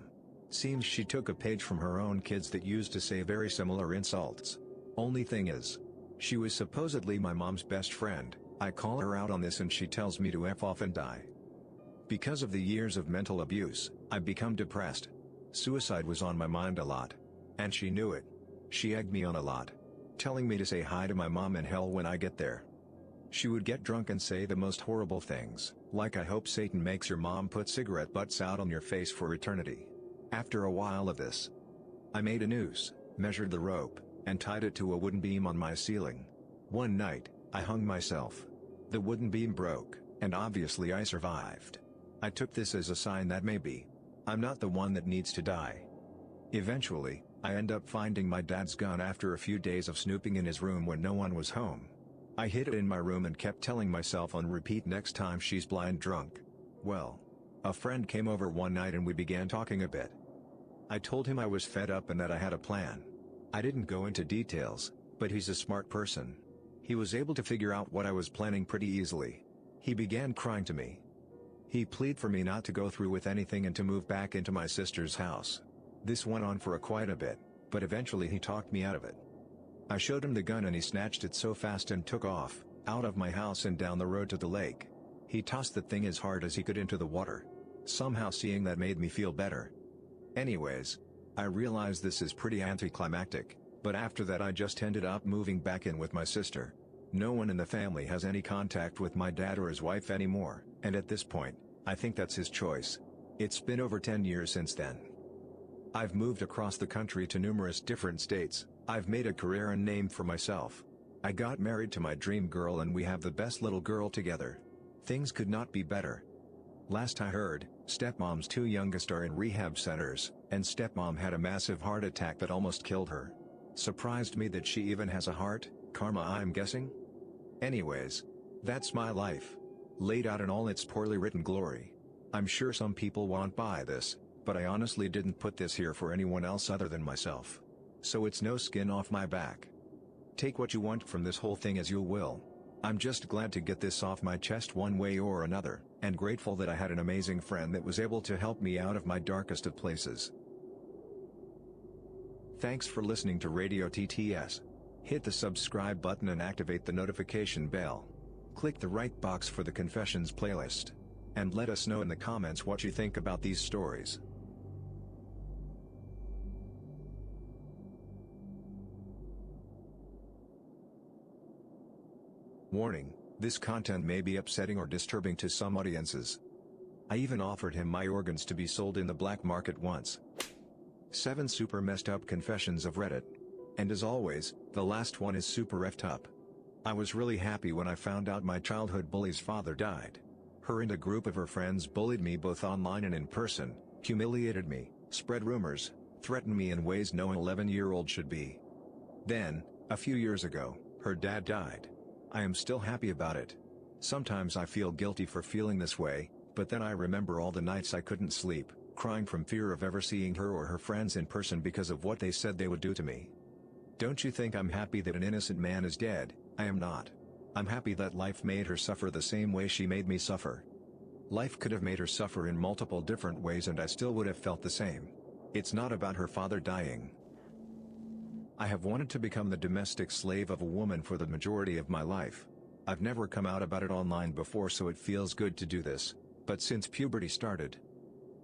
Seems she took a page from her own kids that used to say very similar insults. Only thing is, she was supposedly my mom's best friend. I call her out on this and she tells me to F off and die. Because of the years of mental abuse, I've become depressed. Suicide was on my mind a lot. And she knew it. She egged me on a lot. Telling me to say hi to my mom in hell when I get there. She would get drunk and say the most horrible things, like I hope Satan makes your mom put cigarette butts out on your face for eternity. After a while of this, I made a noose, measured the rope, and tied it to a wooden beam on my ceiling. One night, I hung myself. The wooden beam broke, and obviously I survived. I took this as a sign that maybe I'm not the one that needs to die. Eventually, I end up finding my dad's gun after a few days of snooping in his room when no one was home. I hid it in my room and kept telling myself on repeat next time she's blind drunk. Well, a friend came over one night and we began talking a bit. I told him I was fed up and that I had a plan. I didn't go into details, but he's a smart person. He was able to figure out what I was planning pretty easily. He began crying to me. He pleaded for me not to go through with anything and to move back into my sister's house. This went on for quite a bit, but eventually he talked me out of it. I showed him the gun and he snatched it so fast and took off, out of my house and down the road to the lake. He tossed the thing as hard as he could into the water. Somehow seeing that made me feel better. Anyways, I realized this is pretty anticlimactic, but after that I just ended up moving back in with my sister. No one in the family has any contact with my dad or his wife anymore, and at this point, I think that's his choice. It's been over 10 years since then. I've moved across the country to numerous different states. I've made a career and name for myself. I got married to my dream girl and we have the best little girl together. Things could not be better. Last I heard, stepmom's 2 youngest are in rehab centers, and stepmom had a massive heart attack that almost killed her. Surprised me that she even has a heart, karma I'm guessing? Anyways, that's my life. Laid out in all its poorly written glory. I'm sure some people won't buy this, but I honestly didn't put this here for anyone else other than myself. So it's no skin off my back. Take what you want from this whole thing as you will. I'm just glad to get this off my chest one way or another, and grateful that I had an amazing friend that was able to help me out of my darkest of places. Thanks for listening to Radio TTS. Hit the subscribe button and activate the notification bell. Click the right box for the Confessions playlist. And let us know in the comments what you think about these stories. Warning, this content may be upsetting or disturbing to some audiences. I even offered him my organs to be sold in the black market once. 7 super messed up confessions of Reddit. And as always, the last one is super effed up. I was really happy when I found out my childhood bully's father died. Her and a group of her friends bullied me both online and in person, humiliated me, spread rumors, threatened me in ways no 11-year-old should be. Then, a few years ago, her dad died. I am still happy about it. Sometimes I feel guilty for feeling this way, but then I remember all the nights I couldn't sleep, crying from fear of ever seeing her or her friends in person because of what they said they would do to me. Don't you think I'm happy that an innocent man is dead? I am not. I'm happy that life made her suffer the same way she made me suffer. Life could have made her suffer in multiple different ways and I still would have felt the same. It's not about her father dying. I have wanted to become the domestic slave of a woman for the majority of my life. I've never come out about it online before, so it feels good to do this, but since puberty started,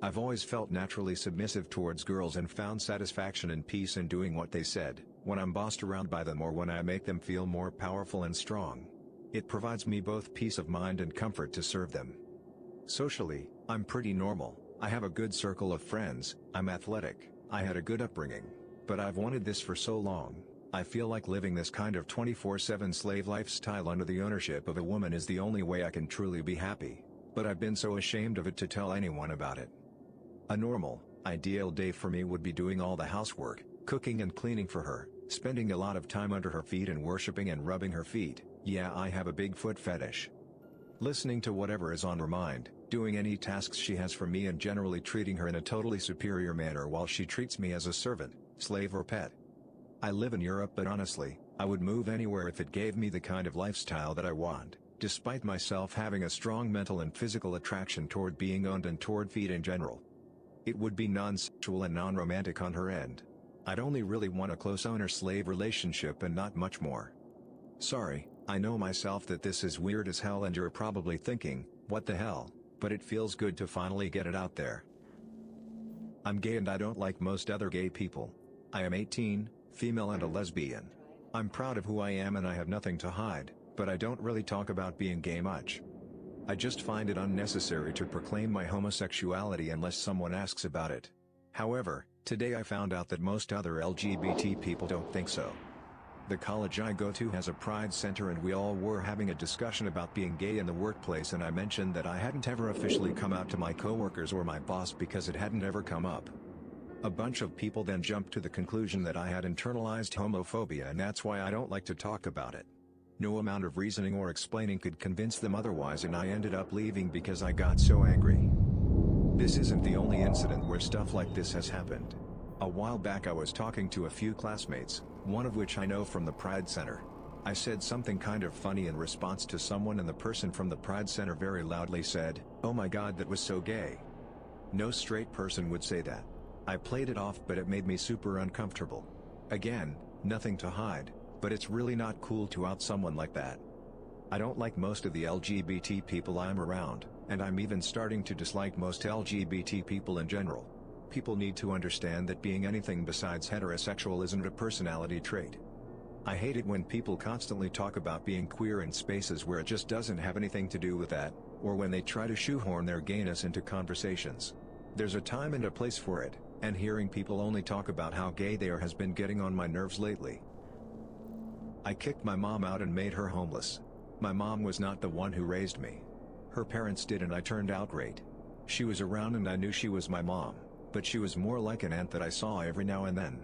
I've always felt naturally submissive towards girls and found satisfaction and peace in doing what they said, when I'm bossed around by them or when I make them feel more powerful and strong. It provides me both peace of mind and comfort to serve them. Socially, I'm pretty normal. I have a good circle of friends, I'm athletic, I had a good upbringing, but I've wanted this for so long. I feel like living this kind of 24/7 slave lifestyle under the ownership of a woman is the only way I can truly be happy, but I've been so ashamed of it to tell anyone about it. A normal, ideal day for me would be doing all the housework, cooking and cleaning for her, spending a lot of time under her feet and worshipping and rubbing her feet. Yeah, I have a big foot fetish. Listening to whatever is on her mind, doing any tasks she has for me and generally treating her in a totally superior manner while she treats me as a servant, slave or pet. I live in Europe, but honestly, I would move anywhere if it gave me the kind of lifestyle that I want, despite myself having a strong mental and physical attraction toward being owned and toward feet in general. It would be non-sexual and non-romantic on her end. I'd only really want a close owner-slave relationship and not much more. Sorry, I know myself that this is weird as hell and you're probably thinking, what the hell, but it feels good to finally get it out there. I'm gay and I don't like most other gay people. I am 18, female and a lesbian. I'm proud of who I am and I have nothing to hide, but I don't really talk about being gay much. I just find it unnecessary to proclaim my homosexuality unless someone asks about it. However, today I found out that most other LGBT people don't think so. The college I go to has a pride center and we all were having a discussion about being gay in the workplace, and I mentioned that I hadn't ever officially come out to my coworkers or my boss because it hadn't ever come up. A bunch of people then jumped to the conclusion that I had internalized homophobia and that's why I don't like to talk about it. No amount of reasoning or explaining could convince them otherwise, and I ended up leaving because I got so angry. This isn't the only incident where stuff like this has happened. A while back I was talking to a few classmates, one of which I know from the Pride Center. I said something kind of funny in response to someone and the person from the Pride Center very loudly said, "Oh my god, that was so gay." No straight person would say that. I played it off, but it made me super uncomfortable. Again, nothing to hide, but it's really not cool to out someone like that. I don't like most of the LGBT people I'm around, and I'm even starting to dislike most LGBT people in general. People need to understand that being anything besides heterosexual isn't a personality trait. I hate it when people constantly talk about being queer in spaces where it just doesn't have anything to do with that, or when they try to shoehorn their gayness into conversations. There's a time and a place for it, and hearing people only talk about how gay they are has been getting on my nerves lately. I kicked my mom out and made her homeless. My mom was not the one who raised me. Her parents did, and I turned out great. She was around and I knew she was my mom, but she was more like an aunt that I saw every now and then.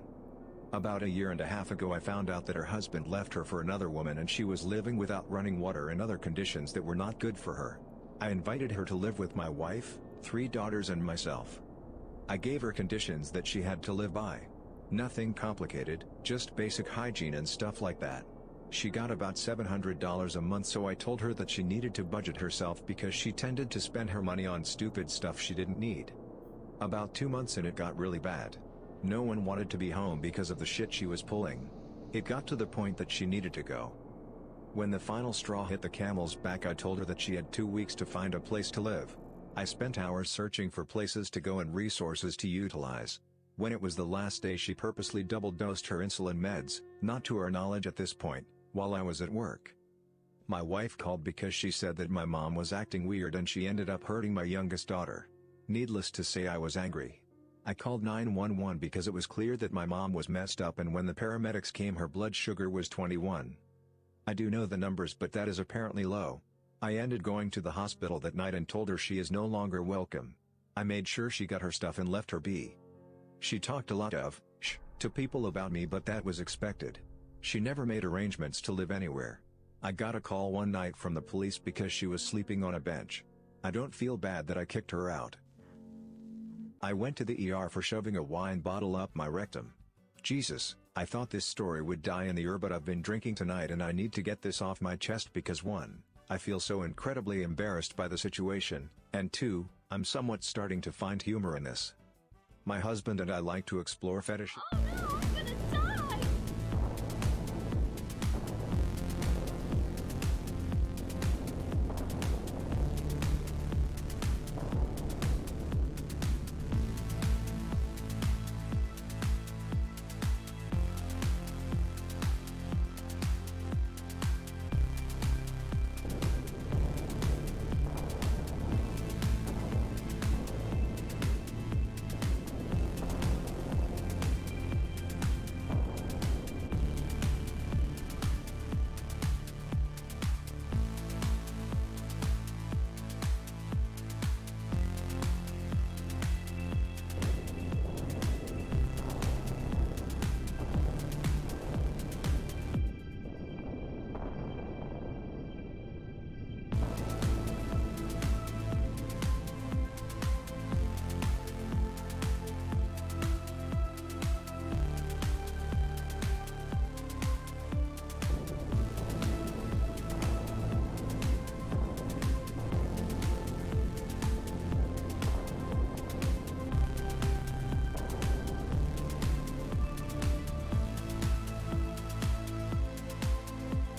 About a year and a half ago I found out that her husband left her for another woman and she was living without running water and other conditions that were not good for her. I invited her to live with my wife, 3 daughters and myself. I gave her conditions that she had to live by. Nothing complicated, just basic hygiene and stuff like that. She got about $700 a month, so I told her that she needed to budget herself because she tended to spend her money on stupid stuff she didn't need. About 2 months in, it got really bad. No one wanted to be home because of the shit she was pulling. It got to the point that she needed to go. When the final straw hit the camel's back, I told her that she had 2 weeks to find a place to live. I spent hours searching for places to go and resources to utilize. When it was the last day, she purposely double-dosed her insulin meds, not to her knowledge at this point, while I was at work. My wife called because she said that my mom was acting weird and she ended up hurting my youngest daughter. Needless to say, I was angry. I called 911 because it was clear that my mom was messed up, and when the paramedics came her blood sugar was 21. I do know the numbers, but that is apparently low. I ended going to the hospital that night and told her she is no longer welcome. I made sure she got her stuff and left her be. She talked a lot of shh to people about me, but that was expected. She never made arrangements to live anywhere. I got a call one night from the police because she was sleeping on a bench. I don't feel bad that I kicked her out. I went to the ER for shoving a wine bottle up my rectum. Jesus, I thought this story would die in the ER, but I've been drinking tonight and I need to get this off my chest because 1, I feel so incredibly embarrassed by the situation, and 2, I'm somewhat starting to find humor in this. My husband and I like to explore fetishes.